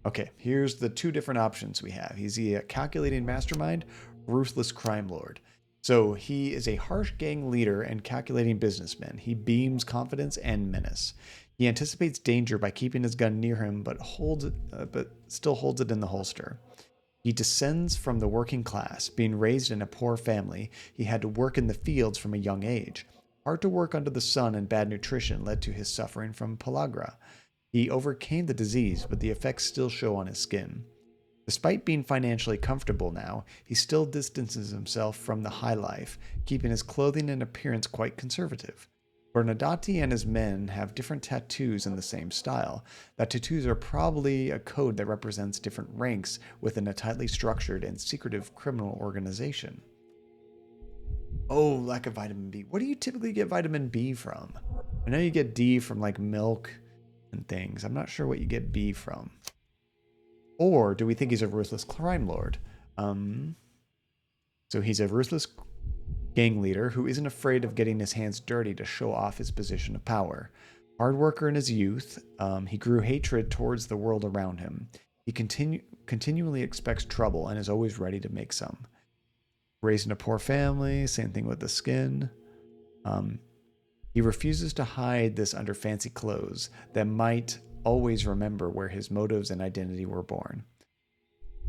Okay, here's the two different options we have. He's a calculating mastermind, ruthless crime lord. So he is a harsh gang leader and calculating businessman. He beams confidence and menace. He anticipates danger by keeping his gun near him, but still holds it in the holster. He descends from the working class. Being raised in a poor family, he had to work in the fields from a young age. Hard to work under the sun and bad nutrition led to his suffering from pellagra. He overcame the disease, but the effects still show on his skin. Despite being financially comfortable now, he still distances himself from the high life, keeping his clothing and appearance quite conservative. Bernadotte and his men have different tattoos in the same style. That tattoos are probably a code that represents different ranks within a tightly structured and secretive criminal organization. Oh, lack of vitamin B. What do you typically get vitamin B from? I know you get D from like milk and things. I'm not sure what you get B from. Or do we think he's a ruthless crime lord? So he's a ruthless gang leader who isn't afraid of getting his hands dirty to show off his position of power. Hard worker in his youth, he grew hatred towards the world around him. He continually expects trouble and is always ready to make some. Raised in a poor family, same thing with the skin. He refuses to hide this under fancy clothes that might always remember where his motives and identity were born.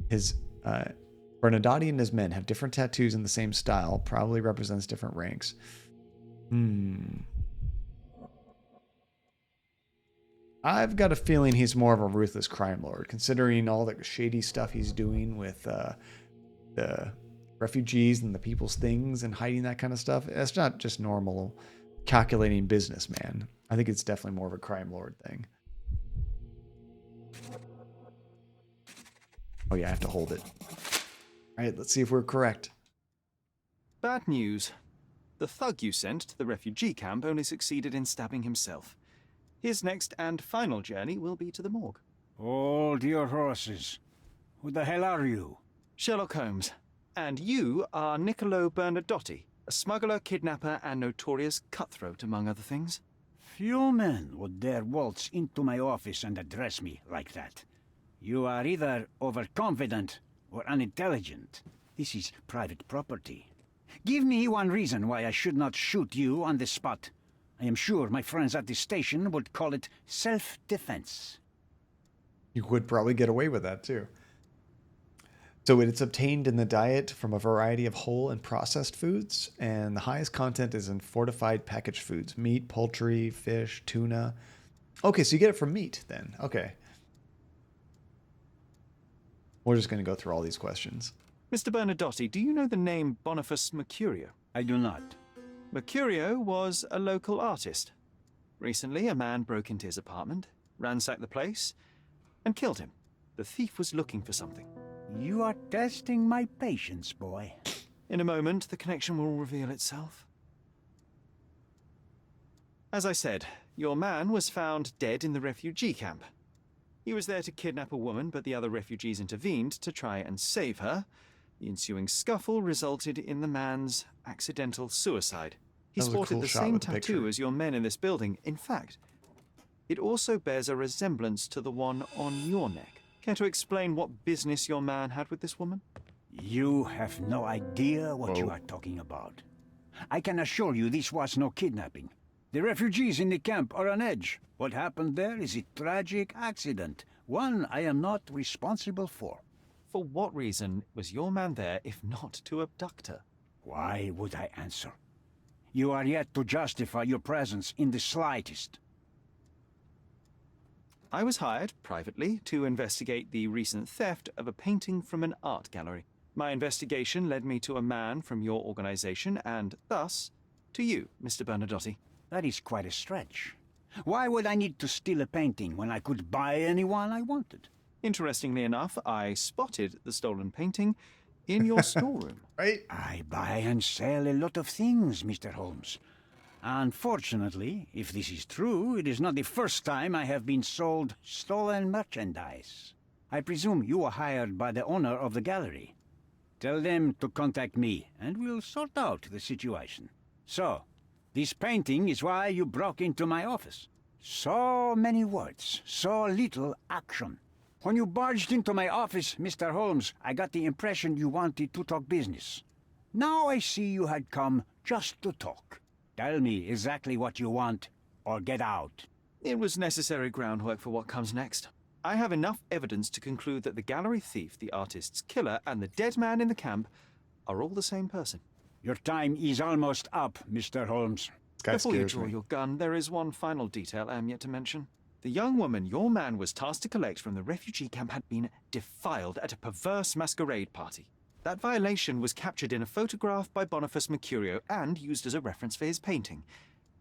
His Bernadotti and his men have different tattoos in the same style, probably represents different ranks. I've got a feeling he's more of a ruthless crime lord, considering all the shady stuff he's doing with the refugees and the people's things and hiding that kind of stuff. It's not just normal calculating businessman. I think it's definitely more of a crime lord thing. Oh yeah, I have to hold it. All right, let's see if we're correct. Bad news. The thug you sent to the refugee camp only succeeded in stabbing himself. His next and final journey will be to the morgue. Hold your horses. Who the hell are you? Sherlock Holmes. And you are Niccolo Bernadotti, a smuggler, kidnapper, and notorious cutthroat, among other things. Few men would dare waltz into my office and address me like that. You are either overconfident or unintelligent. This is private property. Give me one reason why I should not shoot you on the spot. I am sure my friends at the station would call it self-defense. You would probably get away with that, too. So it's obtained in the diet from a variety of whole and processed foods, and the highest content is in fortified packaged foods. Meat, poultry, fish, tuna. Okay, so you get it from meat, then. Okay. We're just going to go through all these questions. Mr. Bernadotti, do you know the name Boniface Mercurio? I do not. Mercurio was a local artist. Recently, a man broke into his apartment, ransacked the place, and killed him. The thief was looking for something. You are testing my patience, boy. In a moment, the connection will reveal itself. As I said, your man was found dead in the refugee camp. He was there to kidnap a woman, but the other refugees intervened to try and save her. The ensuing scuffle resulted in the man's accidental suicide. He sported the same tattoo as your men in this building. In fact, it also bears a resemblance to the one on your neck. Care to explain what business your man had with this woman? You have no idea what you are talking about. I can assure you this was no kidnapping. The refugees in the camp are on edge. What happened there is a tragic accident, one I am not responsible for. For what reason was your man there if not to abduct her? Why would I answer? You are yet to justify your presence in the slightest. I was hired, privately, to investigate the recent theft of a painting from an art gallery. My investigation led me to a man from your organization, and thus, to you, Mr. Bernadotti. That is quite a stretch. Why would I need to steal a painting when I could buy anyone I wanted? Interestingly enough, I spotted the stolen painting in your storeroom. Right? I buy and sell a lot of things, Mr. Holmes. Unfortunately, if this is true, it is not the first time I have been sold stolen merchandise. I presume you were hired by the owner of the gallery. Tell them to contact me, and we'll sort out the situation. So, this painting is why you broke into my office. So many words, so little action. When you barged into my office, Mr. Holmes, I got the impression you wanted to talk business. Now I see you had come just to talk. Tell me exactly what you want, or get out. It was necessary groundwork for what comes next. I have enough evidence to conclude that the gallery thief, the artist's killer, and the dead man in the camp are all the same person. Your time is almost up, Mr. Holmes. Before you draw your gun, there is one final detail I am yet to mention. The young woman your man was tasked to collect from the refugee camp had been defiled at a perverse masquerade party. That violation was captured in a photograph by Boniface Mercurio and used as a reference for his painting.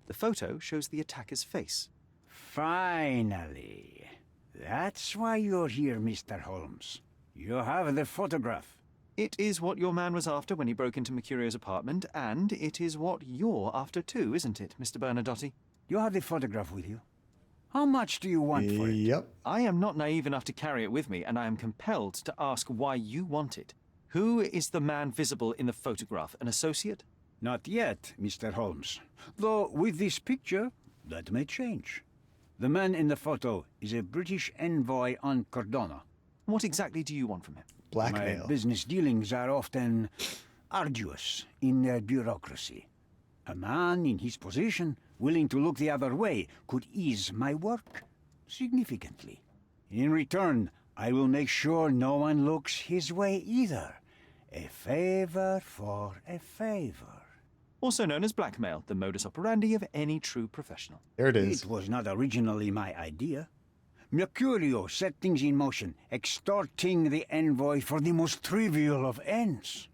The photo shows the attacker's face. Finally. That's why you're here, Mr. Holmes. You have the photograph. It is what your man was after when he broke into Mercurio's apartment, and it is what you're after too, isn't it, Mr. Bernadotti? You have the photograph with you? How much do you want for it? Yep. I am not naive enough to carry it with me, and I am compelled to ask why you want it. Who is the man visible in the photograph? An associate? Not yet, Mr. Holmes. Though with this picture, that may change. The man in the photo is a British envoy on Cordona. What exactly do you want from him? My business dealings are often arduous in their bureaucracy. A man in his position, willing to look the other way, could ease my work significantly. In return, I will make sure no one looks his way either. A favor for a favor. Also known as blackmail, the modus operandi of any true professional. There it is. It was not originally my idea. Mercurio set things in motion, extorting the envoy for the most trivial of ends.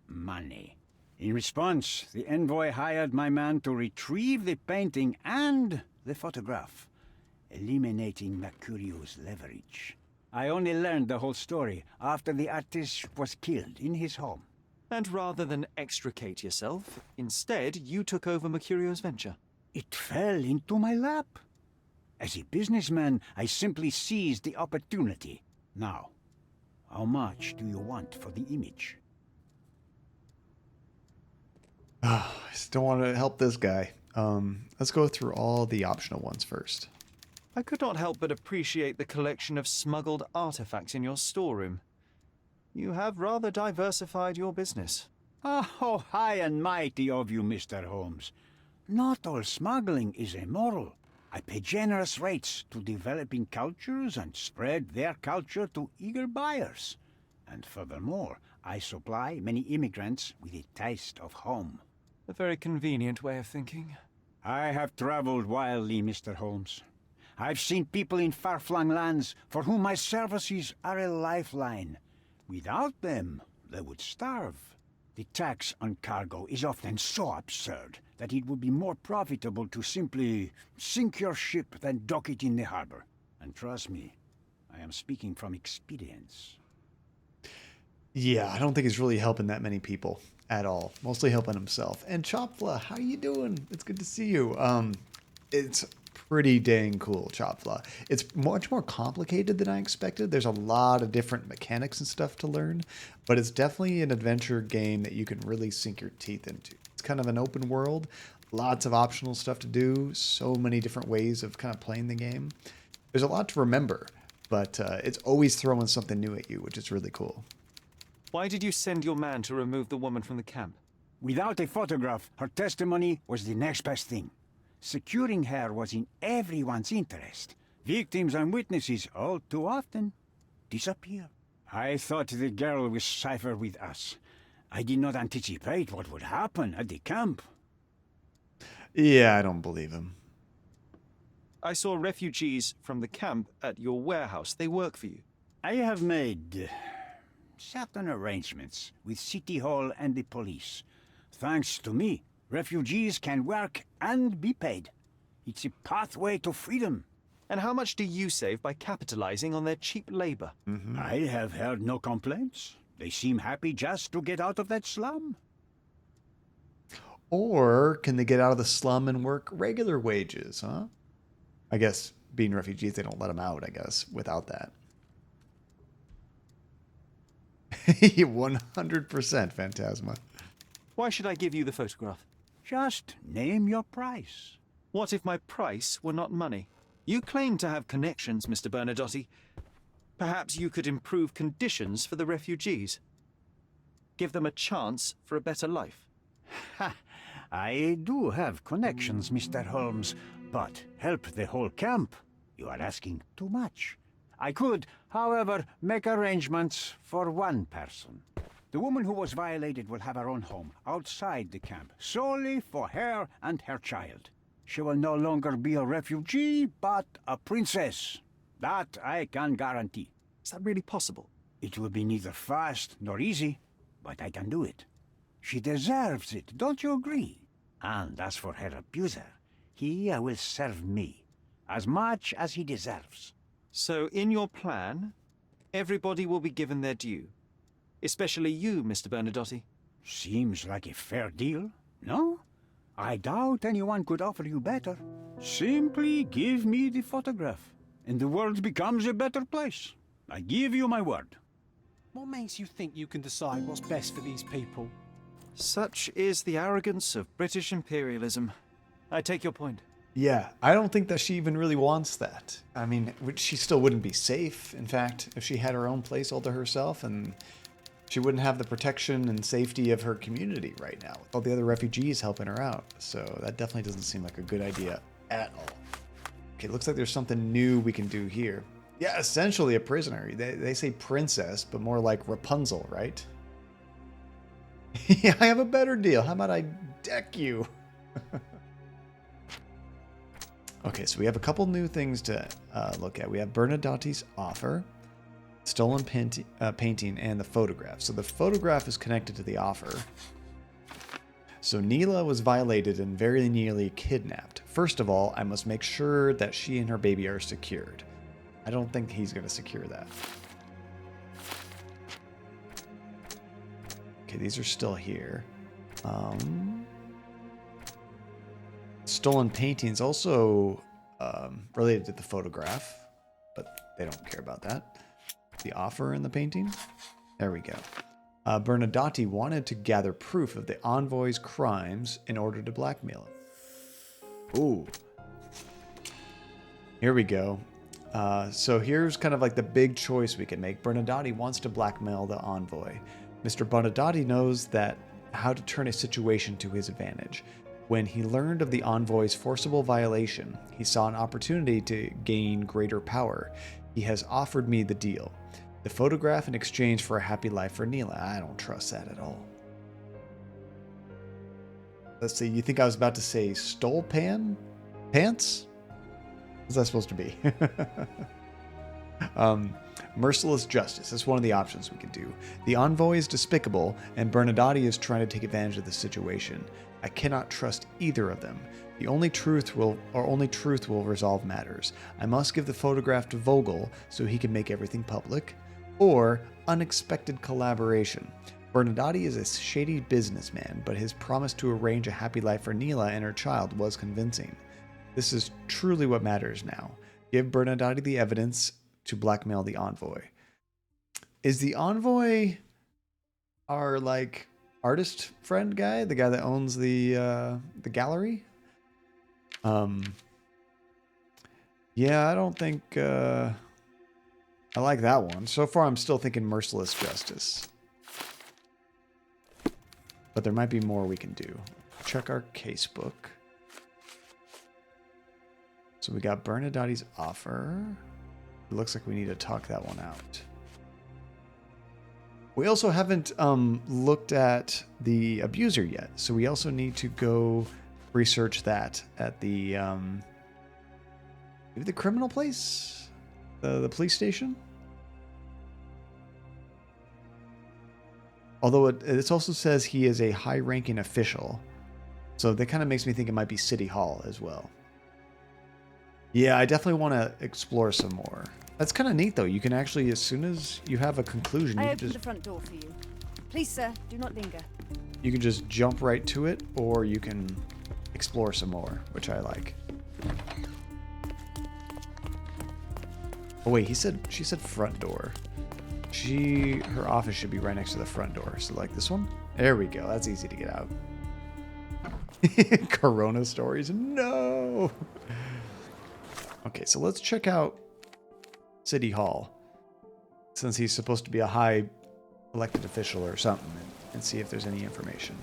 Money. In response, the envoy hired my man to retrieve the painting and the photograph, eliminating Mercurio's leverage. I only learned the whole story after the artist was killed in his home. And rather than extricate yourself, instead you took over Mercurio's venture. It fell into my lap. As a businessman, I simply seized the opportunity. Now, how much do you want for the image? I still want to help this guy. Let's go through all the optional ones first. I could not help but appreciate the collection of smuggled artifacts in your storeroom. You have rather diversified your business. Oh, high and mighty of you, Mr. Holmes. Not all smuggling is immoral. I pay generous rates to developing cultures and spread their culture to eager buyers. And furthermore, I supply many immigrants with a taste of home. A very convenient way of thinking. I have traveled wildly, Mr. Holmes. I've seen people in far-flung lands for whom my services are a lifeline. Without them, they would starve. The tax on cargo is often so absurd that it would be more profitable to simply sink your ship than dock it in the harbor. And trust me, I am speaking from experience. Yeah, I don't think he's really helping that many people at all. Mostly helping himself. And Chopfla, how you doing? It's good to see you. It's pretty dang cool, Chopfla. It's much more complicated than I expected. There's a lot of different mechanics and stuff to learn, but it's definitely an adventure game that you can really sink your teeth into. It's kind of an open world, lots of optional stuff to do, so many different ways of kind of playing the game. There's a lot to remember, but it's always throwing something new at you, which is really cool. Why did you send your man to remove the woman from the camp? Without a photograph, her testimony was the next best thing. Securing her was in everyone's interest. Victims and witnesses all too often disappear. I thought the girl was safer with us. I did not anticipate what would happen at the camp. Yeah, I don't believe him. I saw refugees from the camp at your warehouse. They work for you. I have made certain arrangements with City Hall and the police. Thanks to me, refugees can work and be paid. It's a pathway to freedom. And how much do you save by capitalizing on their cheap labor? I have heard no complaints. They seem happy just to get out of that slum. Or can they get out of the slum and work regular wages, huh? I guess being refugees, they don't let them out, I guess, without that. 100% Phantasma. Why should I give you the photograph? Just name your price. What if my price were not money? You claim to have connections, Mr. Bernadotte. Perhaps you could improve conditions for the refugees. Give them a chance for a better life. Ha! I do have connections, Mr. Holmes, but help the whole camp? You are asking too much. I could, however, make arrangements for one person. The woman who was violated will have her own home outside the camp, solely for her and her child. She will no longer be a refugee, but a princess. That I can guarantee. Is that really possible? It will be neither fast nor easy, but I can do it. She deserves it, don't you agree? And as for her abuser, he will serve me, as much as he deserves. So in your plan, everybody will be given their due. Especially you, Mr. Bernadotte. Seems like a fair deal, no? I doubt anyone could offer you better. Simply give me the photograph, and the world becomes a better place. I give you my word. What makes you think you can decide what's best for these people? Such is the arrogance of British imperialism. I take your point. Yeah, I don't think that she even really wants that. I mean, she still wouldn't be safe, in fact, if she had her own place all to herself, and she wouldn't have the protection and safety of her community right now, with all the other refugees helping her out. So that definitely doesn't seem like a good idea at all. Okay, looks like there's something new we can do here. Yeah, essentially a prisoner. They say princess, but more like Rapunzel, right? Yeah, I have a better deal. How about I deck you? Okay, so we have a couple new things to look at. We have Bernadotti's offer, stolen painting, and the photograph. So the photograph is connected to the offer. So Neela was violated and very nearly kidnapped. First of all, I must make sure that she and her baby are secured. I don't think he's going to secure that. Okay, these are still here. Stolen paintings also related to the photograph, but they don't care about that. The offer and the painting. There we go. Bernadotti wanted to gather proof of the envoy's crimes in order to blackmail him. Ooh. Here we go. So here's kind of like the big choice we can make. Bernadotti wants to blackmail the envoy. Mr. Bernadotti knows that how to turn a situation to his advantage. When he learned of the envoy's forcible violation, he saw an opportunity to gain greater power. He has offered me the deal. The photograph in exchange for a happy life for Neela. I don't trust that at all. Let's see, you think I was about to say stole pants? What's that supposed to be? Merciless justice. That's one of the options we can do. The envoy is despicable, and Bernadotti is trying to take advantage of the situation. I cannot trust either of them. The only truth will resolve matters. I must give the photograph to Vogel so he can make everything public, or unexpected collaboration. Bernadotti is a shady businessman, but his promise to arrange a happy life for Neela and her child was convincing. This is truly what matters now. Give Bernadotti the evidence to blackmail the envoy. Is the envoy our, like, artist friend guy? The guy that owns the gallery? Yeah, I don't think I like that one. So far, I'm still thinking merciless justice. But there might be more we can do. Check our casebook. So we got Bernadotti's offer. It looks like we need to talk that one out. We also haven't looked at the abuser yet, so we also need to go research that at the maybe the criminal place, the police station. Although it also says he is a high-ranking official, so that kind of makes me think it might be City Hall as well. Yeah, I definitely want to explore some more. That's kind of neat, though. You can actually, as soon as you have a conclusion, I you can opened just... the front door for you. Please, sir, do not linger. You can just jump right to it, or you can explore some more, which I like. Oh wait, she said front door. Her office should be right next to the front door. So like this one? There we go. That's easy to get out. Corona stories? No! Okay, so let's check out City Hall, since he's supposed to be a high elected official or something, and see if there's any information.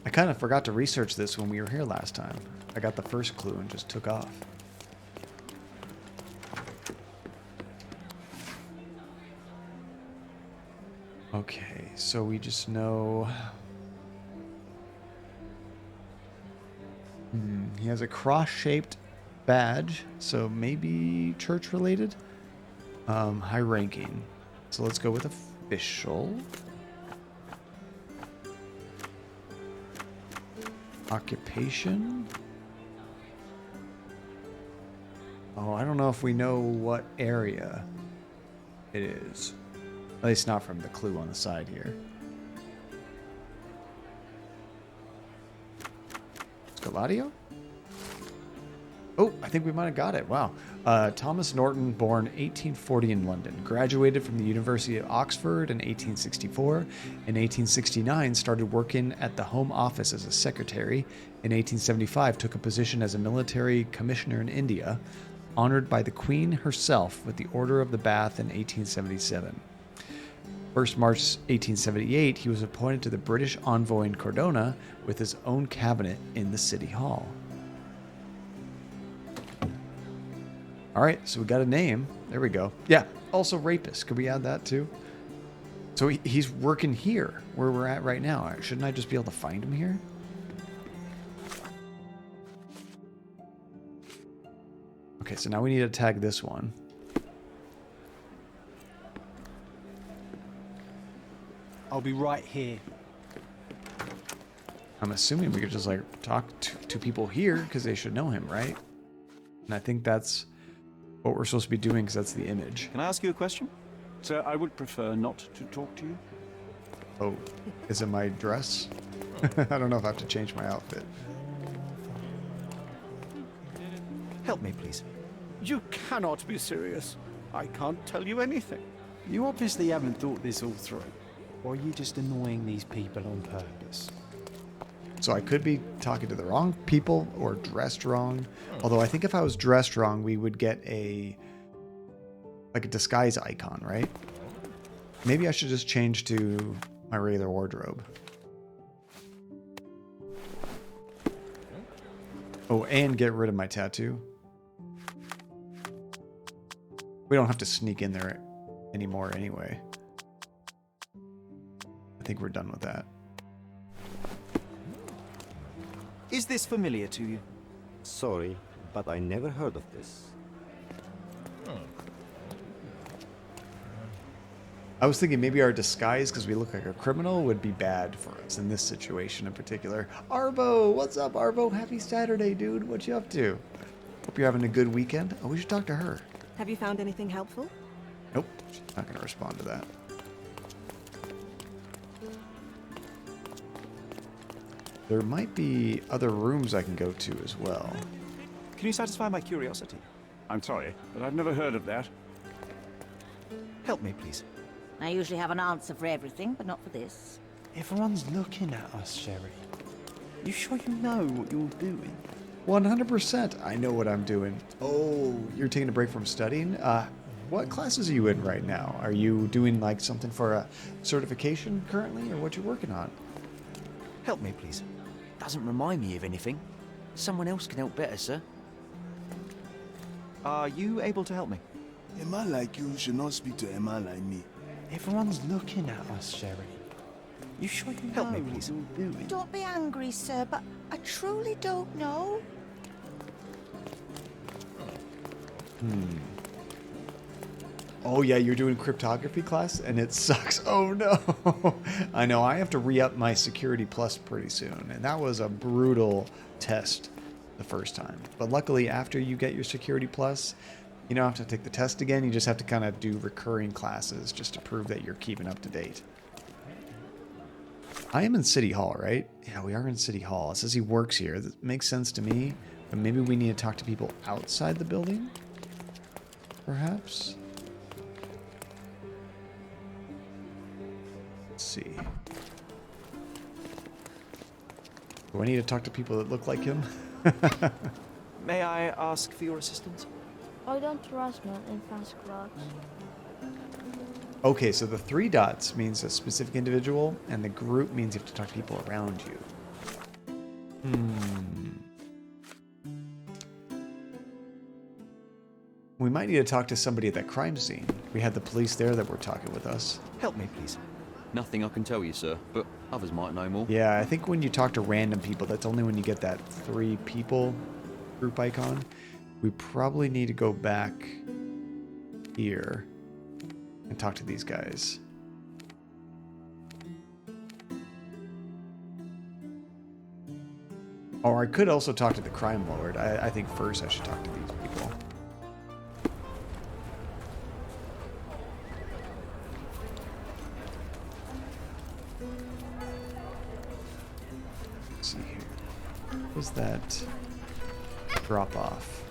I kind of forgot to research this when we were here last time. I got the first clue and just took off. Okay, so we just know... he has a cross-shaped badge, so maybe church-related? High-ranking. So let's go with official. Occupation. Oh, I don't know if we know what area it is. At least not from the clue on the side here. Scaladio? Oh, I think we might have got it. Wow. Thomas Norton, born 1840 in London, graduated from the University of Oxford in 1864. In 1869, started working at the Home Office as a secretary. In 1875, took a position as a military commissioner in India, honored by the Queen herself with the Order of the Bath in 1877. 1st March 1878, he was appointed to the British envoy in Cordona with his own cabinet in the City Hall. All right, so we got a name. There we go. Yeah, also rapist. Could we add that too? So he's working here, where we're at right now. Shouldn't I just be able to find him here? Okay, so now we need to tag this one. I'll be right here. I'm assuming we could just like talk to people here because they should know him, right? And I think that's what we're supposed to be doing because that's the image. Can I ask you a question? Sir, I would prefer not to talk to you. Oh, is it my dress? I don't know if I have to change my outfit. Help me, please. You cannot be serious. I can't tell you anything. You obviously haven't thought this all through. Or are you just annoying these people on purpose? So I could be talking to the wrong people or dressed wrong. Although I think if I was dressed wrong, we would get a disguise icon, right? Maybe I should just change to my regular wardrobe. Oh, and get rid of my tattoo. We don't have to sneak in there anymore anyway. I think we're done with that. Is this familiar to you? Sorry, but I never heard of this. I was thinking maybe our disguise, because we look like a criminal, would be bad for us in this situation in particular. Arvo! What's up, Arvo? Happy Saturday, dude. What you up to? Hope you're having a good weekend. Oh, we should talk to her. Have you found anything helpful? Nope. She's not going to respond to that. There might be other rooms I can go to as well. Can you satisfy my curiosity? I'm sorry, but I've never heard of that. Help me, please. I usually have an answer for everything, but not for this. Everyone's looking at us, Sherry. You sure you know what you're doing? 100%. I know what I'm doing. Oh, you're taking a break from studying? What classes are you in right now? Are you doing like something for a certification currently, or what you working on? Help me, please. Doesn't remind me of anything. Someone else can help better, sir. Are you able to help me? A man like you should not speak to a man like me. Everyone's looking at us, Sherry. You sure you help know me, please? what you're doing? Don't be angry, sir, but I truly don't know. Oh yeah, you're doing cryptography class and it sucks. Oh no. I know, I have to re-up my Security Plus pretty soon. And that was a brutal test the first time. But luckily, after you get your Security Plus, you don't have to take the test again. You just have to kind of do recurring classes just to prove that you're keeping up to date. I am in City Hall, right? Yeah, we are in City Hall. It says he works here. That makes sense to me. But maybe we need to talk to people outside the building? Perhaps? Let's see. Do I need to talk to people that look like him? May I ask for your assistance? I don't trust men in fast clothes. Okay, so the 3 dots means a specific individual, and the group means you have to talk to people around you. We might need to talk to somebody at that crime scene. We had the police there that were talking with us. Help me, please. Nothing I can tell you, sir, but others might know more. Yeah, I think when you talk to random people, that's only when you get that 3 people group icon. We probably need to go back here and talk to these guys. Or I could also talk to the crime lord. I think first I should talk to these people. Let's see here. What was that drop off?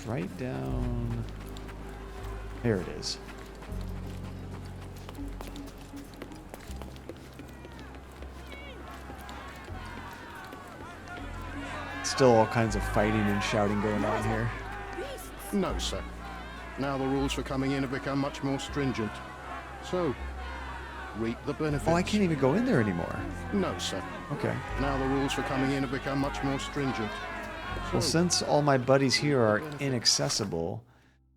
It's right down... There it is. Still all kinds of fighting and shouting going on here. No, sir. Now the rules for coming in have become much more stringent. So, reap the benefits. Oh, I can't even go in there anymore. No, sir. Okay. Now the rules for coming in have become much more stringent. Well, since all my buddies here are inaccessible,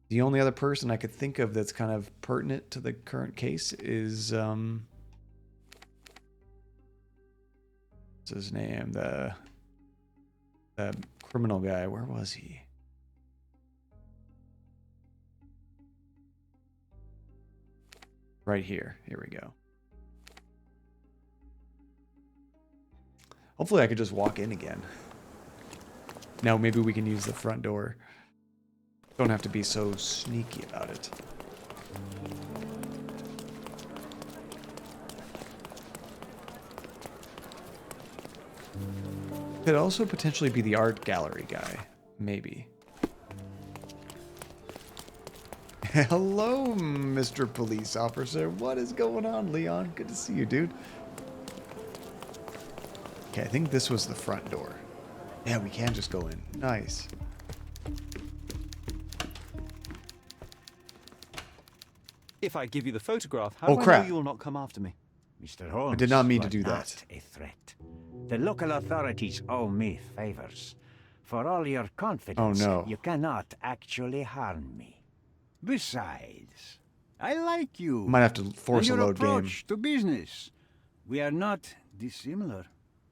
the only other person I could think of that's kind of pertinent to the current case is, what's his name? The criminal guy. Where was he? Right here. Here we go. Hopefully I could just walk in again. Now maybe we can use the front door. Don't have to be so sneaky about it. Could also potentially be the art gallery guy. Maybe. Hello, Mr. Police Officer. What is going on, Leon? Good to see you, dude. Okay, I think this was the front door. Yeah, we can just go in. Nice. If I give you the photograph, how Oh, do I crap. know you will not come after me? Mr. Holmes, I did not mean to you are do not that. a threat. The local authorities owe me favors. For all your confidence, Oh, no. you cannot actually harm me. Besides, I like you. Might have to force and a your load game. approach to business. We are not dissimilar.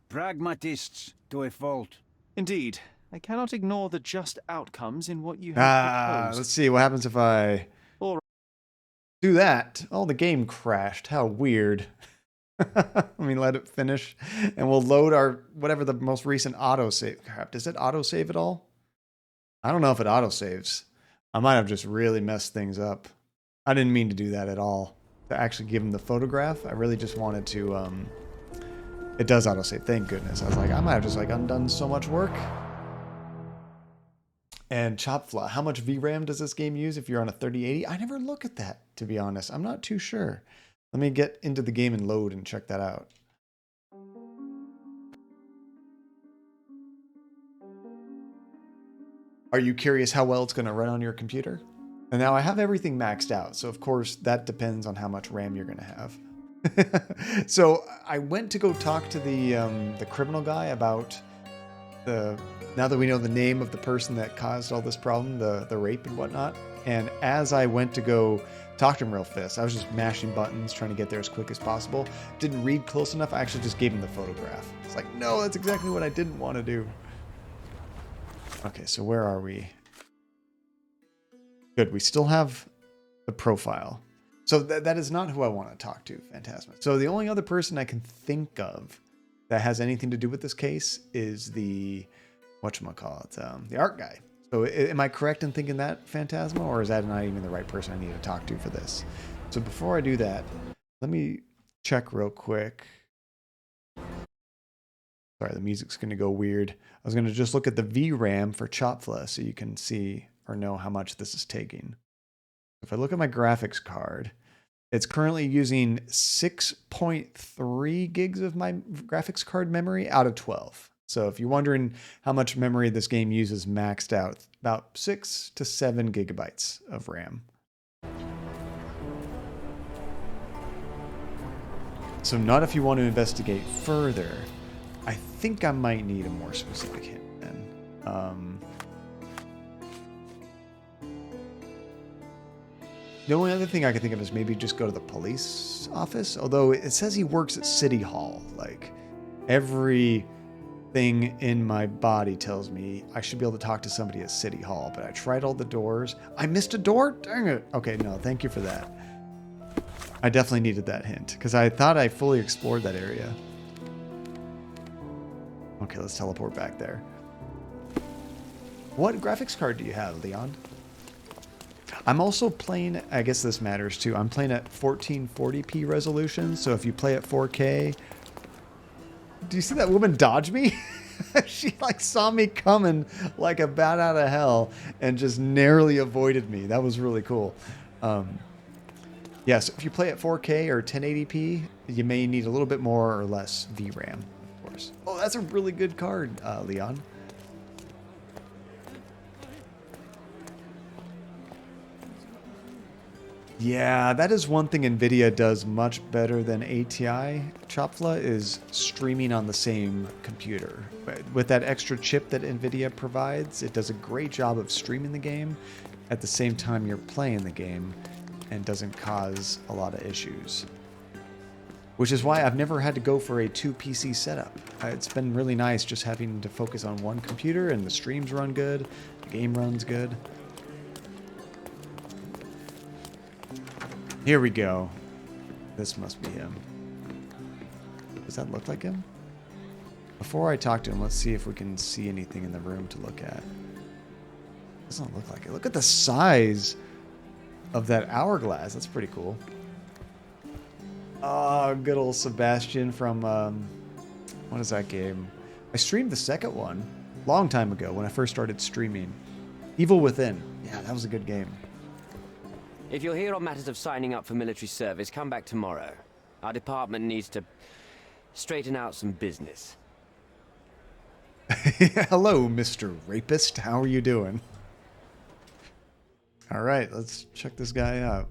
Pragmatists to a fault. Indeed. I cannot ignore the just outcomes in what you have proposed. Let's see what happens if I All right. do that. Oh, the game crashed. How weird. Let me let it finish, and we'll load our whatever the most recent autosave. Crap, does it autosave at all? I don't know if it autosaves. I might have just really messed things up. I didn't mean to do that at all. To actually give him the photograph, I really just wanted to. It does autosave. Thank goodness. I was like, I might have just like undone so much work. And Chopfla, how much VRAM does this game use if you're on a 3080? I never look at that, to be honest. I'm not too sure. Let me get into the game and load and check that out. Are you curious how well it's going to run on your computer? And now I have everything maxed out, so of course that depends on how much RAM you're going to have. So I went to go talk to the criminal guy about now that we know the name of the person that caused all this problem, the rape and whatnot. And as I went to go talk to him real fast, I was just mashing buttons, trying to get there as quick as possible. Didn't read close enough. I actually just gave him the photograph. It's like, no, that's exactly what I didn't want to do. Okay, so where are we? Good, we still have the profile. So that is not who I want to talk to, Phantasma. So the only other person I can think of that has anything to do with this case is the, whatchamacallit, the art guy. So am I correct in thinking that, Phantasma, or is that not even the right person I need to talk to for this? So before I do that, let me check real quick. Sorry, the music's going to go weird. I was going to just look at the VRAM for Chopfla so you can see or know how much this is taking. If I look at my graphics card, it's currently using 6.3 gigs of my graphics card memory out of 12. So if you're wondering how much memory this game uses maxed out, about 6 to 7 gigabytes of RAM. So not if you want to investigate further. I think I might need a more specific hint then. The only other thing I can think of is maybe just go to the police office. Although it says he works at City Hall. Like, everything in my body tells me I should be able to talk to somebody at City Hall. But I tried all the doors. I missed a door? Dang it. Okay, no, thank you for that. I definitely needed that hint. Because I thought I fully explored that area. Okay, let's teleport back there. What graphics card do you have, Leon? I'm also playing, I guess this matters too, I'm playing at 1440p resolution, so if you play at 4K... Do you see that woman dodge me? She like saw me coming like a bat out of hell and just narrowly avoided me. That was really cool. Yes, if you play at 4K or 1080p, you may need a little bit more or less VRAM, of course. Oh, that's a really good card, Leon. Yeah, that is one thing NVIDIA does much better than ATI. Chopfla is streaming on the same computer. With that extra chip that NVIDIA provides, it does a great job of streaming the game at the same time you're playing the game and doesn't cause a lot of issues. Which is why I've never had to go for a 2 PC setup. It's been really nice just having to focus on one computer and the streams run good, the game runs good. Here we go. This must be him. Does that look like him? Before I talk to him, let's see if we can see anything in the room to look at. Doesn't look like it. Look at the size of that hourglass. That's pretty cool. Oh, good old Sebastian from, what is that game? I streamed the second one long time ago when I first started streaming. Evil Within. Yeah, that was a good game. If you're here on matters of signing up for military service, come back tomorrow. Our department needs to straighten out some business. Hello, Mr. Rapist. How are you doing? All right, let's check this guy out.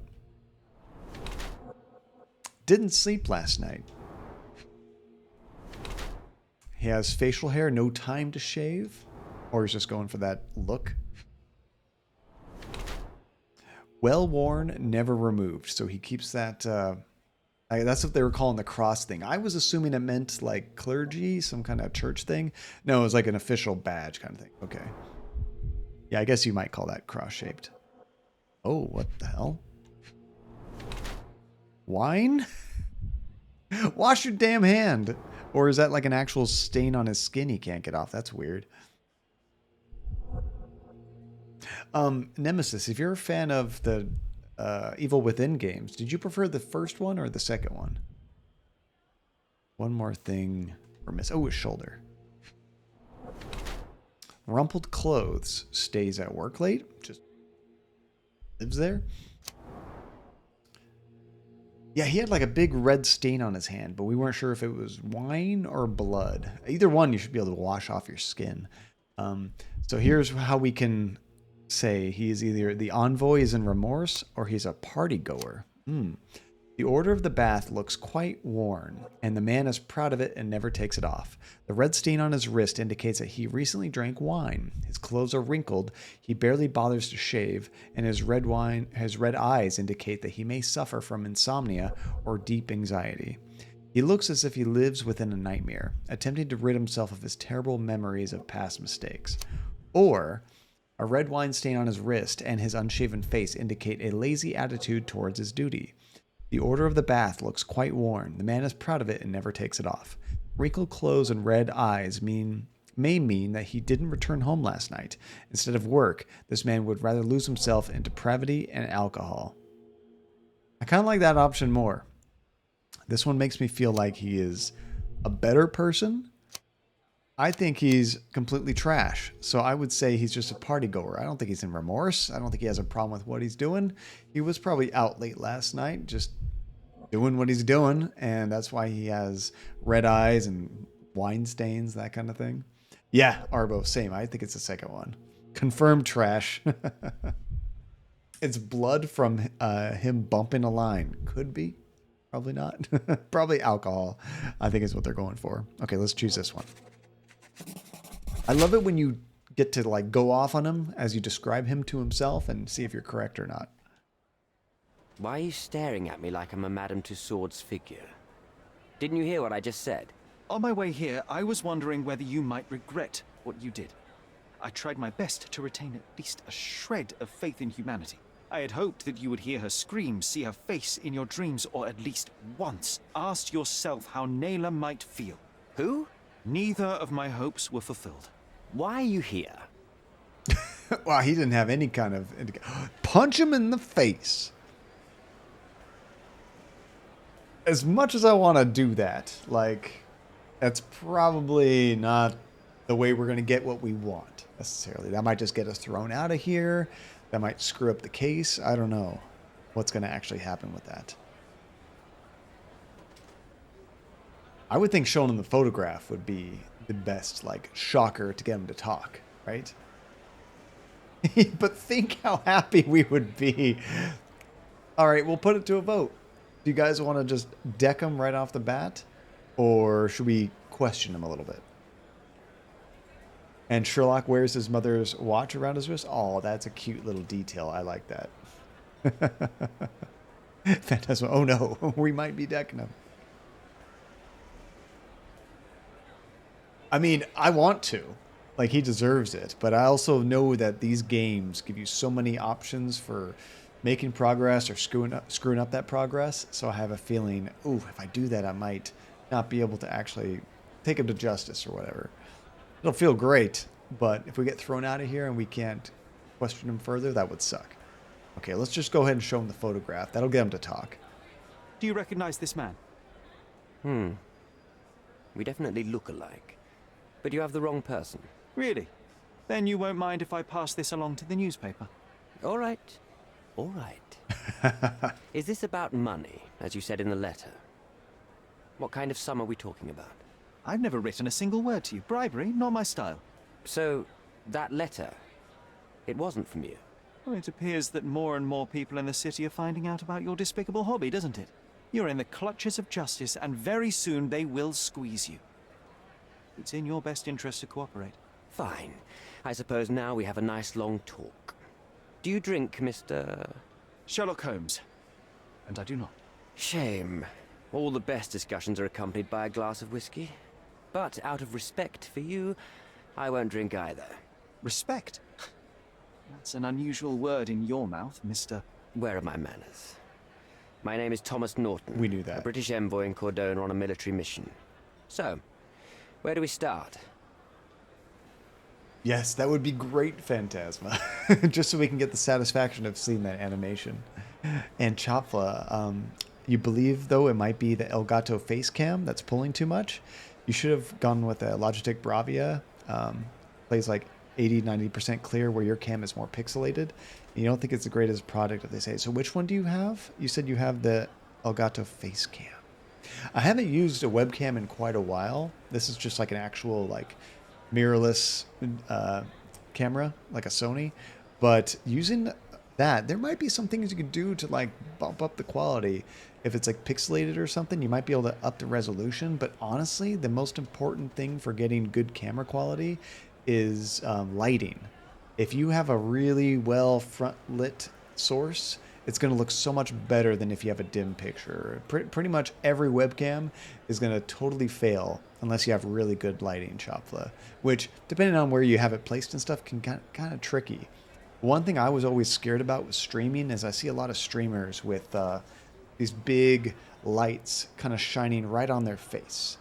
Didn't sleep last night. He has facial hair, no time to shave, or he's just going for that look. Well worn, never removed. So he keeps that. That's what they were calling the cross thing. I was assuming it meant like clergy, some kind of church thing. No, it was like an official badge kind of thing. Okay. Yeah, I guess you might call that cross-shaped. Oh, what the hell? Wine? Wash your damn hand. Or is that like an actual stain on his skin he can't get off? That's weird. Nemesis, if you're a fan of the Evil Within games, did you prefer the first one or the second one? One more thing we're missing. Oh, his shoulder. Rumpled clothes. Stays at work late. Just lives there. Yeah, he had like a big red stain on his hand, but we weren't sure if it was wine or blood. Either one, you should be able to wash off your skin. So here's how we can say he is either the envoy is in remorse or he's a party goer. The order of the bath looks quite worn, and the man is proud of it and never takes it off. The red stain on his wrist indicates that he recently drank wine. His clothes are wrinkled, he barely bothers to shave, and his red eyes indicate that he may suffer from insomnia or deep anxiety. He looks as if he lives within a nightmare, attempting to rid himself of his terrible memories of past mistakes. Or a red wine stain on his wrist and his unshaven face indicate a lazy attitude towards his duty. The order of the bath looks quite worn. The man is proud of it and never takes it off. Wrinkled clothes and red eyes may mean that he didn't return home last night. Instead of work, this man would rather lose himself in depravity and alcohol. I kind of like that option more. This one makes me feel like he is a better person. I think he's completely trash. So I would say he's just a party goer. I don't think he's in remorse. I don't think he has a problem with what he's doing. He was probably out late last night, just doing what he's doing. And that's why he has red eyes and wine stains, that kind of thing. Yeah, Arbo, same. I think it's the second one. Confirmed trash. It's blood from him bumping a line. Could be. Probably not. Probably alcohol, I think is what they're going for. Okay, let's choose this one. I love it when you get to like go off on him as you describe him to himself and see if you're correct or not. Why are you staring at me like I'm a Madame Tussauds figure? Didn't you hear what I just said? On my way here, I was wondering whether you might regret what you did. I tried my best to retain at least a shred of faith in humanity. I had hoped that you would hear her scream, see her face in your dreams, or at least once ask yourself how Nayla might feel. Who? Neither of my hopes were fulfilled. Why are you here? Wow, he didn't have any kind of... Punch him in the face. As much as I want to do that, like, that's probably not the way we're going to get what we want, necessarily. That might just get us thrown out of here. That might screw up the case. I don't know what's going to actually happen with that. I would think showing them the photograph would be the best, like, shocker to get them to talk, right? But think how happy we would be. All right, we'll put it to a vote. Do you guys want to just deck them right off the bat? Or should we question them a little bit? And Sherlock wears his mother's watch around his wrist. Oh, that's a cute little detail. I like that. Phantasma. Oh no, we might be decking him. I mean, I want to. Like, he deserves it. But I also know that these games give you so many options for making progress or screwing up that progress. So I have a feeling, ooh, if I do that, I might not be able to actually take him to justice or whatever. It'll feel great, but if we get thrown out of here and we can't question him further, that would suck. Okay, let's just go ahead and show him the photograph. That'll get him to talk. Do you recognize this man? We definitely look alike. But you have the wrong person. Really? Then you won't mind if I pass this along to the newspaper? All right. All right. Is this about money, as you said in the letter? What kind of sum are we talking about? I've never written a single word to you. Bribery, not my style. So, that letter, it wasn't from you? Well, it appears that more and more people in the city are finding out about your despicable hobby, doesn't it? You're in the clutches of justice, and very soon they will squeeze you. It's in your best interest to cooperate. Fine. I suppose now we have a nice long talk. Do you drink, Mr... Sherlock Holmes. And I do not. Shame. All the best discussions are accompanied by a glass of whiskey. But out of respect for you, I won't drink either. Respect? That's an unusual word in your mouth, Mr... Where are my manners? My name is Thomas Norton. We knew that. A British envoy in Cordona on a military mission. So, where do we start? Yes, that would be great, Phantasma. Just so we can get the satisfaction of seeing that animation. And Chopfla, you believe, though, it might be the Elgato face cam that's pulling too much? You should have gone with a Logitech Bravia. Plays like 80-90% clear, where your cam is more pixelated. You don't think it's the greatest product, if they say. So which one do you have? You said you have the Elgato face cam. I haven't used a webcam in quite a while. This is just like an actual, like, mirrorless camera, like a Sony. But using that, there might be some things you can do to, like, bump up the quality. If it's like pixelated or something, you might be able to up the resolution. But honestly, the most important thing for getting good camera quality is lighting. If you have a really well front lit source, it's going to look so much better than if you have a dim picture. Pretty much every webcam is going to totally fail unless you have really good lighting, Chopfla, which, depending on where you have it placed and stuff, can kind of tricky. One thing I was always scared about with streaming is I see a lot of streamers with these big lights kind of shining right on their face.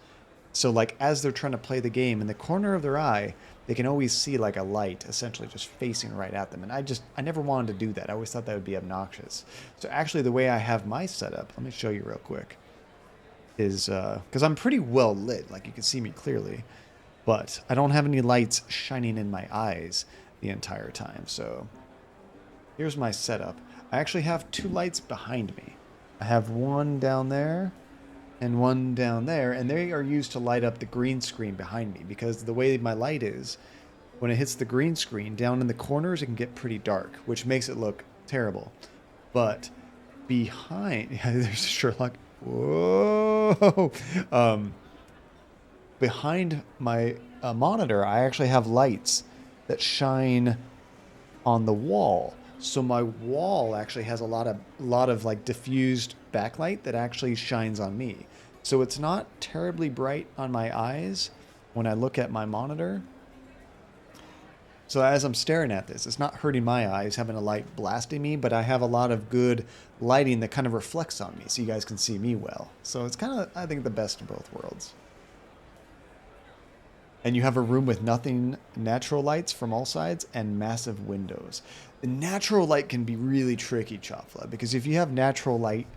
So, like, as they're trying to play the game, in the corner of their eye, they can always see, like, a light essentially just facing right at them. And I never wanted to do that. I always thought that would be obnoxious. So actually, the way I have my setup, let me show you real quick, is because I'm pretty well lit, like you can see me clearly, but I don't have any lights shining in my eyes the entire time. So here's my setup. I actually have two lights behind me. I have one down there and one down there, and they are used to light up the green screen behind me, because the way my light is, when it hits the green screen, down in the corners, it can get pretty dark, which makes it look terrible. But behind, there's Sherlock, whoa! Behind my monitor, I actually have lights that shine on the wall. So my wall actually has a lot of like diffused backlight that actually shines on me. So it's not terribly bright on my eyes when I look at my monitor. So as I'm staring at this, it's not hurting my eyes having a light blasting me, but I have a lot of good lighting that kind of reflects on me so you guys can see me well. So it's kind of, I think, the best of both worlds. And you have a room with nothing natural lights from all sides and massive windows. The natural light can be really tricky, Chopfla, because if you have natural light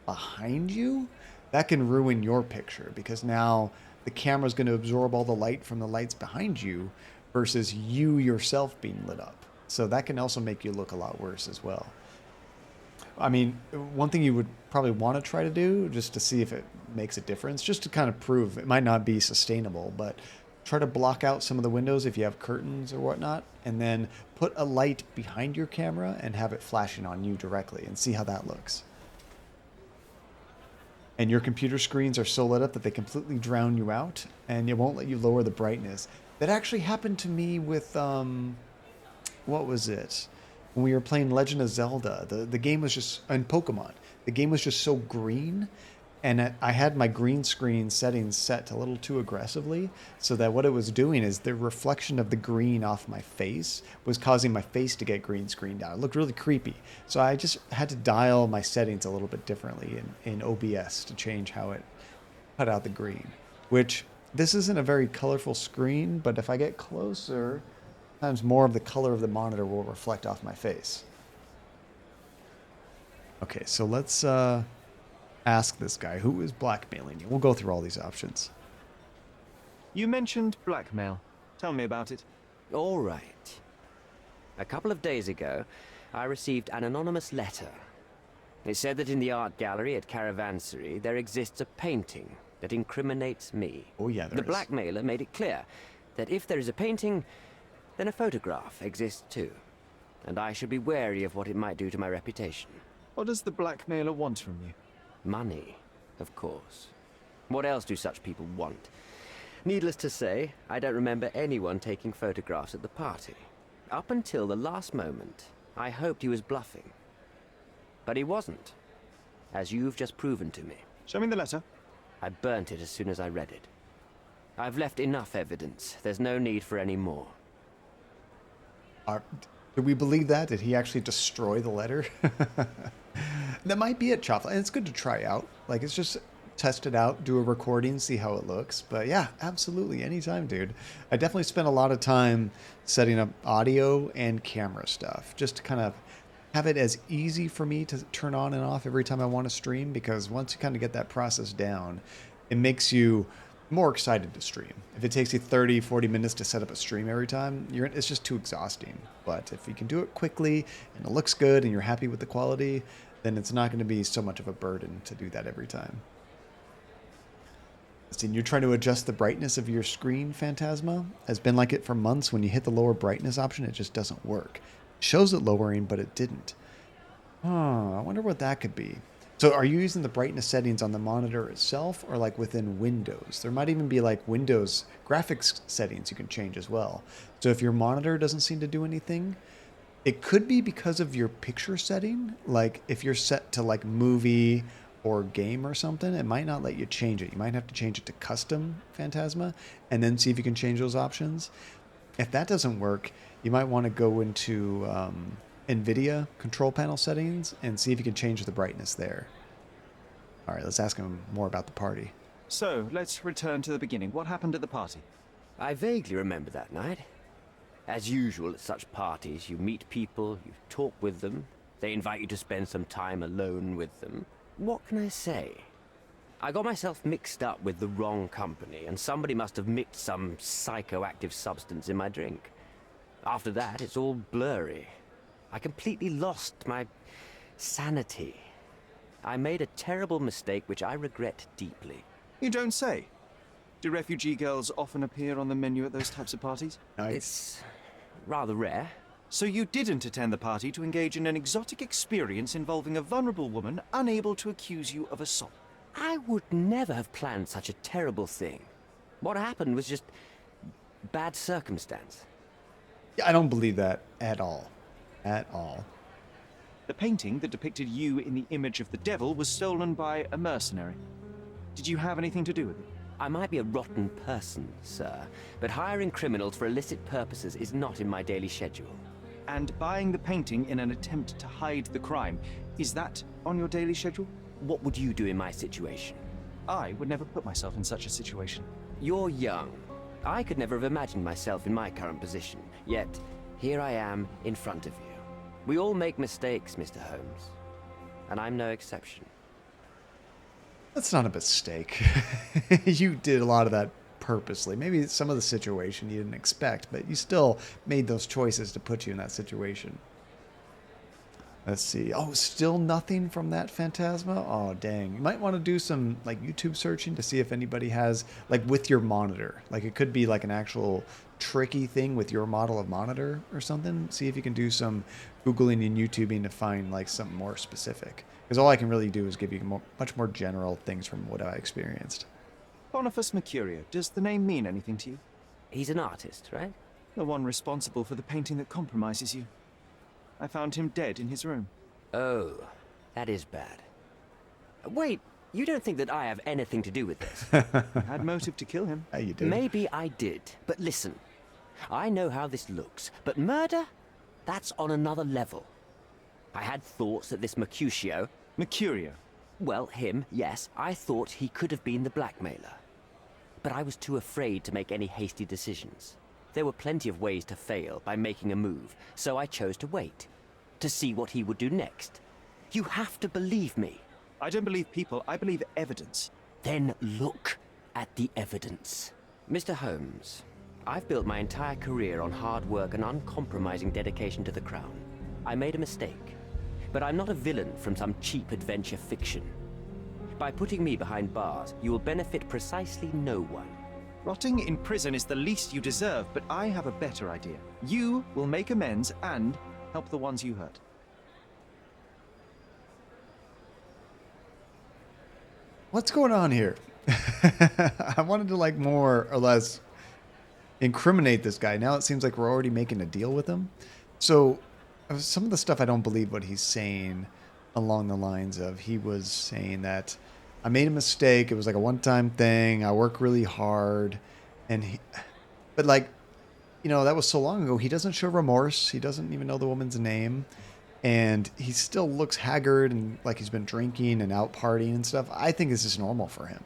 behind you, that can ruin your picture, because now the camera's going to absorb all the light from the lights behind you versus you yourself being lit up. So that can also make you look a lot worse as well. I mean, one thing you would probably want to try to do, just to see if it makes a difference, just to kind of prove it might not be sustainable, but try to block out some of the windows if you have curtains or whatnot, and then put a light behind your camera and have it flashing on you directly and see how that looks. And your computer screens are so lit up that they completely drown you out, and it won't let you lower the brightness. That actually happened to me with, what was it? When we were playing Legend of Zelda, the game was just, and Pokemon, the game was just so green, and I had my green screen settings set a little too aggressively, so that what it was doing is the reflection of the green off my face was causing my face to get green screened out. It looked really creepy. So I just had to dial my settings a little bit differently in OBS to change how it cut out the green, which this isn't a very colorful screen, but if I get closer, sometimes more of the color of the monitor will reflect off my face. Okay, so let's ask this guy who is blackmailing you. We'll go through all these options. You mentioned blackmail. Tell me about it. All right. A couple of days ago, I received an anonymous letter. It said that in the art gallery at Caravansary there exists a painting that incriminates me. Oh yeah, there The is. blackmailer made it clear that if there is a painting, then a photograph exists too. And I should be wary of what it might do to my reputation. What does the blackmailer want from you? Money, of course. What else do such people want? Needless to say, I don't remember anyone taking photographs at the party. Up until the last moment, I hoped he was bluffing. But he wasn't, as you've just proven to me. Show me the letter. I burnt it as soon as I read it. I've left enough evidence. There's no need for any more. Do we believe that? Did he actually destroy the letter? That might be it, Chop. And it's good to try out. Like, it's just test it out, do a recording, see how it looks. But yeah, absolutely, anytime, dude. I definitely spent a lot of time setting up audio and camera stuff, just to kind of have it as easy for me to turn on and off every time I want to stream, because once you kind of get that process down, it makes you more excited to stream. If it takes you 30, 40 minutes to set up a stream every time, it's just too exhausting. But if you can do it quickly and it looks good and you're happy with the quality, then it's not going to be so much of a burden to do that every time. See, you're trying to adjust the brightness of your screen, Phantasma. It's been like it for months. When you hit the lower brightness option, it just doesn't work. It shows it lowering, but it didn't. I wonder what that could be. So are you using the brightness settings on the monitor itself or like within Windows? There might even be like Windows graphics settings you can change as well. So if your monitor doesn't seem to do anything, it could be because of your picture setting. Like if you're set to like movie or game or something, it might not let you change it. You might have to change it to custom Phantasma and then see if you can change those options. If that doesn't work, you might want to go into NVIDIA control panel settings and see if you can change the brightness there. All right, let's ask him more about the party. So, let's return to the beginning. What happened at the party? I vaguely remember that night. As usual at such parties, you meet people, you talk with them, they invite you to spend some time alone with them. What can I say? I got myself mixed up with the wrong company, and somebody must have mixed some psychoactive substance in my drink. After that, it's all blurry. I completely lost my sanity. I made a terrible mistake which I regret deeply. You don't say. Do refugee girls often appear on the menu at those types of parties? It's rather rare. So you didn't attend the party to engage in an exotic experience involving a vulnerable woman unable to accuse you of assault? I would never have planned such a terrible thing. What happened was just bad circumstance. I don't believe that at all. At all. The painting that depicted you in the image of the devil was stolen by a mercenary. Did you have anything to do with it? I might be a rotten person, sir, but hiring criminals for illicit purposes is not in my daily schedule. And buying the painting in an attempt to hide the crime, is that on your daily schedule? What would you do in my situation? I would never put myself in such a situation. You're young. I could never have imagined myself in my current position, yet here I am in front of you. We all make mistakes, Mr. Holmes, and I'm no exception. That's not a mistake. You did a lot of that purposely. Maybe some of the situation you didn't expect, but you still made those choices to put you in that situation. Let's see. Oh, still nothing from that Phantasma? Oh, dang. You might want to do some like YouTube searching to see if anybody has, like with your monitor. Like it could be like an actual tricky thing with your model of monitor or something. See if you can do some Googling and YouTubing to find like something more specific. Because all I can really do is give you much more general things from what I experienced. Boniface Mercurio, does the name mean anything to you? He's an artist, right? The one responsible for the painting that compromises you. I found him dead in his room. Oh, that is bad. Wait, you don't think that I have anything to do with this? I had motive to kill him. Yeah, you did. Maybe I did, but listen. I know how this looks, but murder? That's on another level. I had thoughts that this Mercutio... Mercurio? Well, him, yes. I thought he could have been the blackmailer. But I was too afraid to make any hasty decisions. There were plenty of ways to fail by making a move, so I chose to wait. To see what he would do next. You have to believe me. I don't believe people, I believe evidence. Then look at the evidence. Mr. Holmes, I've built my entire career on hard work and uncompromising dedication to the Crown. I made a mistake, but I'm not a villain from some cheap adventure fiction. By putting me behind bars, you will benefit precisely no one. Rotting in prison is the least you deserve, but I have a better idea. You will make amends and help the ones you hurt. What's going on here? I wanted to like more or less incriminate this guy. Now it seems like we're already making a deal with him. So some of the stuff I don't believe what he's saying along the lines of he was saying that I made a mistake. It was like a one-time thing. I work really hard. But like, you know, that was so long ago. He doesn't show remorse. He doesn't even know the woman's name. And he still looks haggard and like he's been drinking and out partying and stuff. I think this is normal for him.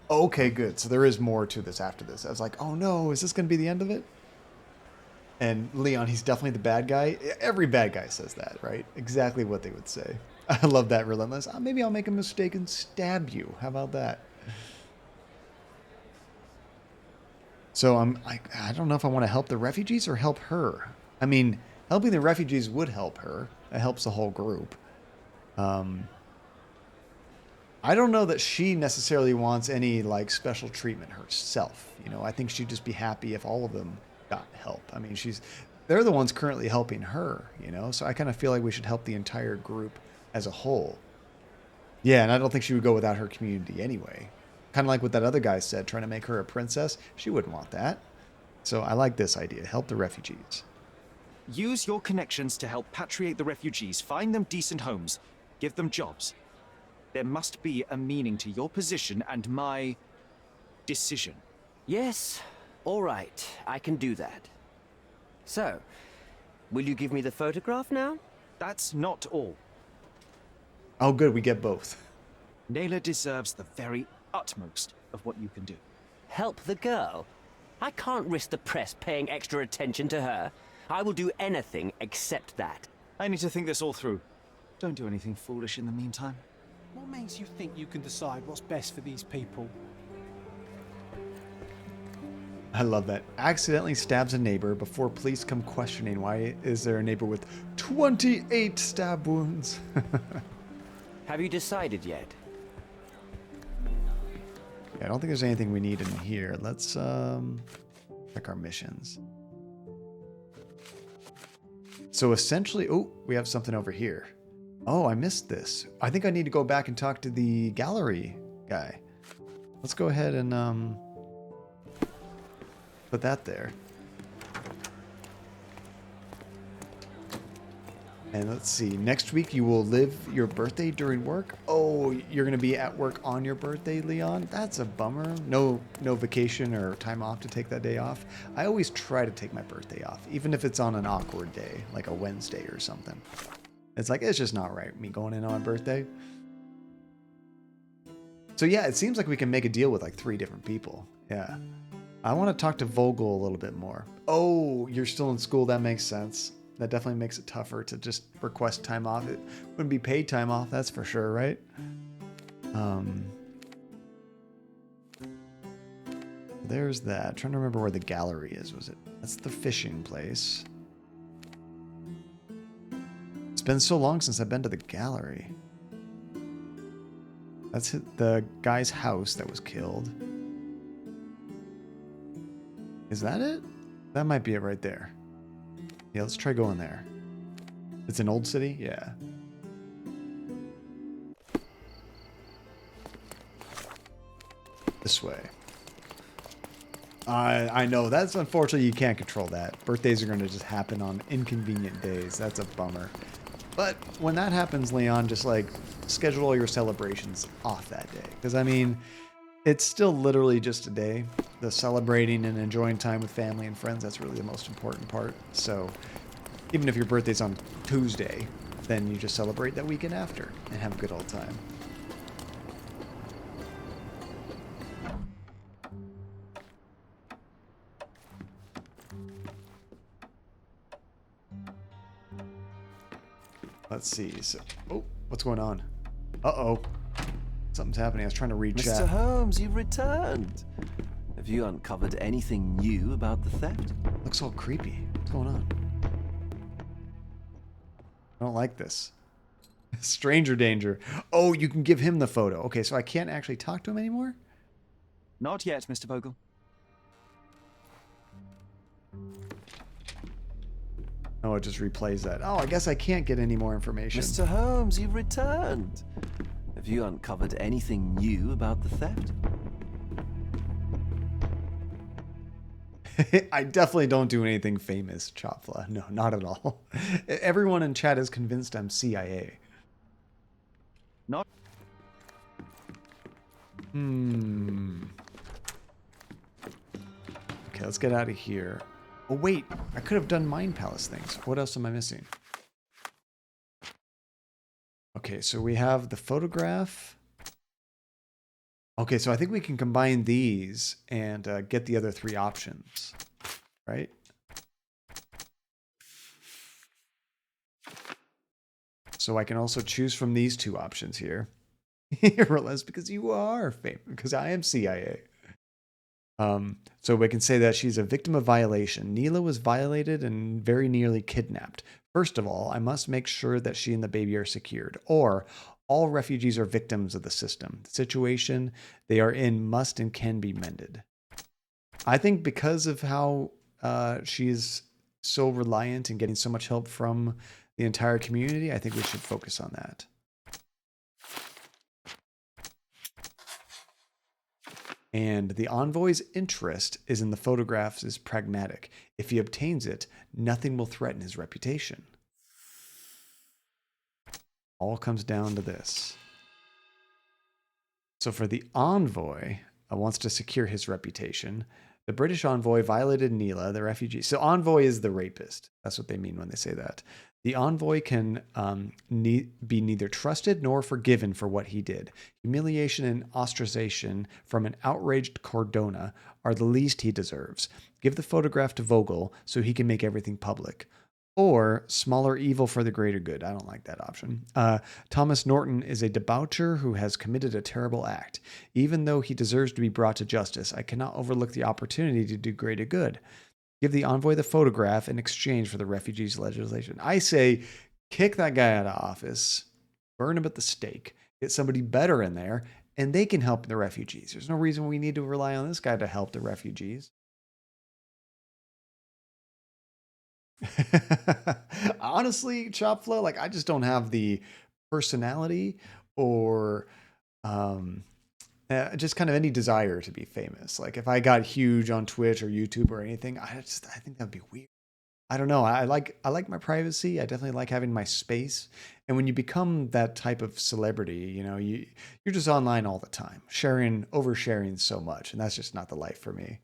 Okay, good. So there is more to this after this. I was like, oh no, is this going to be the end of it? And Leon, he's definitely the bad guy. Every bad guy says that, right? Exactly what they would say. I love that relentless. Maybe I'll make a mistake and stab you. How about that? So I don't know if I want to help the refugees or help her. I mean, helping the refugees would help her. It helps the whole group. I don't know that she necessarily wants any like special treatment herself. You know, I think she'd just be happy if all of them got help. I mean, they're the ones currently helping her, you know? So I kind of feel like we should help the entire group as a whole. Yeah, and I don't think she would go without her community anyway. Kind of like what that other guy said, trying to make her a princess. She wouldn't want that. So I like this idea. Help the refugees. Use your connections to help patriate the refugees. Find them decent homes. Give them jobs. There must be a meaning to your position and my decision. Yes, all right. I can do that. So, will you give me the photograph now? That's not all. Oh, good. We get both. Naylor deserves the very utmost of what you can do. Help the girl? I can't risk the press paying extra attention to her. I will do anything except that. I need to think this all through. Don't do anything foolish in the meantime. What makes you think you can decide what's best for these people? I love that. Accidentally stabs a neighbor before police come questioning why is there a neighbor with 28 stab wounds. Have you decided yet? Yeah, I don't think there's anything we need in here. Let's check our missions. So essentially, oh, we have something over here. Oh, I missed this. I think I need to go back and talk to the gallery guy. Let's go ahead and put that there. And let's see, next week you will live your birthday during work. Oh, you're going to be at work on your birthday, Leon? That's a bummer. No vacation or time off to take that day off. I always try to take my birthday off, even if it's on an awkward day, like a Wednesday or something. It's like, it's just not right, me going in on my birthday. So yeah, it seems like we can make a deal with like 3 different people. Yeah. I want to talk to Vogel a little bit more. Oh, you're still in school. That makes sense. That definitely makes it tougher to just request time off. It wouldn't be paid time off, that's for sure, right? There's that. I'm trying to remember where the gallery is. Was it? That's the fishing place. It's been so long since I've been to the gallery. That's the guy's house that was killed. Is that it? That might be it right there. Yeah, let's try going there. It's an old city? Yeah. This way. I know. That's unfortunately, you can't control that. Birthdays are going to just happen on inconvenient days. That's a bummer. But when that happens, Leon, just like schedule all your celebrations off that day. Because, I mean, it's still literally just a day. The celebrating and enjoying time with family and friends, that's really the most important part. So even if your birthday's on Tuesday, then you just celebrate that weekend after and have a good old time. Let's see. So, oh, what's going on? Uh-oh. Something's happening. I was trying to read chat. Mr. Holmes, you've returned. Have you uncovered anything new about the theft? Looks all creepy. What's going on? I don't like this. Stranger danger. Oh, you can give him the photo. Okay, so I can't actually talk to him anymore? Not yet, Mr. Vogel. Oh, it just replays that. Oh, I guess I can't get any more information. Mr. Holmes, you've returned. Have you uncovered anything new about the theft? I definitely don't do anything famous, Chopfla. No, not at all. Everyone in chat is convinced I'm CIA. Not. Okay, let's get out of here. Oh, wait. I could have done Mind Palace things. What else am I missing? Okay, so we have the photograph. Okay, so I think we can combine these and get the other three options, right? So I can also choose from these two options here. Realize because you are famous, because I am CIA. So we can say that she's a victim of violation. Neela was violated and very nearly kidnapped. First of all, I must make sure that she and the baby are secured, or all refugees are victims of the system. The situation they are in must and can be mended. I think because of how she's so reliant and getting so much help from the entire community, I think we should focus on that. And the envoy's interest is in the photographs is pragmatic. If he obtains it, nothing will threaten his reputation. All comes down to this. So for the envoy, wants to secure his reputation. The British envoy violated Neela, the refugee. So envoy is the rapist. That's what they mean when they say that. The envoy can be neither trusted nor forgiven for what he did. Humiliation and ostracization from an outraged Cordona are the least he deserves. Give the photograph to Vogel so he can make everything public. Or smaller evil for the greater good. I don't like that option. Thomas Norton is a debaucher who has committed a terrible act. Even though he deserves to be brought to justice, I cannot overlook the opportunity to do greater good. Give the envoy the photograph in exchange for the refugees legislation. I say, kick that guy out of office, burn him at the stake, get somebody better in there, and they can help the refugees. There's no reason we need to rely on this guy to help the refugees. Honestly, Chopfla, like I just don't have the personality or just kind of any desire to be famous. Like if I got huge on Twitch or YouTube or anything, I think that'd be weird. I don't know. I like my privacy. I definitely like having my space. And when you become that type of celebrity, you know, you're just online all the time, oversharing so much, and that's just not the life for me.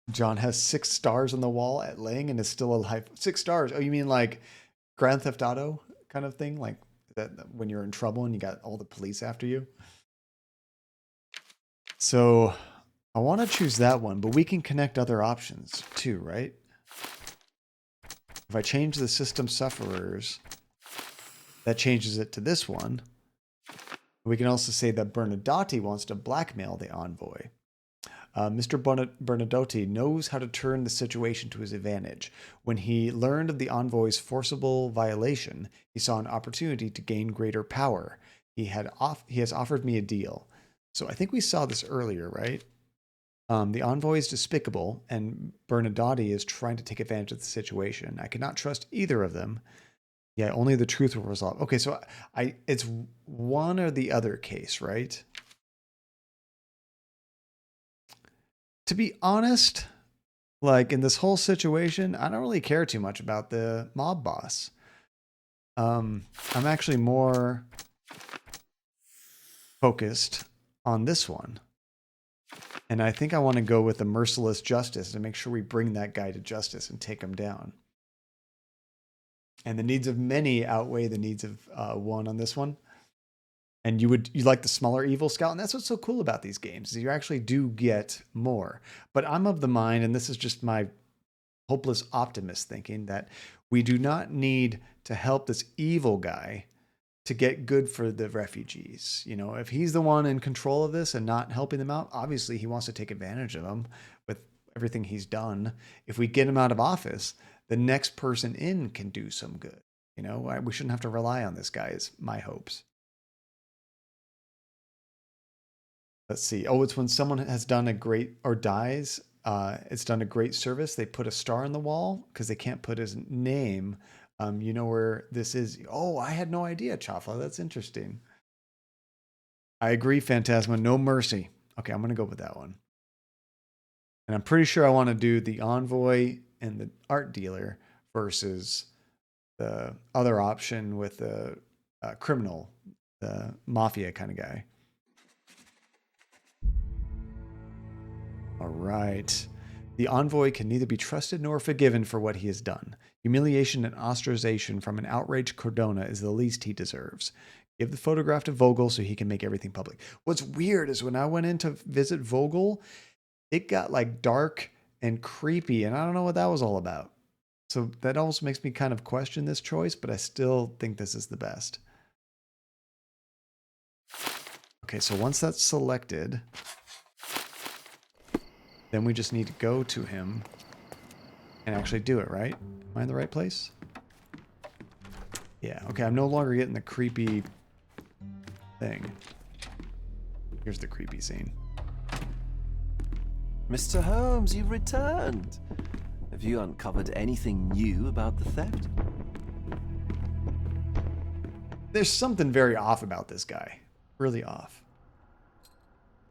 John has 6 stars on the wall at Ling and is still alive. 6 stars. Oh, you mean like Grand Theft Auto kind of thing? Like that when you're in trouble and you got all the police after you? So I want to choose that one, but we can connect other options too, right? If I change the system sufferers, that changes it to this one. We can also say that Bernadotte wants to blackmail the envoy. Mr. Bernadotte knows how to turn the situation to his advantage. When he learned of the envoy's forcible violation, he saw an opportunity to gain greater power. He has offered me a deal. So I think we saw this earlier, right? The envoy is despicable, and Bernadotte is trying to take advantage of the situation. I cannot trust either of them. Yeah, only the truth will resolve. Okay, so it's one or the other case, right? To be honest, like in this whole situation, I don't really care too much about the mob boss. I'm actually more focused on this one. And I think I want to go with the merciless justice to make sure we bring that guy to justice and take him down. And the needs of many outweigh the needs of one on this one. And you like the smaller evil scout, and that's what's so cool about these games, is you actually do get more. But I'm of the mind, and this is just my hopeless optimist thinking, that we do not need to help this evil guy to get good for the refugees. You know, if he's the one in control of this and not helping them out, obviously he wants to take advantage of them with everything he's done. If we get him out of office, the next person in can do some good. You know, we shouldn't have to rely on this guy, is my hopes. Let's see. Oh, it's when someone has done a great, or dies, it's done a great service. They put a star on the wall because they can't put his name. You know where this is. Oh, I had no idea, Chafla. That's interesting. I agree, Phantasma. No mercy. Okay, I'm going to go with that one. And I'm pretty sure I want to do the envoy and the art dealer versus the other option with the criminal, the mafia kind of guy. All right. The envoy can neither be trusted nor forgiven for what he has done. Humiliation and ostracization from an outraged Cordona is the least he deserves. Give the photograph to Vogel so he can make everything public. What's weird is when I went in to visit Vogel, it got like dark and creepy, and I don't know what that was all about. So that also makes me kind of question this choice, but I still think this is the best. Okay, so once that's selected, then we just need to go to him and actually do it, right? Am I in the right place? Yeah, okay, I'm no longer getting the creepy thing. Here's the creepy scene. Mr. Holmes, you've returned. Have you uncovered anything new about the theft? There's something very off about this guy. Really off.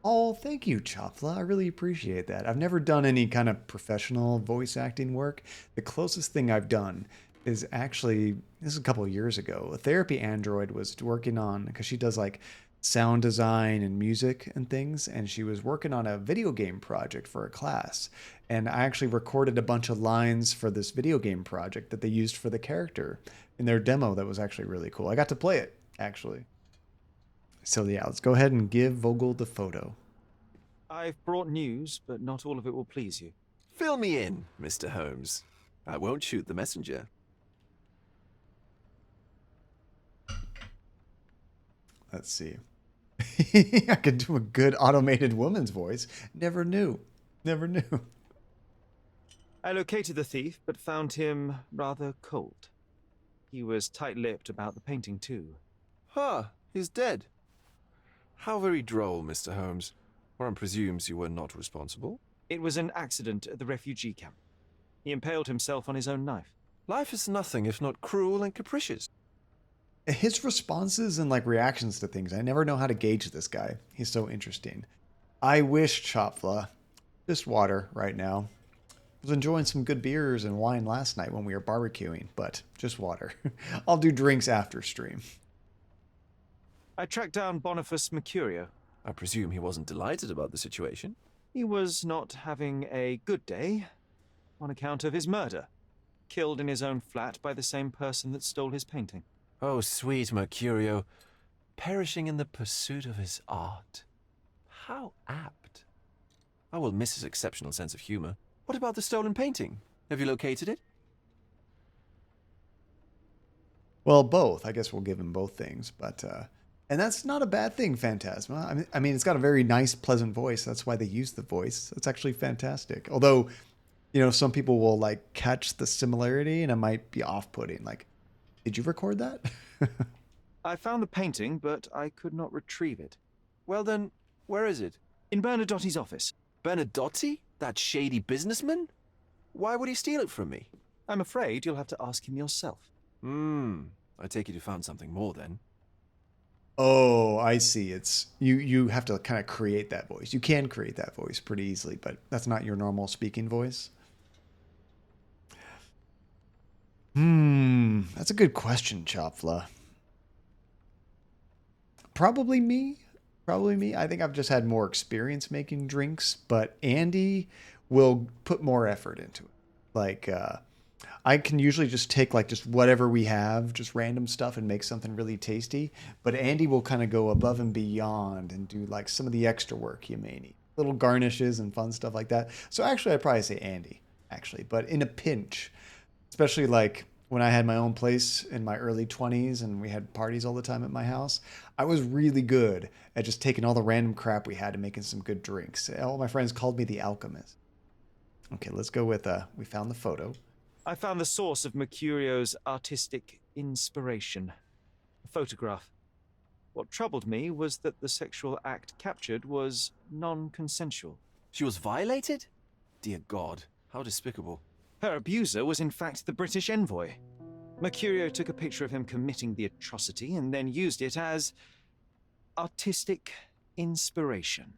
Oh, thank you, Chopla. I really appreciate that. I've never done any kind of professional voice acting work. The closest thing I've done is actually, this is a couple of years ago, a therapy android was working on, because she does like sound design and music and things, and she was working on a video game project for a class. And I actually recorded a bunch of lines for this video game project that they used for the character in their demo. That was actually really cool. I got to play it, actually. So yeah, let's go ahead and give Vogel the photo. I've brought news, but not all of it will please you. Fill me in, Mr. Holmes. I won't shoot the messenger. Let's see. I could do a good automated woman's voice. Never knew. Never knew. I located the thief, but found him rather cold. He was tight-lipped about the painting, too. Huh, he's dead. How very droll, Mr. Holmes. One presumes you were not responsible. It was an accident at the refugee camp. He impaled himself on his own knife. Life is nothing if not cruel and capricious. His responses and like reactions to things, I never know how to gauge this guy. He's so interesting. I wish, Chopla, just water right now. I was enjoying some good beers and wine last night when we were barbecuing, but just water. I'll do drinks after stream. I tracked down Boniface Mercurio. I presume he wasn't delighted about the situation. He was not having a good day on account of his murder. Killed in his own flat by the same person that stole his painting. Oh, sweet Mercurio. Perishing in the pursuit of his art. How apt. I will miss his exceptional sense of humor. What about the stolen painting? Have you located it? Well, both. I guess we'll give him both things, but and that's not a bad thing, Phantasma. I mean, it's got a very nice, pleasant voice. That's why they use the voice. That's actually fantastic. Although, you know, some people will like catch the similarity, and it might be off-putting. Like, did you record that? I found the painting, but I could not retrieve it. Well then, where is it? In Bernadotti's office. Bernadotti? That shady businessman? Why would he steal it from me? I'm afraid you'll have to ask him yourself. I take it you found something more then. Oh, I see. It's you have to kind of create that voice. You can create that voice pretty easily, but that's not your normal speaking voice. That's a good question, Chopfla. Probably me. Probably me. I think I've just had more experience making drinks, but Andy will put more effort into it. Like, I can usually just take like just whatever we have, just random stuff, and make something really tasty. But Andy will kind of go above and beyond and do like some of the extra work you may need. Little garnishes and fun stuff like that. So actually, I'd probably say Andy, actually. But in a pinch, especially like when I had my own place in my early 20s and we had parties all the time at my house, I was really good at just taking all the random crap we had and making some good drinks. All my friends called me the alchemist. Okay, let's go with, we found the photo. I found the source of Mercurio's artistic inspiration. A photograph. What troubled me was that the sexual act captured was non-consensual. She was violated? Dear God, how despicable. Her abuser was in fact the British envoy. Mercurio took a picture of him committing the atrocity and then used it as artistic inspiration.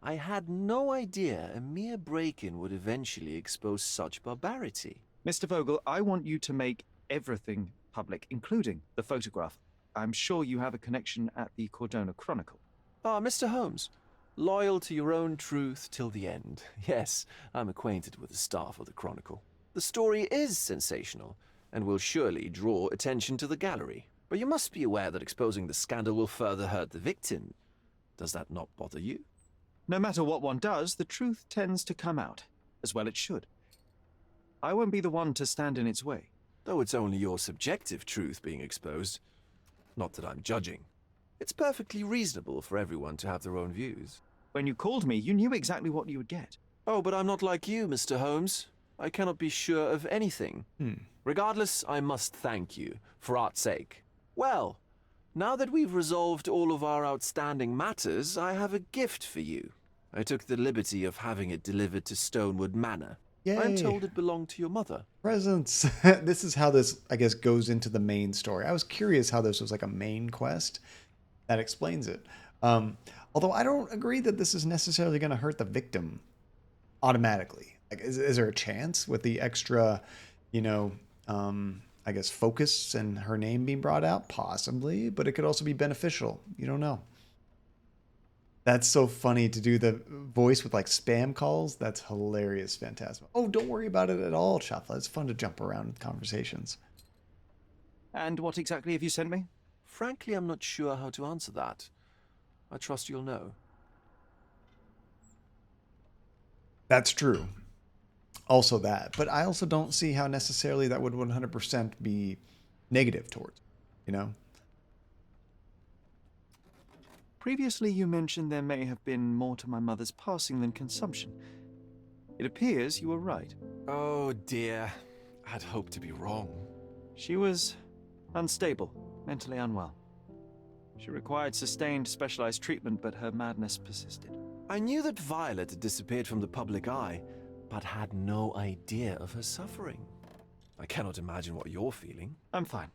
I had no idea a mere break-in would eventually expose such barbarity. Mr. Vogel, I want you to make everything public, including the photograph. I'm sure you have a connection at the Cordona Chronicle. Ah, Mr. Holmes. Loyal to your own truth till the end. Yes, I'm acquainted with the staff of the Chronicle. The story is sensational, and will surely draw attention to the gallery. But you must be aware that exposing the scandal will further hurt the victim. Does that not bother you? No matter what one does, the truth tends to come out, as well it should. I won't be the one to stand in its way. Though it's only your subjective truth being exposed. Not that I'm judging. It's perfectly reasonable for everyone to have their own views. When you called me, you knew exactly what you would get. Oh, but I'm not like you, Mr. Holmes. I cannot be sure of anything. Regardless, I must thank you, for art's sake. Well, now that we've resolved all of our outstanding matters, I have a gift for you. I took the liberty of having it delivered to Stonewood Manor. Yay. I'm told it belonged to your mother. Presents. This is how this, I guess, goes into the main story. I was curious how this was like a main quest. That explains it. Although I don't agree that this is necessarily going to hurt the victim automatically. Like, is there a chance with the extra, you know, I guess, focus and her name being brought out? Possibly, but it could also be beneficial. You don't know. That's so funny to do the voice with like spam calls. That's hilarious, Phantasma. Oh, don't worry about it at all, Chafla. It's fun to jump around with conversations. And what exactly have you sent me? Frankly, I'm not sure how to answer that. I trust you'll know. That's true. Also that. But I also don't see how necessarily that would 100% be negative towards, you know? Previously, you mentioned there may have been more to my mother's passing than consumption. It appears you were right. Oh dear. I'd hoped to be wrong. She was unstable, mentally unwell. She required sustained specialized treatment, but her madness persisted. I knew that Violet had disappeared from the public eye, but had no idea of her suffering. I cannot imagine what you're feeling. I'm fine.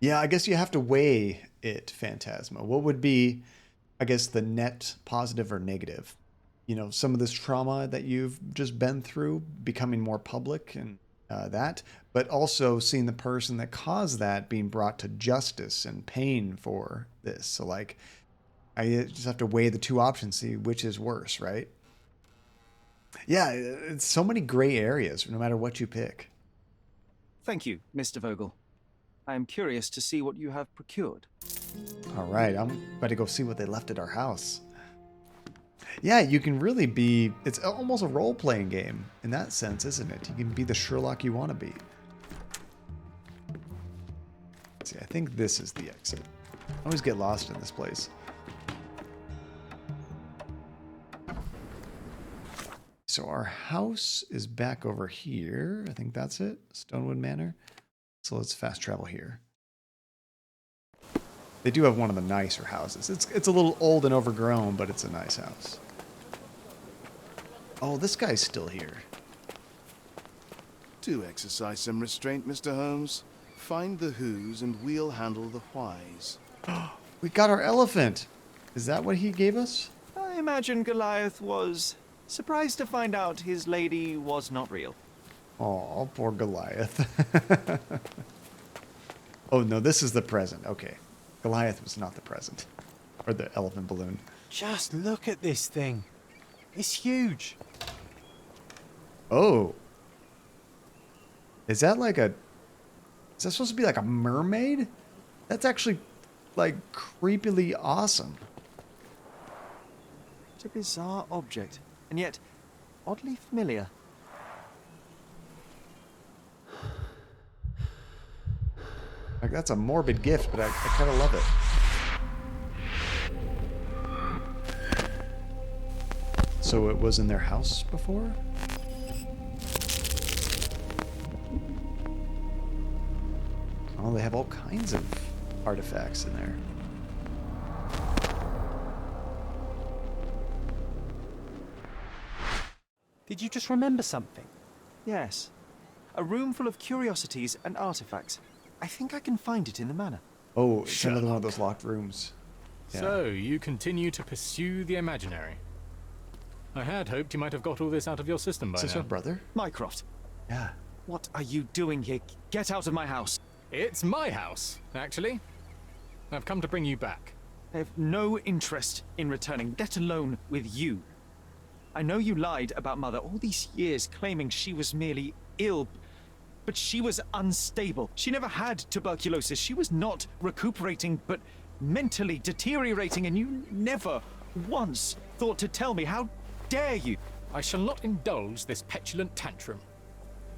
Yeah, I guess you have to weigh it, Phantasma. What would be, I guess, the net positive or negative? You know, some of this trauma that you've just been through, becoming more public and that, but also seeing the person that caused that being brought to justice and paying for this. So, like, I just have to weigh the two options, see which is worse, right? Yeah, it's so many gray areas, no matter what you pick. Thank you, Mr. Vogel. I am curious to see what you have procured. All right, I'm about to go see what they left at our house. Yeah, you can really be... It's almost a role-playing game in that sense, isn't it? You can be the Sherlock you want to be. See, I think this is the exit. I always get lost in this place. So our house is back over here. I think that's it. Stonewood Manor. So let's fast travel here. They do have one of the nicer houses. It's a little old and overgrown, but it's a nice house. Oh, this guy's still here. Do exercise some restraint, Mr. Holmes. Find the who's and we'll handle the whys. We got our elephant. Is that what he gave us? I imagine Goliath was surprised to find out his lady was not real. Oh, poor Goliath. Oh, no, this is the present. Okay. Goliath was not the present. Or the elephant balloon. Just look at this thing. It's huge. Oh. Is that like a... Is that supposed to be like a mermaid? That's actually, like, creepily awesome. It's a bizarre object, and yet oddly familiar. Like, that's a morbid gift, but I kind of love it. So it was in their house before? Oh, they have all kinds of artifacts in there. Did you just remember something? Yes. A room full of curiosities and artifacts. I think I can find it in the manor. Oh, it's another one of those locked rooms. Yeah. So, you continue to pursue the imaginary. I had hoped you might have got all this out of your system by now. Is this your brother? Mycroft. Yeah. What are you doing here? Get out of my house. It's my house, actually. I've come to bring you back. I have no interest in returning, let alone with you. I know you lied about Mother all these years, claiming she was merely ill, but she was unstable. She never had tuberculosis. She was not recuperating, but mentally deteriorating, and you never once thought to tell me. How dare you? I shall not indulge this petulant tantrum.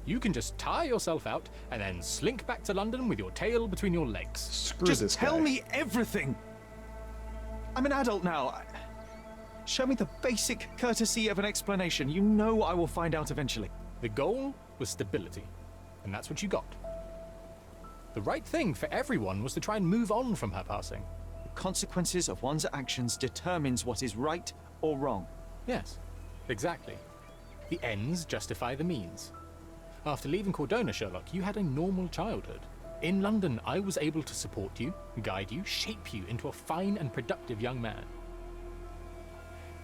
You can just tire yourself out and then slink back to London with your tail between your legs. Screw just this tell guy. me everything. I'm an adult now. Show me the basic courtesy of an explanation. You know I will find out eventually. The goal was stability, and that's what you got. The right thing for everyone was to try and move on from her passing. The consequences of one's actions determines what is right or wrong. Yes, exactly. The ends justify the means. After leaving Cordona, Sherlock, you had a normal childhood. In London, I was able to support you, guide you, shape you into a fine and productive young man.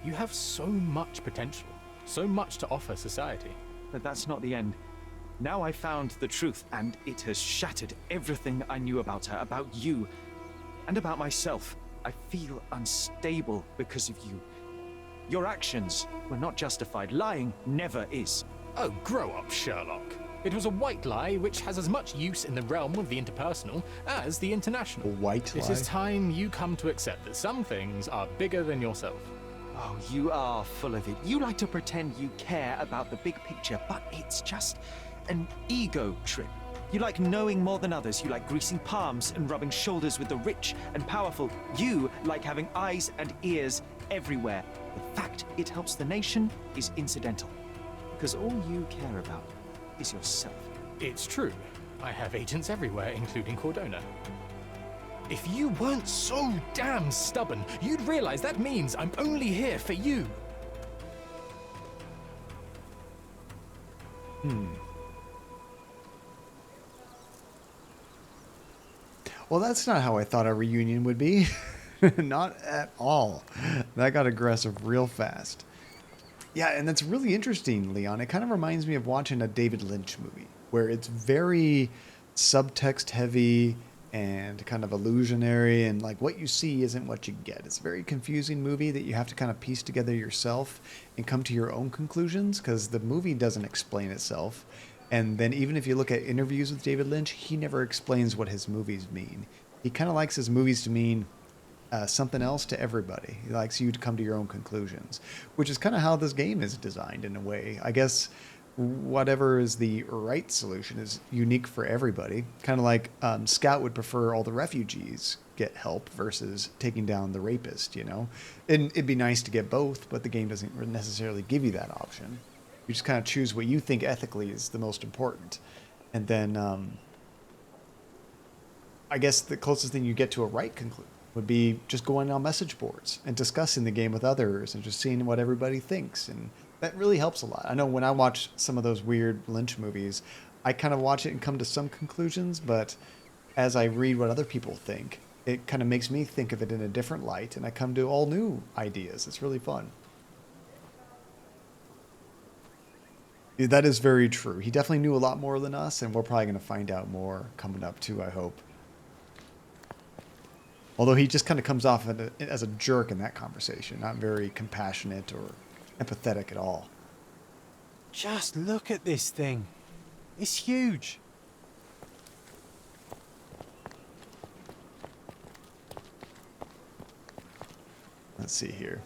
You have so much potential, so much to offer society. But that's not the end. Now I found the truth, and it has shattered everything I knew about her, about you, and about myself. I feel unstable because of you. Your actions were not justified. Lying never is. Oh, grow up, Sherlock. It was a white lie which has as much use in the realm of the interpersonal as the international. A white lie? It is time you come to accept that some things are bigger than yourself. Oh, you are full of it. You like to pretend you care about the big picture, but it's just an ego trip. You like knowing more than others. You like greasing palms and rubbing shoulders with the rich and powerful. You like having eyes and ears everywhere. The fact it helps the nation is incidental, because all you care about is yourself. It's true. I have agents everywhere, including Cordona. If you weren't so damn stubborn, you'd realize that means I'm only here for you. Well, that's not how I thought a reunion would be. Not at all. That got aggressive real fast. Yeah, and that's really interesting, Leon. It kind of reminds me of watching a David Lynch movie, where it's very subtext heavy and kind of illusionary, and like what you see isn't what you get. It's a very confusing movie that you have to kind of piece together yourself and come to your own conclusions, because the movie doesn't explain itself. And then even if you look at interviews with David Lynch, he never explains what his movies mean. He kind of likes his movies to mean something else to everybody. He likes you to come to your own conclusions, which is kind of how this game is designed in a way. I guess whatever is the right solution is unique for everybody. Kind of like Scout would prefer all the refugees get help versus taking down the rapist, you know? And it'd be nice to get both, but the game doesn't necessarily give you that option. You just kind of choose what you think ethically is the most important. And then I guess the closest thing you get to a right conclusion would be just going on message boards and discussing the game with others and just seeing what everybody thinks. And that really helps a lot. I know when I watch some of those weird Lynch movies, I kind of watch it and come to some conclusions, but as I read what other people think, it kind of makes me think of it in a different light, and I come to all new ideas. It's really fun. That is very true. He definitely knew a lot more than us, and we're probably going to find out more coming up too, I hope. Although he just kind of comes off as a jerk in that conversation, not very compassionate or empathetic at all. Just look at this thing. It's huge. Let's see here.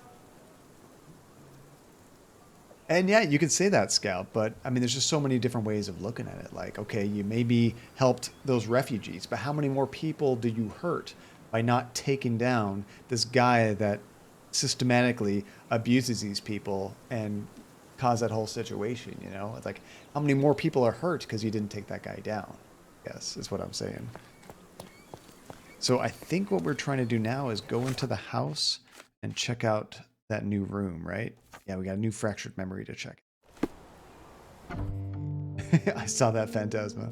And yeah, you could say that, Scout, but I mean, there's just so many different ways of looking at it. Like, okay, you maybe helped those refugees, but how many more people do you hurt by not taking down this guy that systematically abuses these people and cause that whole situation, you know? It's like, how many more people are hurt because you didn't take that guy down? Yes, is what I'm saying. So I think what we're trying to do now is go into the house and check out that new room, right? Yeah, we got a new fractured memory to check. I saw that, Phantasma.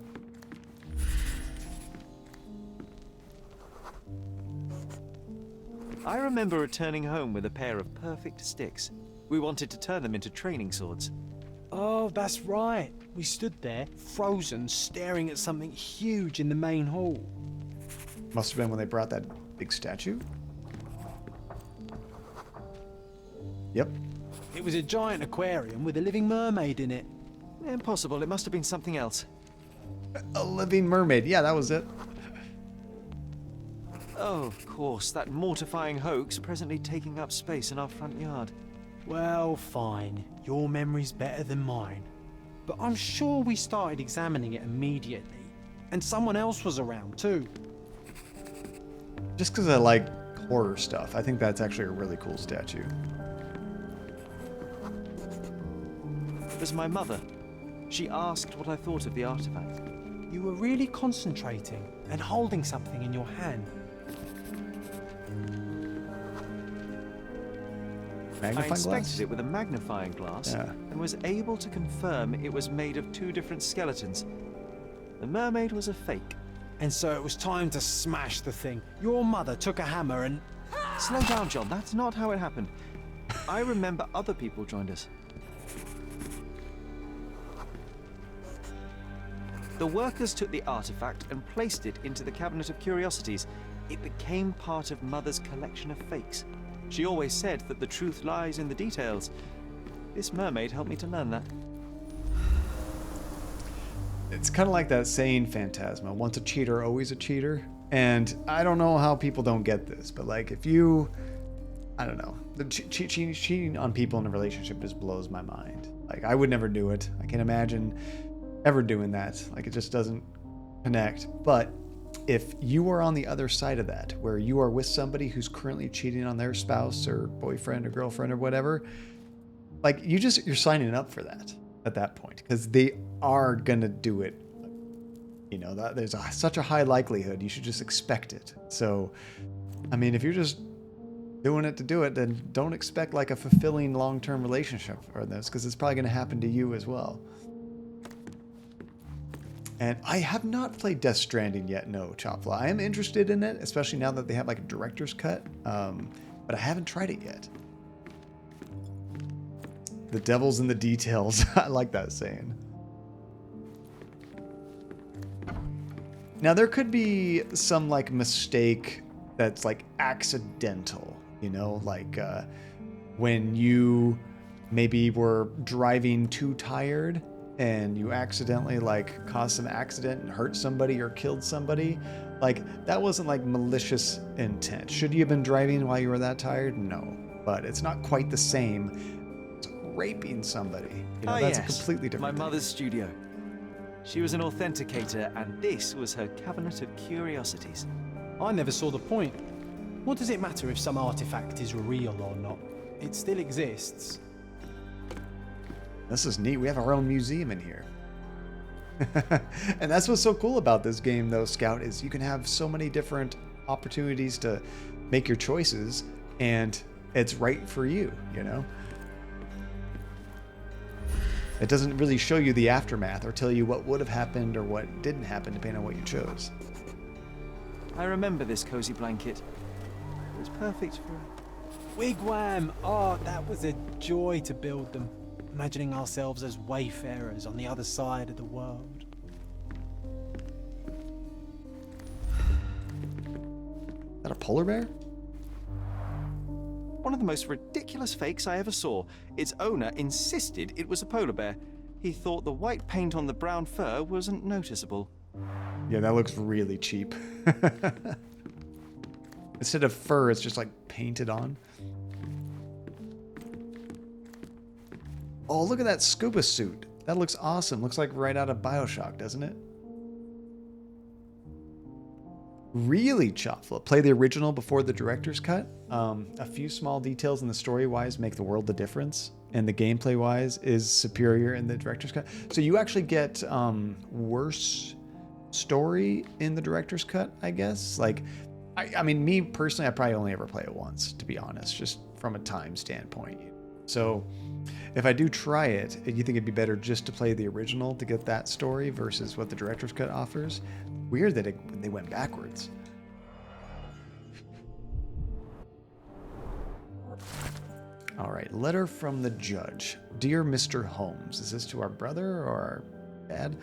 I remember returning home with a pair of perfect sticks. We wanted to turn them into training swords. Oh, that's right. We stood there, frozen, staring at something huge in the main hall. Must have been when they brought that big statue. Yep. It was a giant aquarium with a living mermaid in it. Impossible. It must have been something else. A living mermaid. Yeah, that was it. Oh, of course. That mortifying hoax presently taking up space in our front yard. Well, fine. Your memory's better than mine. But I'm sure we started examining it immediately. And someone else was around too. Just because I like horror stuff, I think that's actually a really cool statue. It was my mother. She asked what I thought of the artifact. You were really concentrating and holding something in your hand. I inspected it with a magnifying glass and was able to confirm it was made of two different skeletons. The mermaid was a fake. And so it was time to smash the thing. Your mother took a hammer and... Slow down, John. That's not how it happened. I remember other people joined us. The workers took the artifact and placed it into the Cabinet of Curiosities. It became part of Mother's collection of fakes. She always said that the truth lies in the details. This mermaid helped me to learn that. It's kind of like that saying, Phantasma, once a cheater, always a cheater. And I don't know how people don't get this, but like if you, I don't know, the cheating on people in a relationship just blows my mind. Like I would never do it. I can't imagine ever doing that. Like it just doesn't connect. But if you are on the other side of that, where you are with somebody who's currently cheating on their spouse or boyfriend or girlfriend or whatever, like you're signing up for that at that point, because they are gonna do it. You know, that there's such a high likelihood, you should just expect it. So, I mean, if you're just doing it to do it, then don't expect like a fulfilling long-term relationship for this, because it's probably gonna happen to you as well. And I have not played Death Stranding yet, no, Chopfla. I am interested in it, especially now that they have like a director's cut, but I haven't tried it yet. The devil's in the details. I like that saying. Now there could be some like mistake that's like accidental, you know, like when you maybe were driving too tired and you accidentally like caused some accident and hurt somebody or killed somebody. Like that wasn't like malicious intent. Should you have been driving while you were that tired? No, but it's not quite the same. raping somebody. You know, Ah, that's yes, a completely different my thing. mother's studio. She was an authenticator, and this was her cabinet of curiosities. I never saw the point. What does it matter if some artifact is real or not? It still exists. This is neat. We have our own museum in here. And that's what's so cool about this game, though, Scout, is you can have so many different opportunities to make your choices, and it's right for you, you know? It doesn't really show you the aftermath or tell you what would have happened or what didn't happen, depending on what you chose. I remember this cozy blanket. It was perfect for... Wigwam! Oh, that was a joy to build them. Imagining ourselves as wayfarers on the other side of the world. Is that a polar bear? One of the most ridiculous fakes I ever saw. Its owner insisted it was a polar bear. He thought the white paint on the brown fur wasn't noticeable. Yeah, that looks really cheap. Instead of fur, it's just like painted on. Oh, look at that scuba suit. That looks awesome. Looks like right out of BioShock, doesn't it? Really, Chopfla. Play the original before the director's cut. A few small details in the story-wise make the world the difference, and the gameplay-wise is superior in the director's cut. So you actually get worse story in the director's cut, I guess. Like, I mean, me personally, I probably only ever play it once, to be honest, just from a time standpoint. So if I do try it, you think it'd be better just to play the original to get that story versus what the director's cut offers? Weird that they went backwards. All right, letter from the judge. Dear Mr. Holmes, is this to our brother or our dad?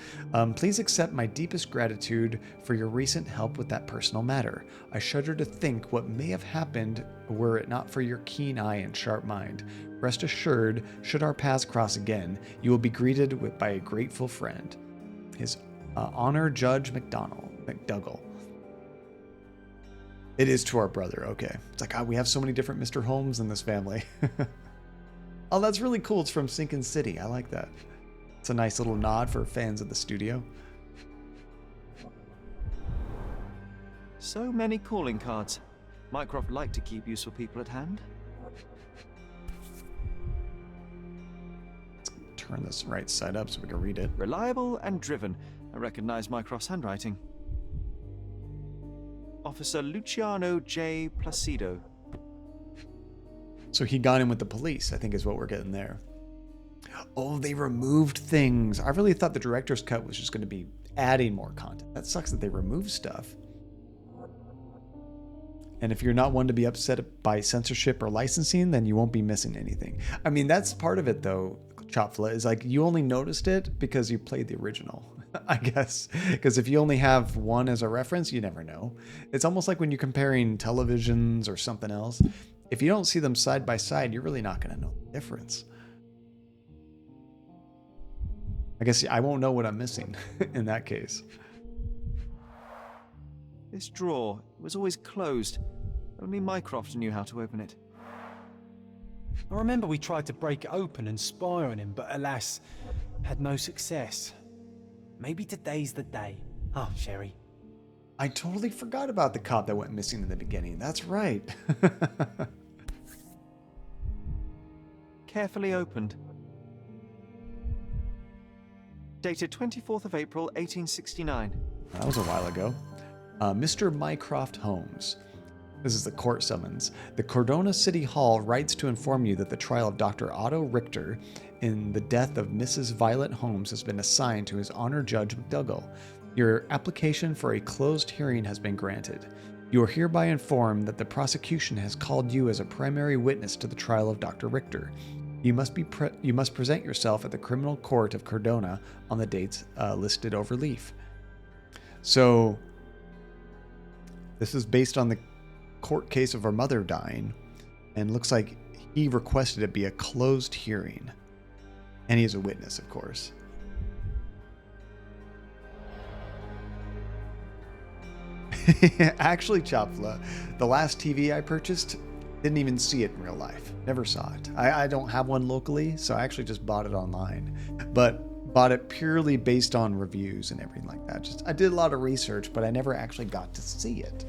Please accept my deepest gratitude for your recent help with that personal matter. I shudder to think what may have happened were it not for your keen eye and sharp mind. Rest assured, should our paths cross again, you will be greeted by a grateful friend. His Honor Judge McDougall. It is to our brother, okay. It's like, God, we have so many different Mr. Holmes in this family. Oh, that's really cool. It's from Sinkin City. I like that. It's a nice little nod for fans of the studio. So many calling cards. Mycroft liked to keep useful people at hand. Let's turn this right side up so we can read it. Reliable and driven. I recognize Mycroft's handwriting. Officer Luciano J. Placido. So he got in with the police, I think is what we're getting there. Oh, they removed things. I really thought the director's cut was just going to be adding more content. That sucks that they removed stuff. And if you're not one to be upset by censorship or licensing, then you won't be missing anything. I mean, that's part of it, though, Chopfla, is like you only noticed it because you played the original, I guess. Because if you only have one as a reference, you never know. It's almost like when you're comparing televisions or something else. If you don't see them side by side, you're really not going to know the difference. I guess I won't know what I'm missing in that case. This drawer was always closed. Only Mycroft knew how to open it. I remember we tried to break it open and spy on him, but alas, had no success. Maybe today's the day. Oh, Sherry. I totally forgot about the cop that went missing in the beginning. That's right. Carefully opened. Dated 24th of April, 1869. That was a while ago. Mr. Mycroft Holmes. This is the court summons. The Cordona City Hall writes to inform you that the trial of Dr. Otto Richter in the death of Mrs. Violet Holmes has been assigned to his Honor Judge McDougall. Your application for a closed hearing has been granted. You are hereby informed that the prosecution has called you as a primary witness to the trial of Dr. Richter. You must present yourself at the criminal court of Cordona on the dates listed over leaf. So, this is based on the court case of her mother dying, and looks like he requested it be a closed hearing. And he is a witness, of course. Actually, Chopfla, the last TV I purchased, Didn't even see it in real life. Never saw it. I don't have one locally, so I actually just bought it online. But bought it purely based on reviews and everything like that. Just I did a lot of research, but I never actually got to see it,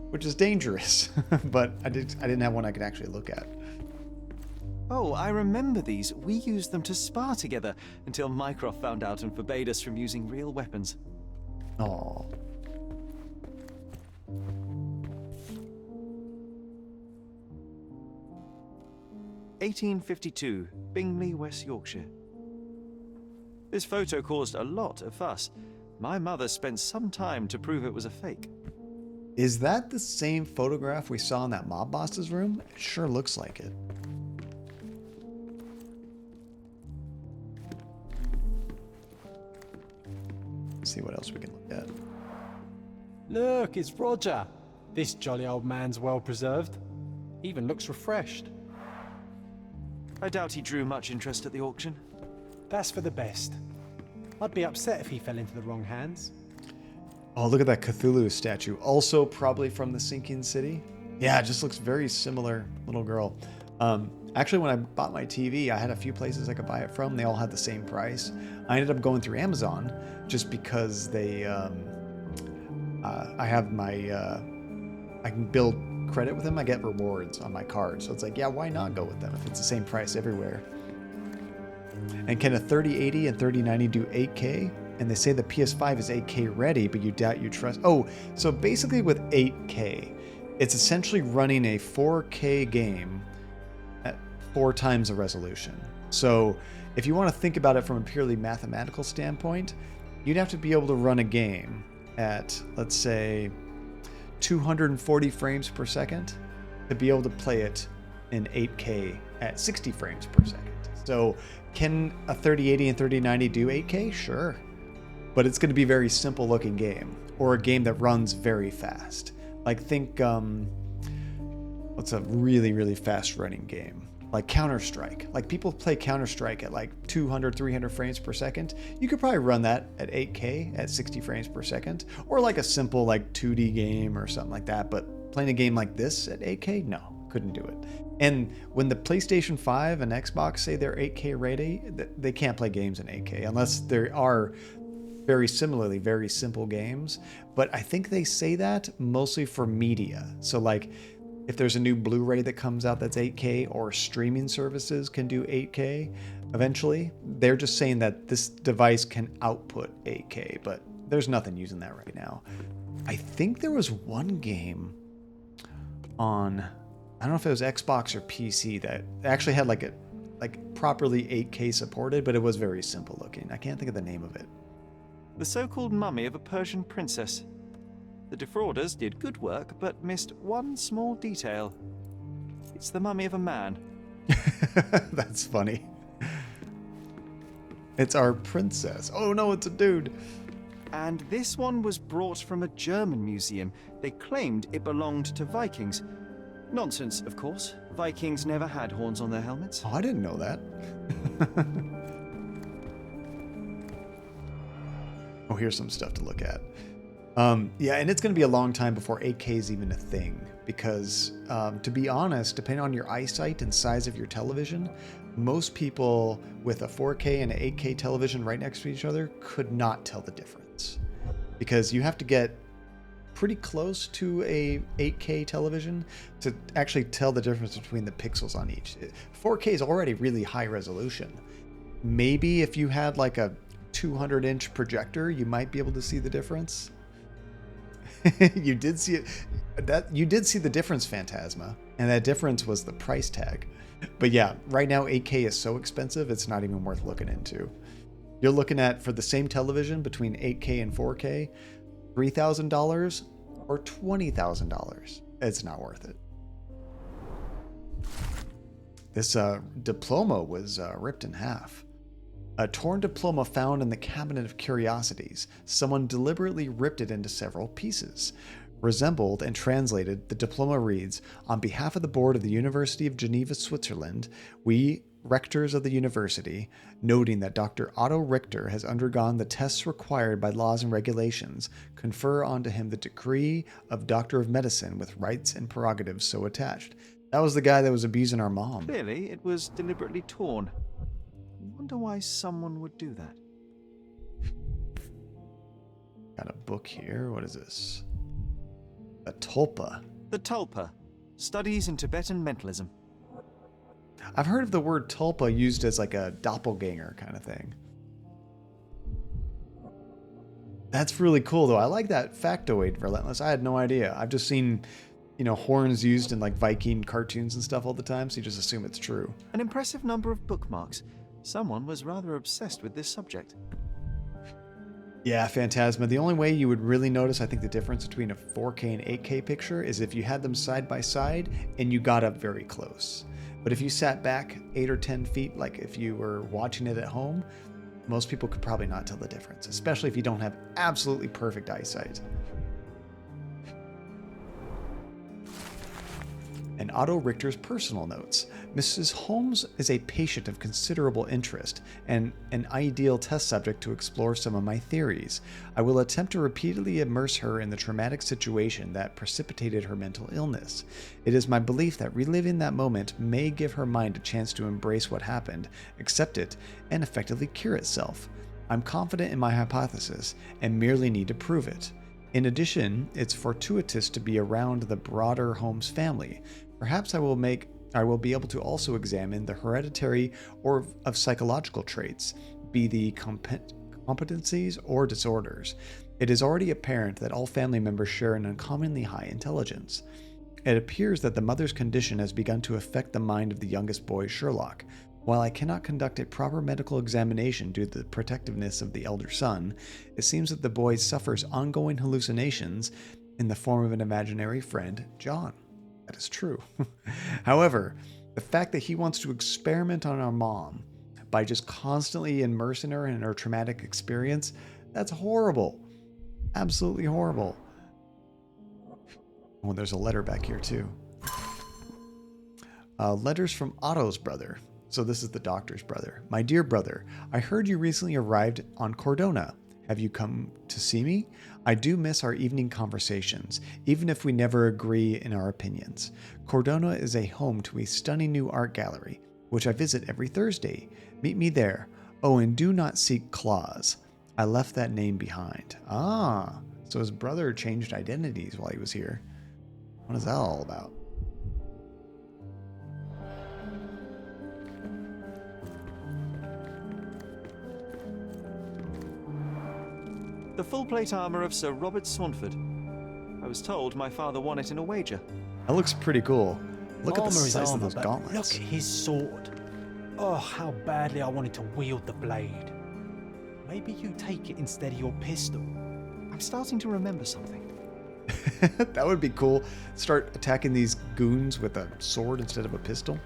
which is dangerous. But I didn't have one I could actually look at. Oh, I remember these. We used them to spar together until Mycroft found out and forbade us from using real weapons. Oh. (1852), Bingley, West Yorkshire. This photo caused a lot of fuss. My mother spent some time to prove it was a fake. Is that the same photograph we saw in that mob boss's room? It sure looks like it. Let's see what else we can look at. Look, it's Roger. This jolly old man's well preserved. Even looks refreshed. I doubt he drew much interest at the auction. That's for the best. I'd be upset if he fell into the wrong hands. Oh, look at that Cthulhu statue. Also probably from the Sinking City. Yeah, it just looks very similar. Little girl. Actually, when I bought my TV, I had a few places I could buy it from. They all had the same price. I ended up going through Amazon just because they... I have my... I can build credit with them. I get rewards on my card. So it's like, yeah, why not go with them if it's the same price everywhere? And can a 3080 and 3090 do 8K? And they say the PS5 is 8K ready, but you doubt you trust... Oh, so basically with 8K, it's essentially running a 4K game at 4 times the resolution. So if you want to think about it from a purely mathematical standpoint, you'd have to be able to run a game at, let's say, 240 frames per second to be able to play it in 8K at 60 frames per second. So can a 3080 and 3090 do 8K? Sure. But it's going to be a very simple looking game, or a game that runs very fast. Like think, what's a really, really fast running game? Like Counter-Strike. Like people play Counter-Strike at like 200, 300 frames per second. You could probably run that at 8K at 60 frames per second. Or like a simple like 2D game or something like that. But playing a game like this at 8K? No, couldn't do it. And when the PlayStation 5 and Xbox say they're 8K ready, they can't play games in 8K unless there are very similarly very simple games. But I think they say that mostly for media. So like if there's a new Blu-ray that comes out that's 8K, or streaming services can do 8K eventually, they're just saying that this device can output 8K, but there's nothing using that right now. I think there was one game on, I don't know if it was Xbox or PC, that actually had like properly 8K supported, but it was very simple looking. I can't think of the name of it. The so-called mummy of a Persian princess. The defrauders did good work, but missed one small detail. It's the mummy of a man. That's funny. It's our princess. Oh no, it's a dude. And this one was brought from a German museum. They claimed it belonged to Vikings. Nonsense, of course. Vikings never had horns on their helmets. Oh, I didn't know that. Oh, here's some stuff to look at. Yeah, and it's going to be a long time before 8K is even a thing, because to be honest, depending on your eyesight and size of your television, most people with a 4K and an 8K television right next to each other could not tell the difference, because you have to get pretty close to a 8K television to actually tell the difference between the pixels on each. 4K is already really high resolution. Maybe if you had like a 200-inch projector, you might be able to see the difference. You did see it. You did see the difference, Phantasma, and that difference was the price tag. But yeah, right now 8K is so expensive, it's not even worth looking into. You're looking at, for the same television between 8K and 4K, $3,000 or $20,000. It's not worth it. This diploma was ripped in half. A torn diploma found in the cabinet of curiosities. Someone deliberately ripped it into several pieces. Resembled and translated, the diploma reads, "On behalf of the board of the University of Geneva, Switzerland, we, rectors of the university, noting that Dr. Otto Richter has undergone the tests required by laws and regulations, confer onto him the degree of Doctor of Medicine with rights and prerogatives so attached." That was the guy that was abusing our mom. Clearly, it was deliberately torn. Wonder why someone would do that. Got a book here. What is this? A tulpa. The Tulpa. Studies in Tibetan Mentalism. I've heard of the word tulpa used as like a doppelganger kind of thing. That's really cool, though. I like that factoid, Relentless. I had no idea. I've just seen, you know, horns used in like Viking cartoons and stuff all the time, so you just assume it's true. An impressive number of bookmarks. Someone was rather obsessed with this subject. Yeah, Phantasma. The only way you would really notice, I think, the difference between a 4K and 8K picture is if you had them side by side and you got up very close. But if you sat back 8 or 10 feet, like if you were watching it at home, most people could probably not tell the difference, especially if you don't have absolutely perfect eyesight. And Otto Richter's personal notes. Mrs. Holmes is a patient of considerable interest and an ideal test subject to explore some of my theories. I will attempt to repeatedly immerse her in the traumatic situation that precipitated her mental illness. It is my belief that reliving that moment may give her mind a chance to embrace what happened, accept it, and effectively cure itself. I'm confident in my hypothesis and merely need to prove it. In addition, it's fortuitous to be around the broader Holmes family. Perhaps I will be able to also examine the hereditary or of psychological traits, be the competencies or disorders. It is already apparent that all family members share an uncommonly high intelligence. It appears that the mother's condition has begun to affect the mind of the youngest boy, Sherlock. While I cannot conduct a proper medical examination due to the protectiveness of the elder son, it seems that the boy suffers ongoing hallucinations in the form of an imaginary friend, John. That is true. However, the fact that he wants to experiment on our mom by just constantly immersing her in her traumatic experience, that's horrible. Absolutely horrible. Oh, there's a letter back here too. Letters from Otto's brother. So this is the doctor's brother. My dear brother, I heard you recently arrived on Cordona. Have you come to see me? I do miss our evening conversations, even if we never agree in our opinions. Cordona is a home to a stunning new art gallery, which I visit every Thursday. Meet me there. Oh, and do not seek Claus. I left that name behind. Ah, so his brother changed identities while he was here. What is that all about? The full-plate armor of Sir Robert Saunford. I was told my father won it in a wager. That looks pretty cool. Look at the Armour is size of armour, those but gauntlets. Look at his sword. Oh, how badly I wanted to wield the blade. Maybe you take it instead of your pistol. I'm starting to remember something. That would be cool. Start attacking these goons with a sword instead of a pistol.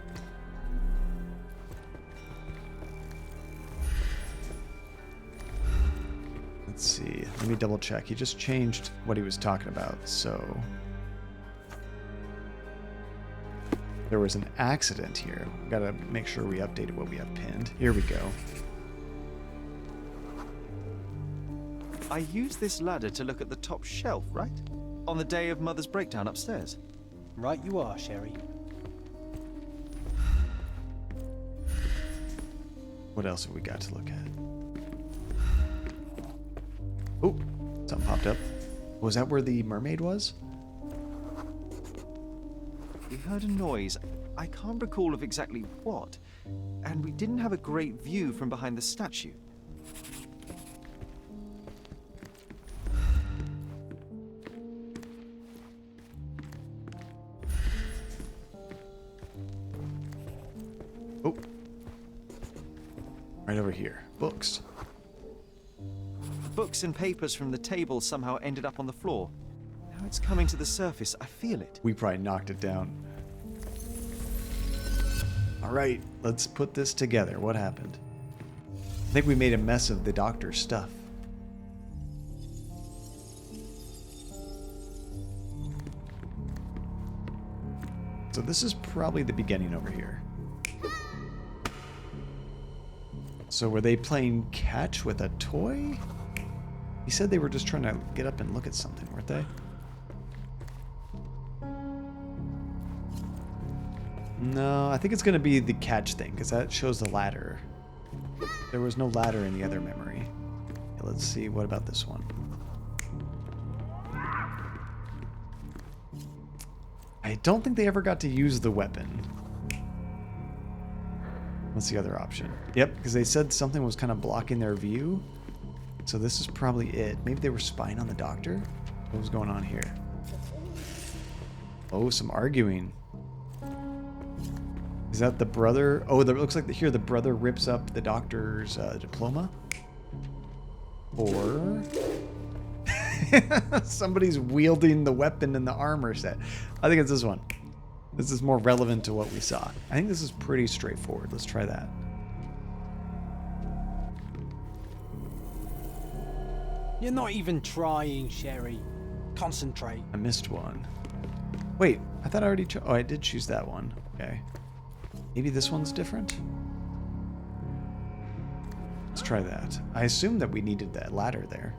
Let's see. Let me double check. He just changed what he was talking about. So there was an accident here. Gotta make sure we updated what we have pinned. Here we go. I used this ladder to look at the top shelf, right? On the day of Mother's breakdown upstairs. Right you are, Sherry. What else have we got to look at? Oh, something popped up. Was that where the mermaid was? We heard a noise. I can't recall of exactly what. And we didn't have a great view from behind the statue. Oh. Right over here. Books. Books and papers from the table somehow ended up on the floor. Now it's coming to the surface. I feel it. We probably knocked it down. All right, let's put this together. What happened? I think we made a mess of the doctor's stuff. So this is probably the beginning over here. So were they playing catch with a toy? He said they were just trying to get up and look at something, weren't they? No, I think it's going to be the catch thing, because that shows the ladder. There was no ladder in the other memory. Okay, let's see, what about this one? I don't think they ever got to use the weapon. What's the other option? Yep, because they said something was kind of blocking their view. So this is probably it. Maybe they were spying on the doctor? What was going on here? Oh, some arguing. Is that the brother? Oh, it looks like here the brother rips up the doctor's diploma. Or somebody's wielding the weapon in the armor set. I think it's this one. This is more relevant to what we saw. I think this is pretty straightforward. Let's try that. You're not even trying, Sherry. Concentrate. I missed one. Wait, I thought I already chose. Oh, I did choose that one. Okay. Maybe this one's different? Let's try that. I assumed that we needed that ladder there.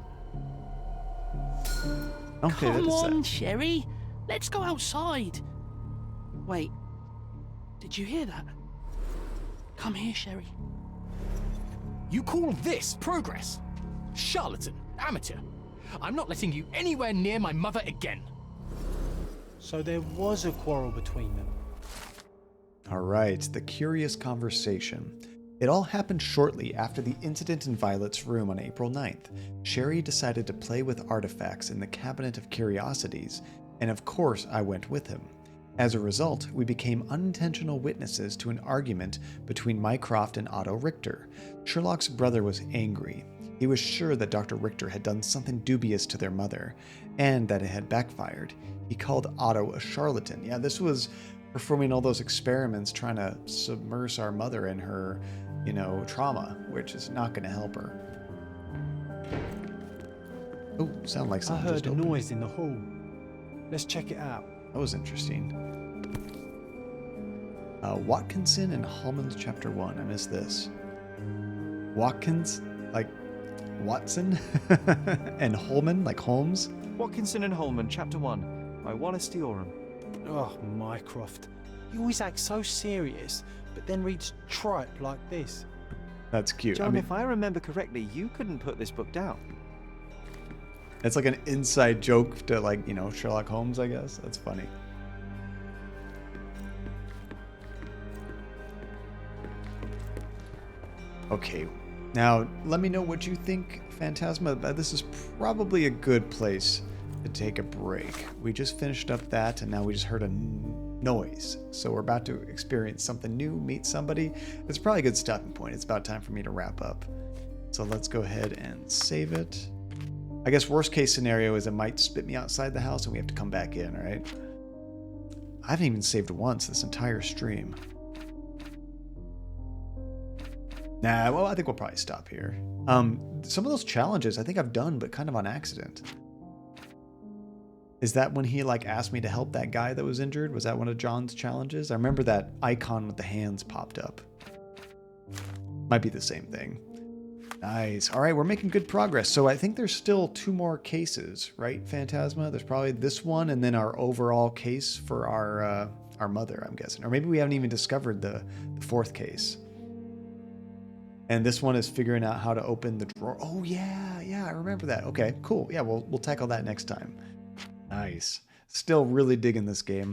Okay, Come on, that. Sherry. Let's go outside. Wait. Did you hear that? Come here, Sherry. You call this progress? Charlatan, amateur. I'm not letting you anywhere near my mother again. So there was a quarrel between them. All right, the curious conversation. It all happened shortly after the incident in Violet's room on April 9th. Sherry decided to play with artifacts in the Cabinet of Curiosities, and of course I went with him. As a result, we became unintentional witnesses to an argument between Mycroft and Otto Richter. Sherlock's brother was angry. He was sure that Dr. Richter had done something dubious to their mother, and that it had backfired. He called Otto a charlatan. Yeah, this was performing all those experiments trying to submerge our mother in her, trauma, which is not going to help her. Oh, sound like I something heard just a opened. noise in the hall. Let's check it out. That was interesting. Watkinson and Holmes Chapter One. I missed this. Watkins, like Watson, and Holman, like Holmes. Watkinson and Holman, Chapter 1, by Wallace Dioram. Oh, Mycroft. He always acts so serious, but then reads tripe like this. That's cute. John, if I remember correctly, you couldn't put this book down. It's like an inside joke to, Sherlock Holmes, I guess. That's funny. Okay, now let me know what you think, Phantasma. This is probably a good place to take a break. We just finished up that, and now we just heard a noise. So we're about to experience something new, meet somebody. It's probably a good stopping point. It's about time for me to wrap up. So let's go ahead and save it. I guess worst case scenario is it might spit me outside the house and we have to come back in, right? I haven't even saved once this entire stream. Nah, well, I think we'll probably stop here. Some of those challenges I think I've done, but kind of on accident. Is that when he asked me to help that guy that was injured? Was that one of John's challenges? I remember that icon with the hands popped up. Might be the same thing. Nice. All right, we're making good progress. So I think there's still 2 more cases, right, Phantasma? There's probably this one and then our overall case for our mother, I'm guessing. Or maybe we haven't even discovered the 4th case. And this one is figuring out how to open the drawer. Oh, yeah, I remember that. Okay, cool. Yeah, we'll tackle that next time. Nice. Still really digging this game.